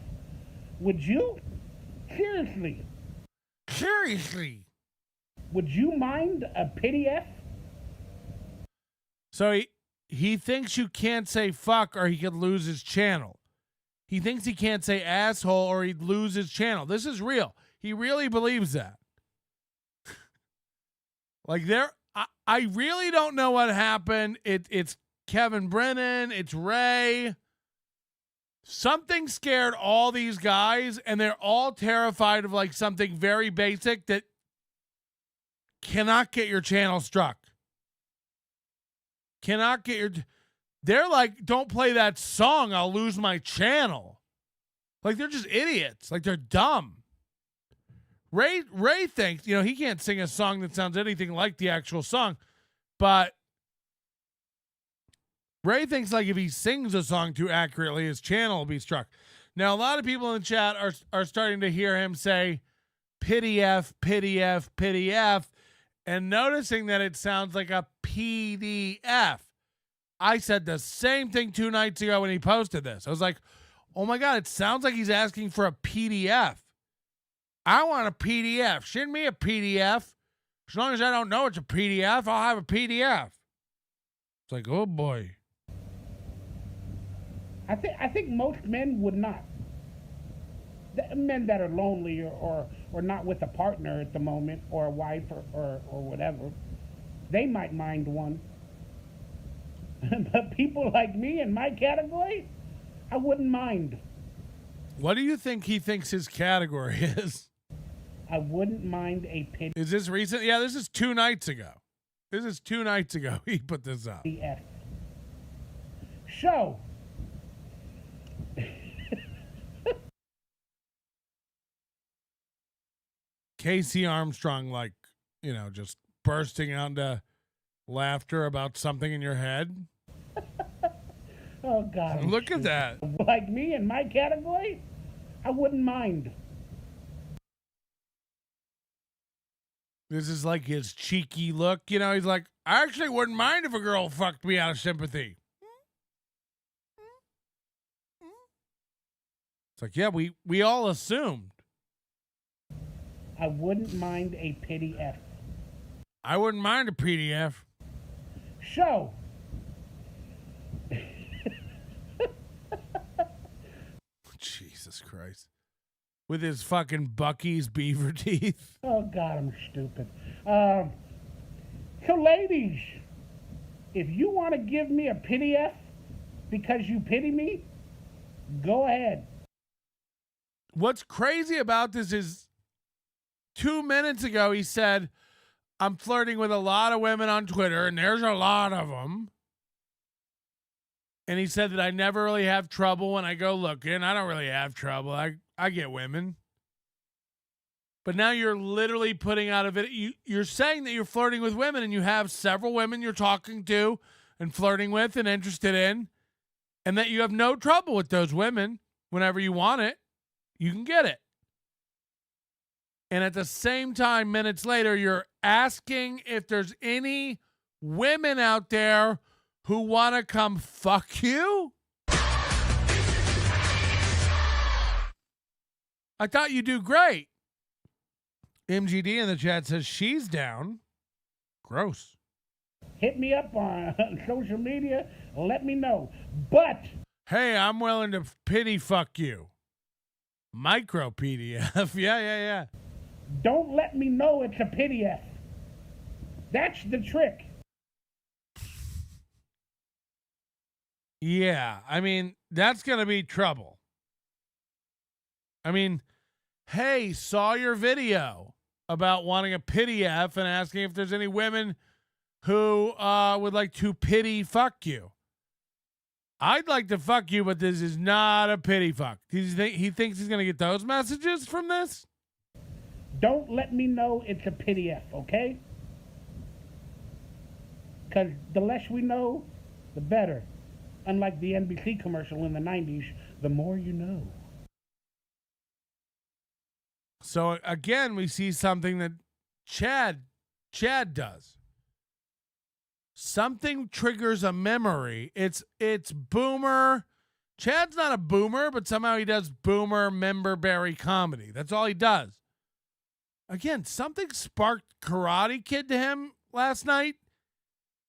Would you? Seriously. Seriously. Would you mind a pity F? So he thinks you can't say fuck or he could lose his channel. He thinks he can't say asshole or he'd lose his channel. This is real. He really believes that. Like I really don't know what happened. It's Kevin Brennan. It's Ray. Something scared all these guys, and they're all terrified of like something very basic that cannot get your channel struck. Cannot get your. They're like, don't play that song. I'll lose my channel. Like they're just idiots. Like they're dumb. Ray thinks, he can't sing a song that sounds anything like the actual song, but Ray thinks like if he sings a song too accurately, his channel will be struck. Now, a lot of people in the chat are starting to hear him say pity F, pity F, pity F, and noticing that it sounds like a PDF. I said the same thing 2 nights ago when he posted this. I was like, oh my God, it sounds like he's asking for a PDF. I want a PDF. Send me a PDF. As long as I don't know it's a PDF, I'll have a PDF. It's like, oh boy. I think most men would not. The men that are lonely or not with a partner at the moment or a wife or whatever, they might mind one. But people like me in my category, I wouldn't mind. What do you think he thinks his category is? I wouldn't mind a pity. Is this recent? Yeah, this is 2 nights ago. This is 2 nights ago he put this up. F. So, Casey Armstrong, like, just bursting out into laughter about something in your head. Oh, God. Look at that. Like me in my category, I wouldn't mind. This is like his cheeky look. He's like, I actually wouldn't mind if a girl fucked me out of sympathy. It's like, yeah, we all assumed. I wouldn't mind a pity F. I wouldn't mind a PDF. So, Jesus Christ. With his fucking Bucky's beaver teeth. Oh, God, I'm stupid. So, ladies, if you want to give me a pity F because you pity me, go ahead. What's crazy about this is 2 minutes ago he said, I'm flirting with a lot of women on Twitter, and there's a lot of them. And he said that I never really have trouble when I go looking. I don't really have trouble. I get women. But now you're literally putting out a video. You're saying that you're flirting with women and you have several women you're talking to and flirting with and interested in, and that you have no trouble with those women. Whenever you want it, you can get it. And at the same time, minutes later, you're asking if there's any women out there who want to come fuck you? I thought you do great. MGD in the chat says she's down. Gross. Hit me up on social media. Let me know. But hey, I'm willing to pity fuck you. Micro PDF. Yeah. Don't let me know it's a PDF. That's the trick. Yeah, I mean, that's going to be trouble. I mean, hey, saw your video about wanting a PDF and asking if there's any women who would like to pity fuck you. I'd like to fuck you, but this is not a pity fuck. He thinks he's going to get those messages from this? Don't let me know it's a PDF, okay? Because the less we know, the better. Unlike the NBC commercial in the 90s, the more you know. So again, we see something that Chad does. Something triggers a memory. It's boomer. Chad's not a boomer, but somehow he does boomer member berry comedy. That's all he does. Again, something sparked Karate Kid to him last night,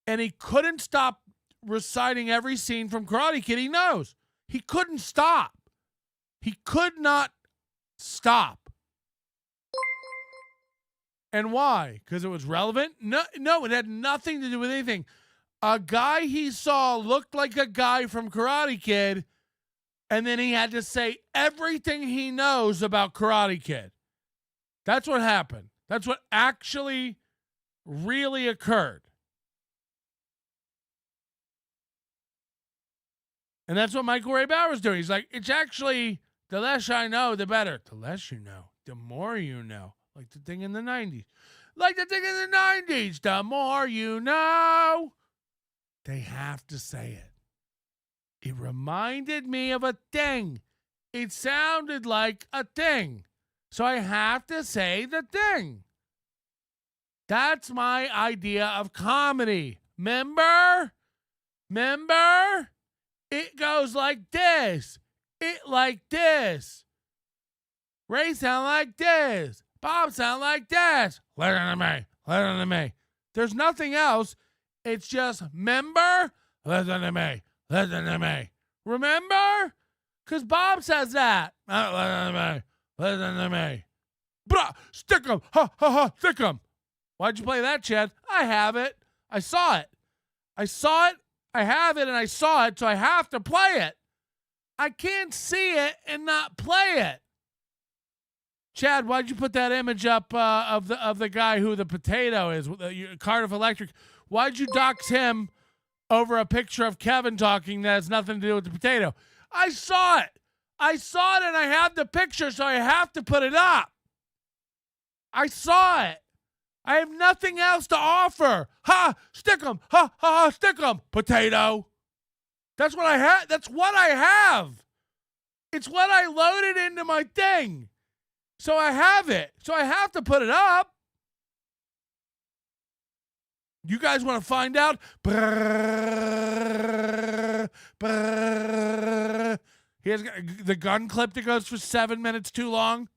and he couldn't stop reciting every scene from Karate Kid he knows. He couldn't stop. He could not stop. And why? Because it was relevant? No, it had nothing to do with anything. A guy he saw looked like a guy from Karate Kid, and then he had to say everything he knows about Karate Kid. That's what happened. That's what actually really occurred. And that's what Michael Ray Bauer's doing. He's like, it's actually, the less I know, the better. The less you know, the more you know. Like the thing in the 90s. Like the thing in the 90s. The more you know. They have to say it. It reminded me of a thing. It sounded like a thing. So I have to say the thing. That's my idea of comedy. Remember? It goes like this. It like this. Ray sound like this. Bob sound like this. Listen to me. There's nothing else. It's just member. Listen to me. Remember? Because Bob says that. Listen to me. Bruh, stick 'em. Stick 'em. Why'd you play that, Chad? I have it. I saw it. I have it, and I saw it, so I have to play it. I can't see it and not play it. Chad, why'd you put that image up of the guy who the potato is, Cardiff Electric? Why'd you dox him over a picture of Kevin talking that has nothing to do with the potato? I saw it, and I have the picture, so I have to put it up. I saw it. I have nothing else to offer. Stick 'em. Stick 'em. Potato. That's what I have. It's what I loaded into my thing. So I have it. So I have to put it up. You guys want to find out? Here's the gun clip that goes for 7 minutes too long.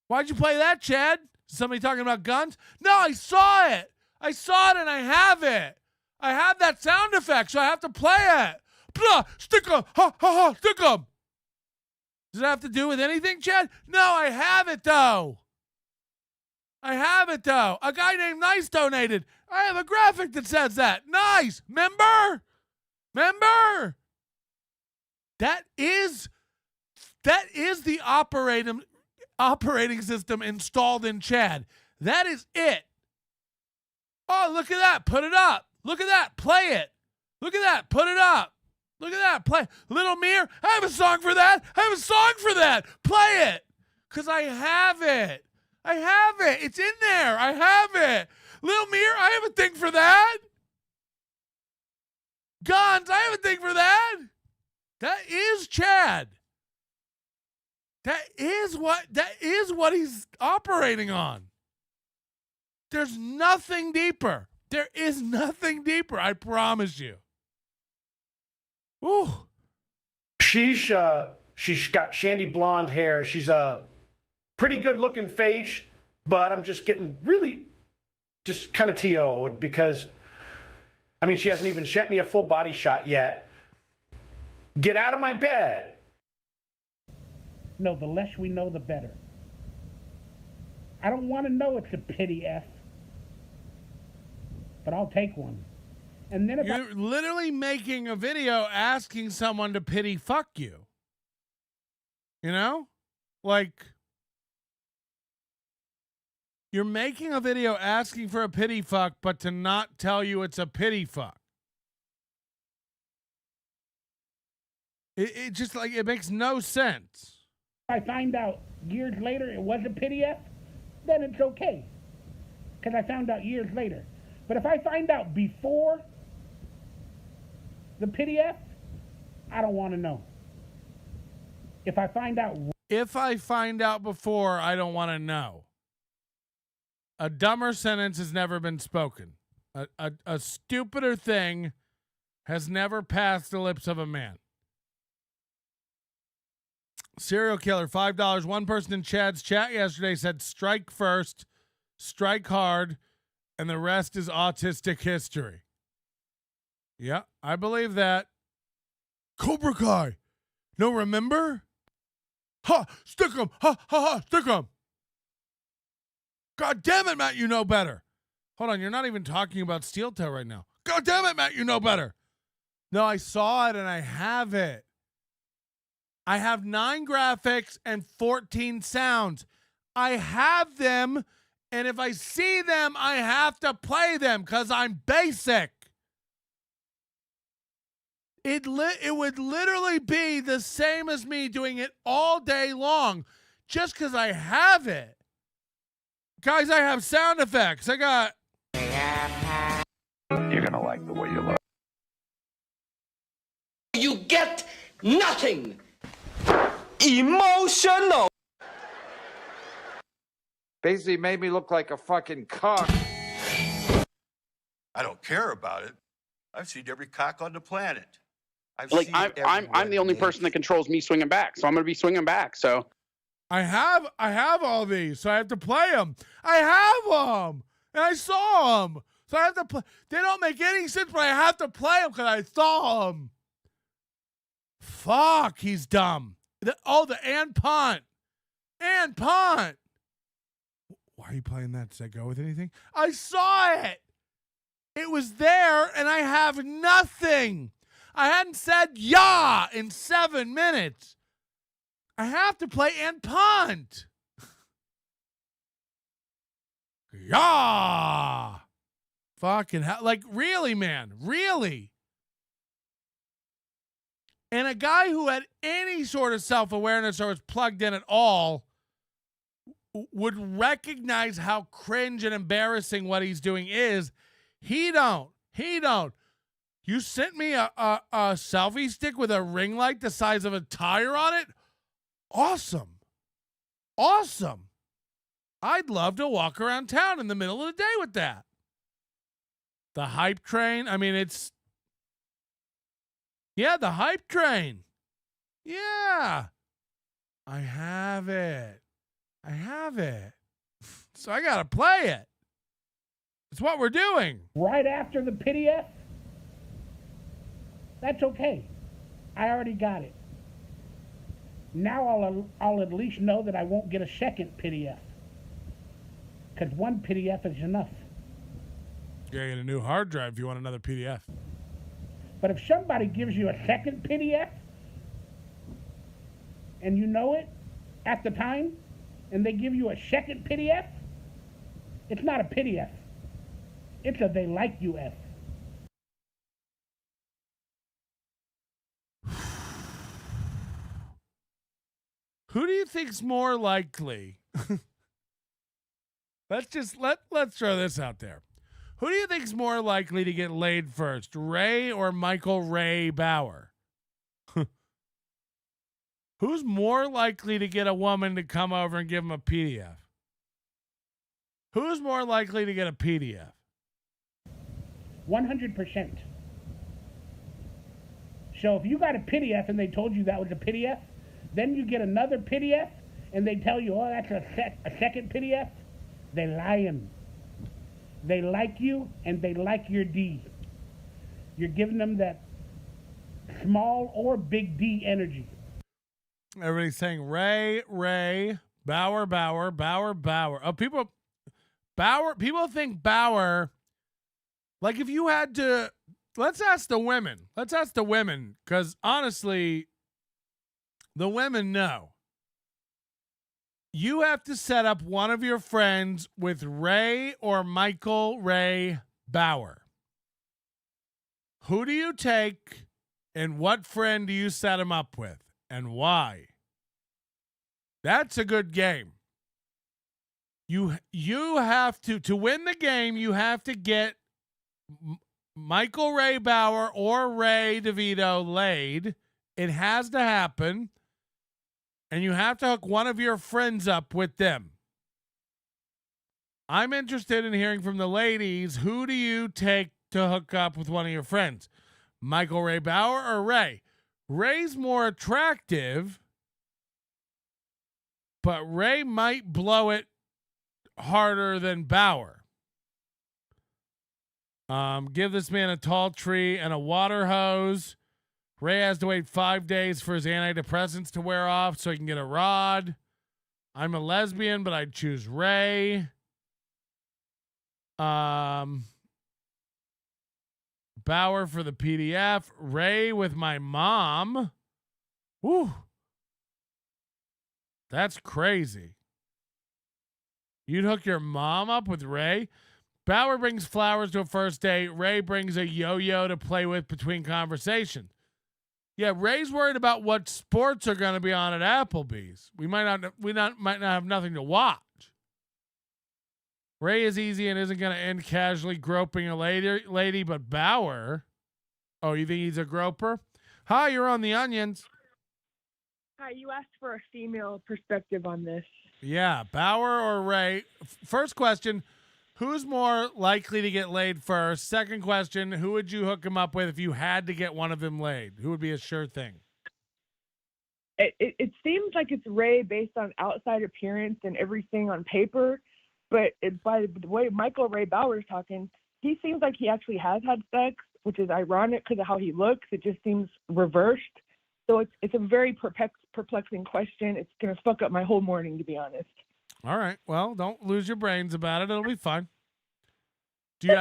Why'd you play that, Chad? Somebody talking about guns? No, I saw it. And I have it. I have that sound effect, so I have to play it. Stick 'em. Stick 'em. Does it have to do with anything, Chad? No, I have it, though. A guy named Nice donated. I have a graphic that says that. Nice. Member? That is the operating system installed in Chad. That is it. Oh, look at that. Put it up. Look at that. Play it. Look at that. Put it up. Look at that. Play Little Mirror. I have a song for that. I have a song for that. Play it. Because I have it. I have it. It's in there. I have it. Little Mirror, I have a thing for that. Guns, I have a thing for that. That is Chad. That is what he's operating on. There's nothing deeper. There is nothing deeper, I promise you. Ooh. She's got shandy blonde hair. She's a pretty good looking face, but I'm just getting really just kind of TO'd because, I mean, she hasn't even sent me a full body shot yet. Get out of my bed. No, the less we know, the better. I don't want to know it's a pity F, but I'll take one. And then if you're literally making a video asking someone to pity fuck you. You know? Like, you're making a video asking for a pity fuck, but to not tell you it's a pity fuck. It just like, it makes no sense. I find out years later it was a pity F, then it's okay. Because I found out years later. But if I find out before the pity F, I don't want to know. If I find out before, I don't want to know. A dumber sentence has never been spoken. A stupider thing has never passed the lips of a man. Serial killer, $5. One person in Chad's chat yesterday said strike first, strike hard, and the rest is autistic history. Yeah, I believe that. Cobra Kai. No, remember? Ha! Stick 'em! Ha! Ha! Ha! Stick 'em! God damn it, Matt, you know better. Hold on, you're not even talking about Steel Toe right now. God damn it, Matt, you know better. No, I saw it and I have it. I have 9 graphics and 14 sounds. I have them, and if I see them, I have to play them because I'm basic. It would literally be the same as me doing it all day long just because I have it. Guys, I have sound effects. I got... You're going to like the way you look. You get nothing. Emotional. Basically made me look like a fucking cock. I don't care about it. I've seen every cock on the planet. I'm the only person that controls me swinging back, so I'm going to be swinging back. So I have all these, so I have to play them. I have them, and I saw them, so I have to play. They don't make any sense, but I have to play them because I saw them. Fuck, he's dumb. The and punt. And punt. Why are you playing that? Does that go with anything? I saw it. It was there, and I have nothing. I hadn't said yeah in 7 minutes. I have to play and punt. Yeah. Fucking hell. Like, really, man? Really? And a guy who had any sort of self-awareness or was plugged in at all would recognize how cringe and embarrassing what he's doing is. He don't. You sent me a selfie stick with a ring light the size of a tire on it? Awesome. I'd love to walk around town in the middle of the day with that. The hype train, I mean, it's... Yeah, the hype train. Yeah. I have it. So I got to play it. It's what we're doing. Right after the pity F? That's okay. I already got it. Now I'll at least know that I won't get a second pity F. Because one pity F is enough. You gotta get a new hard drive if you want another PDF. But if somebody gives you a second pity F, and you know it at the time, and they give you a second pity F, it's not a pity F. It's a they like you F. Who do you think's more likely? Let's throw this out there. Who do you think's more likely to get laid first, Ray or Michael Ray Bauer? Who's more likely to get a woman to come over and give him a PDF? Who's more likely to get a PDF? 100%. So if you got a PDF and they told you that was a PDF, then you get another PDF and they tell you, oh, that's a second PDF, they lying. They like you and they like your D. You're giving them that small or big D energy. Everybody's saying Ray, Bauer. Oh, people think Bauer, like if you had to, let's ask the women, because honestly, the women know. You have to set up one of your friends with Ray or Michael Ray Bauer. Who do you take and what friend do you set him up with and why? That's a good game. You have to win the game, you have to get Michael Ray Bauer or Ray DeVito laid. It has to happen. And you have to hook one of your friends up with them. I'm interested in hearing from the ladies. Who do you take to hook up with one of your friends? Michael Ray Bauer or Ray? Ray's more attractive, but Ray might blow it harder than Bauer. Give this man a tall tree and a water hose. Ray has to wait 5 days for his antidepressants to wear off so he can get a rod. I'm a lesbian, but I'd choose Ray. Bauer for the PDF. Ray with my mom. Woo. That's crazy. You'd hook your mom up with Ray? Bauer brings flowers to a first date. Ray brings a yo-yo to play with between conversations. Yeah, Ray's worried about what sports are going to be on at Applebee's. We might not have nothing to watch. Ray is easy and isn't going to end casually groping a lady, but Bauer, oh, you think he's a groper? Hi, you're on the Onions. Hi, you asked for a female perspective on this. Yeah, Bauer or Ray. First question, who's more likely to get laid first? Second question, who would you hook him up with if you had to get one of them laid? Who would be a sure thing? It seems like it's Ray based on outside appearance and everything on paper, but by the way Michael Ray Bauer's talking, he seems like he actually has had sex, which is ironic because of how he looks. It just seems reversed. So it's a very perplexing question. It's going to fuck up my whole morning, to be honest. All right. Well, don't lose your brains about it. It'll be fine. Do you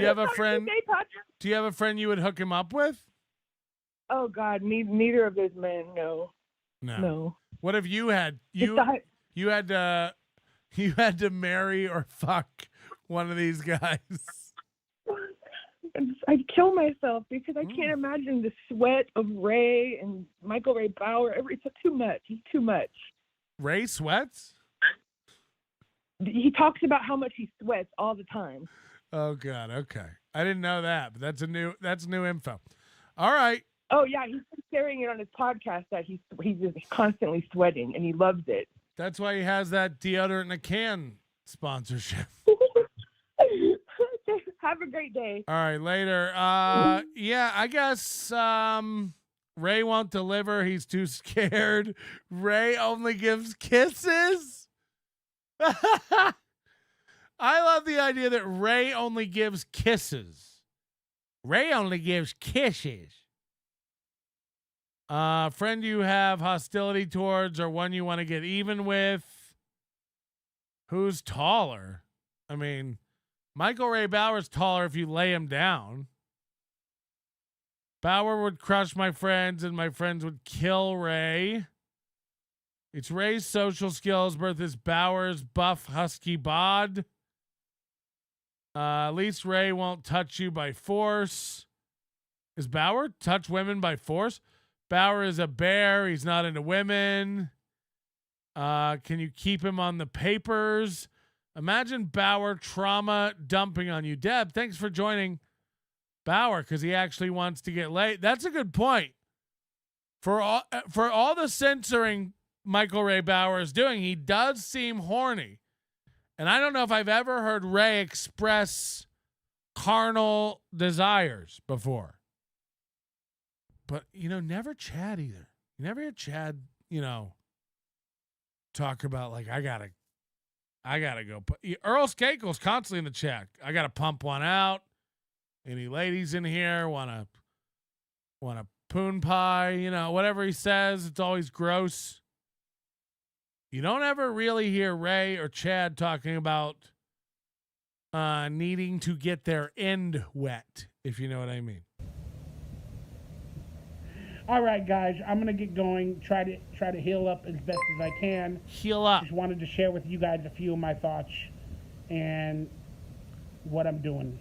have a friend? Do you have a friend you would hook him up with? Oh God, neither of those men. No. What if you had you had to marry or fuck one of these guys? I'd kill myself because I can't imagine the sweat of Ray and Michael Ray Bauer. It's too much. He's too much. Ray sweats? He talks about how much he sweats all the time. Oh God. Okay. I didn't know that, but that's new info. All right. Oh yeah, he's been sharing it on his podcast that he's just constantly sweating and he loves it. That's why he has that deodorant in a can sponsorship. Have a great day. All right, later. Yeah, I guess Ray won't deliver. He's too scared. Ray only gives kisses. I love the idea that Ray only gives kisses. Ray only gives kisses. Friend you have hostility towards or one you want to get even with. Who's taller? I mean, Michael Ray Bauer's taller if you lay him down. Bauer would crush my friends and my friends would kill Ray. It's Ray's social skills versus Bauer's buff husky bod. At least Ray won't touch you by force. Is Bauer touch women by force? Bauer is a bear. He's not into women. Can you keep him on the papers? Imagine Bauer trauma dumping on you. Deb, thanks for joining Bauer because he actually wants to get laid. That's a good point. For all the censoring Michael Ray Bauer is doing, he does seem horny. And I don't know if I've ever heard Ray express carnal desires before. But, never Chad either. You never hear Chad, talk about like, I gotta go. Earl Skakel's constantly in the chat. I gotta pump one out. Any ladies in here want a poon pie? Whatever he says, it's always gross. You don't ever really hear Ray or Chad talking about needing to get their end wet, if you know what I mean. All right, guys, I'm gonna get going. Try to heal up as best as I can. Heal up. Just wanted to share with you guys a few of my thoughts and what I'm doing.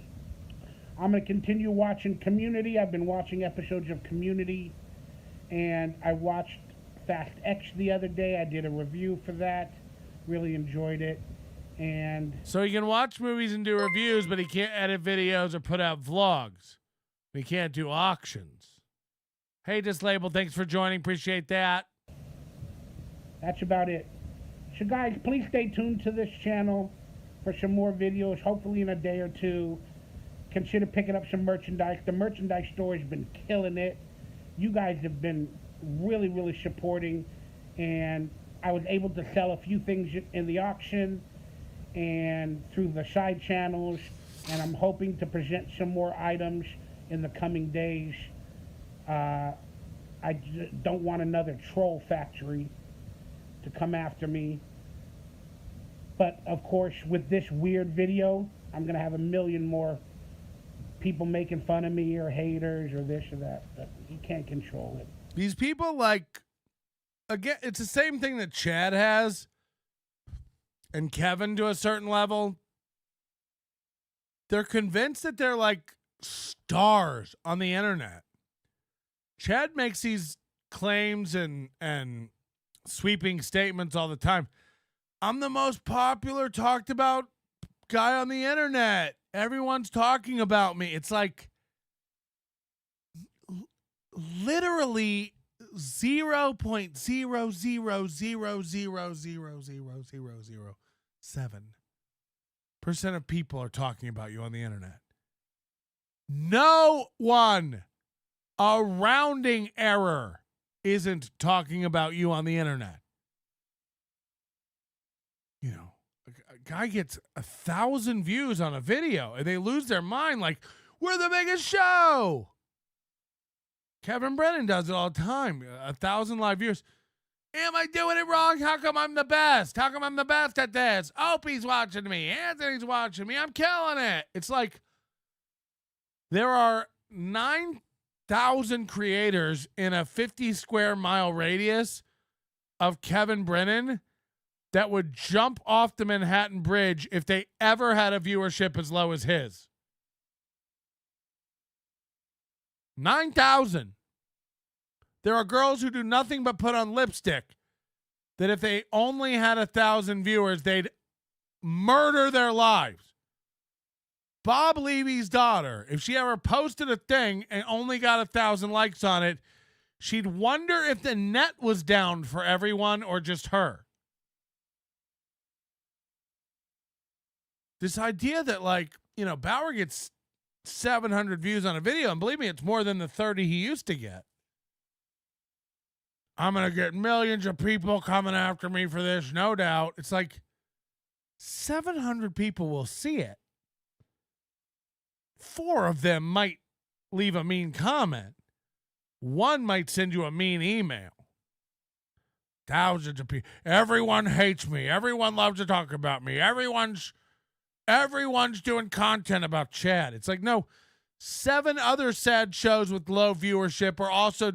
I'm gonna continue watching Community. I've been watching episodes of Community, and I watched Fast X the other day. I did a review for that. Really enjoyed it. And so he can watch movies and do reviews, but he can't edit videos or put out vlogs. He can't do auctions. Hey, Dislabeled, thanks for joining. Appreciate that. That's about it. So, guys, please stay tuned to this channel for some more videos, hopefully in a day or two. Consider picking up some merchandise. The merchandise store has been killing it. You guys have been really, really supporting. And I was able to sell a few things in the auction and through the side channels. And I'm hoping to present some more items in the coming days. I don't want another troll factory to come after me. But, of course, with this weird video, I'm going to have a million more people making fun of me or haters or this or that. But you can't control it. These people, again, it's the same thing that Chad has and Kevin to a certain level. They're convinced that they're like stars on the internet. Chad makes these claims and sweeping statements all the time. I'm the most popular, talked about guy on the internet. Everyone's talking about me. It's like literally 0.000000007% of people are talking about you on the internet. No one. A rounding error isn't talking about you on the internet. A guy gets 1,000 views on a video and they lose their mind like, we're the biggest show. Kevin Brennan does it all the time. 1,000 live views. Am I doing it wrong? How come I'm the best? How come I'm the best at this? Opie's watching me. Anthony's watching me. I'm killing it. It's like there are 9,000 creators in a 50 square mile radius of Kevin Brennan that would jump off the Manhattan Bridge if they ever had a viewership as low as his. 9,000. There are girls who do nothing but put on lipstick that if they only had 1,000 viewers, they'd murder their lives. Bob Levy's daughter, if she ever posted a thing and only got 1,000 likes on it, she'd wonder if the net was down for everyone or just her. This idea that, Bauer gets 700 views on a video, and believe me, it's more than the 30 he used to get. I'm going to get millions of people coming after me for this, no doubt. It's like 700 people will see it. 4 of them might leave a mean comment. 1 might send you a mean email. Thousands of people. Everyone hates me. Everyone loves to talk about me. Everyone's doing content about Chad. It's like, no, 7 other sad shows with low viewership are also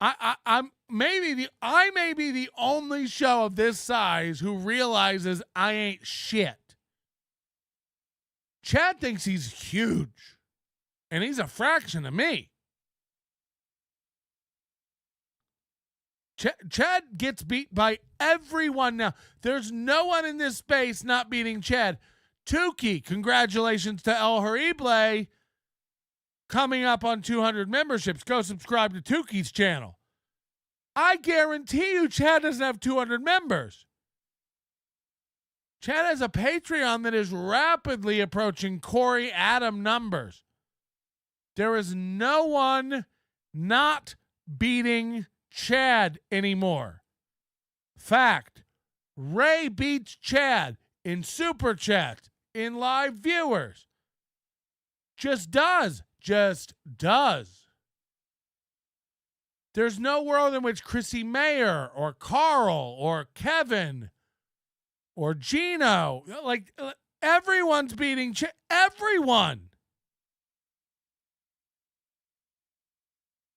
I may be the only show of this size who realizes I ain't shit. Chad thinks he's huge, and he's a fraction of me. Chad gets beat by everyone now. There's no one in this space not beating Chad. Tukey, congratulations to El Horrible, coming up on 200 memberships. Go subscribe to Tukey's channel. I guarantee you Chad doesn't have 200 members. Chad has a Patreon that is rapidly approaching Corey Adam numbers. There is no one not beating Chad anymore. Fact. Ray beats Chad in super chat, in live viewers. Just does. There's no world in which Chrissy Mayer or Carl or Kevin or Gino, like everyone's beating everyone.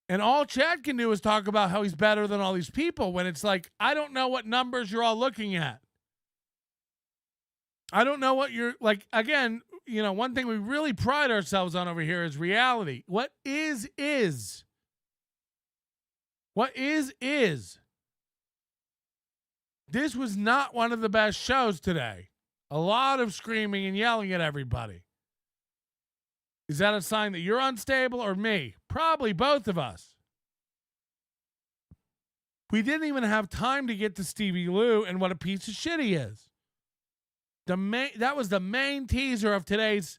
And all Chad can do is talk about how he's better than all these people when it's like, I don't know what numbers you're all looking at. I don't know what you're like. Again, you know, one thing we really pride ourselves on over here is reality. What is. What is. This was not one of the best shows today. A lot of screaming and yelling at everybody. Is that a sign that you're unstable or me? Probably both of us. We didn't even have time to get to Stevie Lew and what a piece of shit he is. That was the main teaser of today's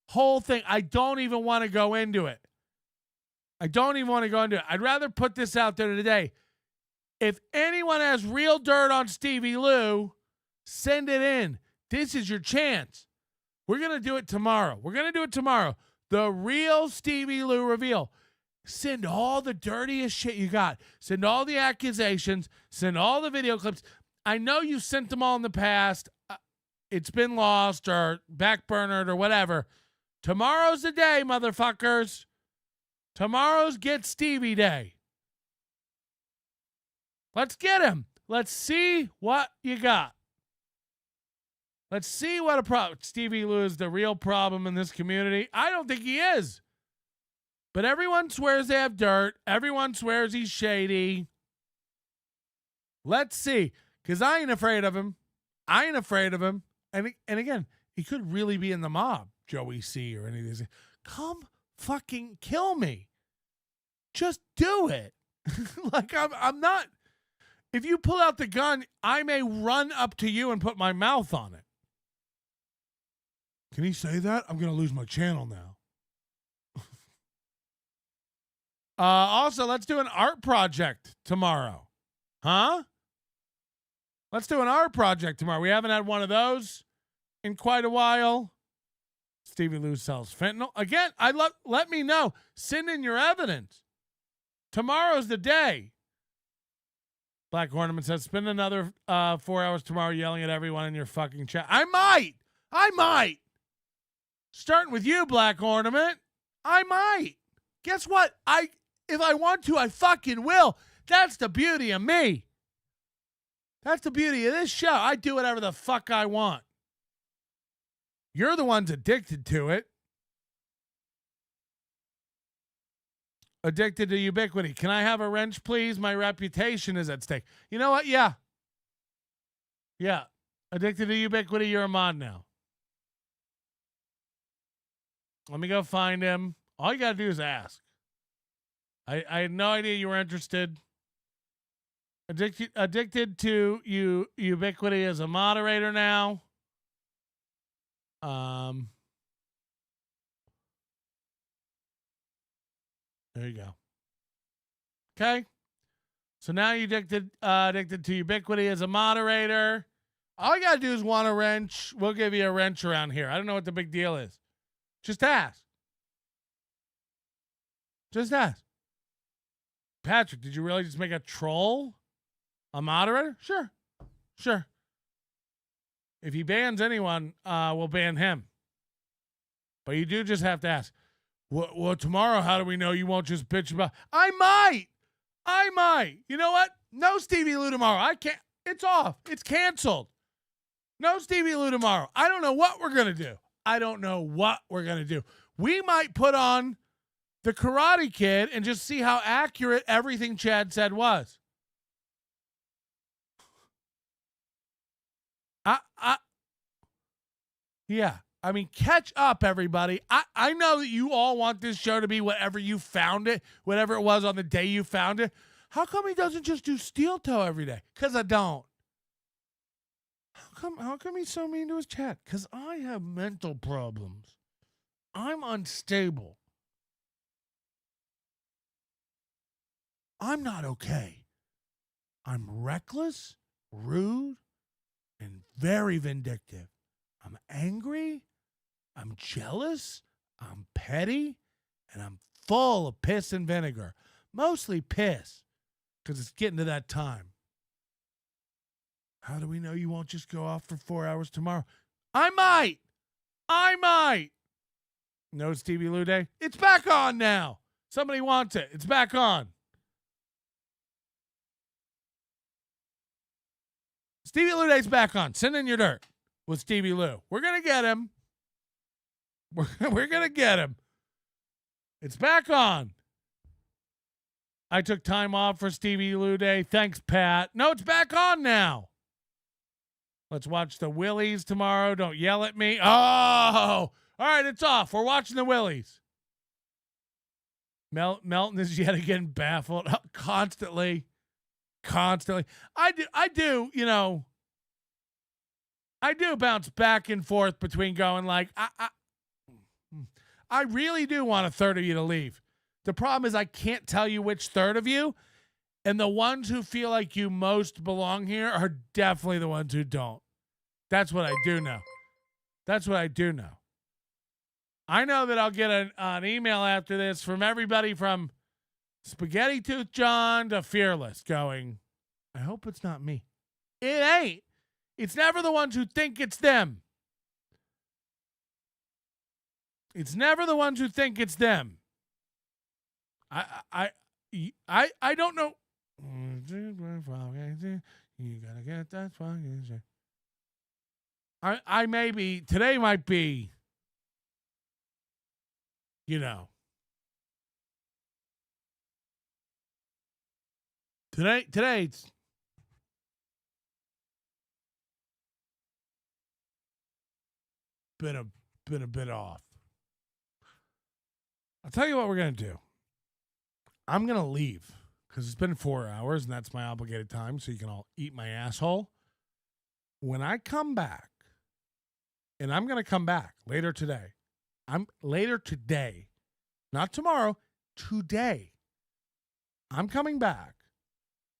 whole thing. I don't even want to go into it. I'd rather put this out there today. If anyone has real dirt on Stevie Lew, send it in. This is your chance. We're going to do it tomorrow. The real Stevie Lew reveal. Send all the dirtiest shit you got. Send all the accusations. Send all the video clips. I know you sent them all in the past. It's been lost or backburnered or whatever. Tomorrow's the day, motherfuckers. Tomorrow's Get Stevie Day. Let's get him. Let's see what you got. Let's see what a problem. Stevie Lew is the real problem in this community. I don't think he is. But everyone swears they have dirt. Everyone swears he's shady. Let's see. Because I ain't afraid of him. And again, he could really be in the mob, Joey C. or any of these. Come fucking kill me. Just do it. Like, I'm not. If you pull out the gun, I may run up to you and put my mouth on it. Can he say that? I'm going to lose my channel now. Also, let's do an art project tomorrow. Huh? Let's do an art project tomorrow. We haven't had one of those in quite a while. Stevie Lew sells fentanyl. Again, let me know. Send in your evidence. Tomorrow's the day. Black Ornament says, spend another 4 hours tomorrow yelling at everyone in your fucking chat. I might. Starting with you, Black Ornament. I might. Guess what? If I want to, I fucking will. That's the beauty of me. That's the beauty of this show. I do whatever the fuck I want. You're the ones addicted to it. Addicted to ubiquity. Can I have a wrench, please? My reputation is at stake. You know what? Yeah. Addicted to ubiquity. You're a mod now. Let me go find him. All you got to do is ask. I had no idea you were interested. Addicted to ubiquity as a moderator now. There you go. Okay. So now you're addicted to ubiquity as a moderator. All you got to do is want a wrench. We'll give you a wrench around here. I don't know what the big deal is. Just ask. Patrick, did you really just make a troll a moderator? Sure. If he bans anyone, we'll ban him. But you do just have to ask. Well, tomorrow, how do we know you won't just bitch about? I might. You know what? No Stevie Lew tomorrow. I can't. It's off. It's canceled. No Stevie Lew tomorrow. I don't know what we're going to do. We might put on the Karate Kid and just see how accurate everything Chad said was. Yeah. I mean, catch up, everybody. I know that you all want this show to be whatever you found it, whatever it was on the day you found it. How come he doesn't just do steel toe every day? Because I don't. How come he's so mean to his chat? Because I have mental problems. I'm unstable. I'm not okay. I'm reckless, rude, and very vindictive. I'm angry. I'm jealous. I'm petty. And I'm full of piss and vinegar. Mostly piss. Because it's getting to that time. How do we know you won't just go off for 4 hours tomorrow? I might. No Stevie Lew Day? It's back on now. Somebody wants it. It's back on. Stevie Lew Day's back on. Send in your dirt with Stevie Lew. We're going to get him. We're going to get him. It's back on. I took time off for Stevie Lew Day. Thanks, Pat. No, it's back on now. Let's watch the Willies tomorrow. Don't yell at me. Oh, all right, it's off. We're watching the Willies. Melton is yet again baffled constantly. I do, I do bounce back and forth between going like, I really do want a third of you to leave. The problem is I can't tell you which third of you, and the ones who feel like you most belong here are definitely the ones who don't. That's what I do know. I know that I'll get an email after this from everybody from Spaghetti Tooth John to Fearless going, I hope it's not me. It ain't. It's never the ones who think it's them. It's never the ones who think it's them. I don't know. You gotta get that fucking shit. I maybe today might be, today's been a bit off. I'll tell you what we're going to do. I'm going to leave because it's been 4 hours and that's my obligated time, so you can all eat my asshole. When I come back, and I'm going to come back later today. Not tomorrow, today. I'm coming back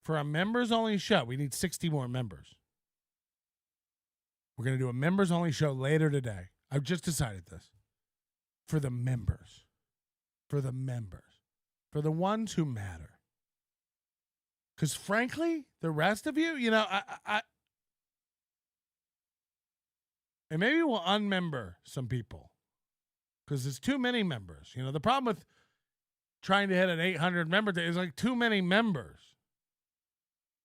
for a members-only show. We need 60 more members. We're going to do a members-only show later today. I've just decided this. For the members. For the ones who matter. Because frankly, the rest of you, and maybe we'll unmember some people. Because there's too many members. The problem with trying to hit an 800 member day is like too many members.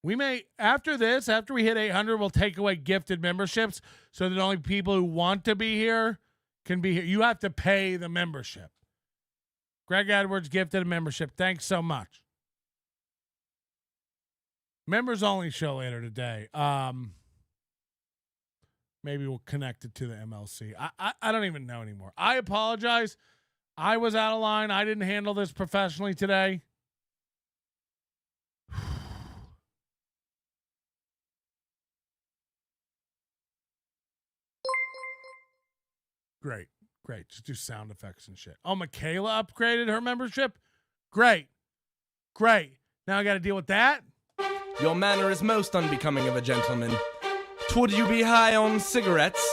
We may, after we hit 800, we'll take away gifted memberships so that only people who want to be here can be here. You have to pay the membership. Greg Edwards gifted a membership. Thanks so much. Members only show later today. Maybe we'll connect it to the MLC. I don't even know anymore. I apologize. I was out of line. I didn't handle this professionally today. Great. Just do sound effects and shit. Oh, Michaela upgraded her membership? Great. Now I got to deal with that? Your manner is most unbecoming of a gentleman. Would you be high on cigarettes?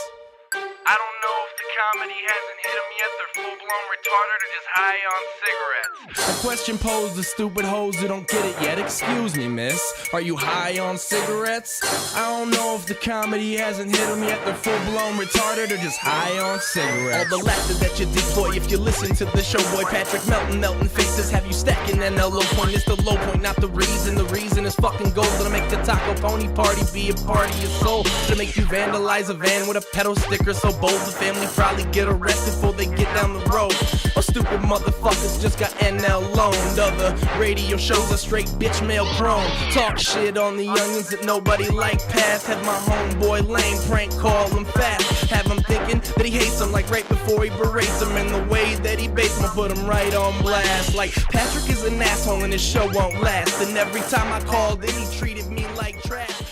I don't know if the comedy hasn't hit them yet. They're full-blown retarded or just high on cigarettes. A question posed to stupid hoes who don't get it yet. Excuse me, miss. Are you high on cigarettes? I don't know if the comedy hasn't hit them yet. They're full-blown retarded or just high on cigarettes. All the laughter that you deploy if you listen to the show, boy. Patrick Melton faces have you stacking NLO point. It's the low point, not the reason. The reason is fucking gold. Gonna make the taco pony party be a party of soul. To make you vandalize a van with a pedal sticker so bold the family probably get arrested before they get down the road. show. Or stupid motherfuckers just got NL loaned. Other radio shows are straight bitch mail prone. Talk shit on the youngins that nobody like past. Have my homeboy lame prank call him fast. Have him thinking that he hates him like right before he berates him. And the way that he baits him, put him right on blast. Like Patrick is an asshole and his show won't last. And every time I called in, he treated me like trash.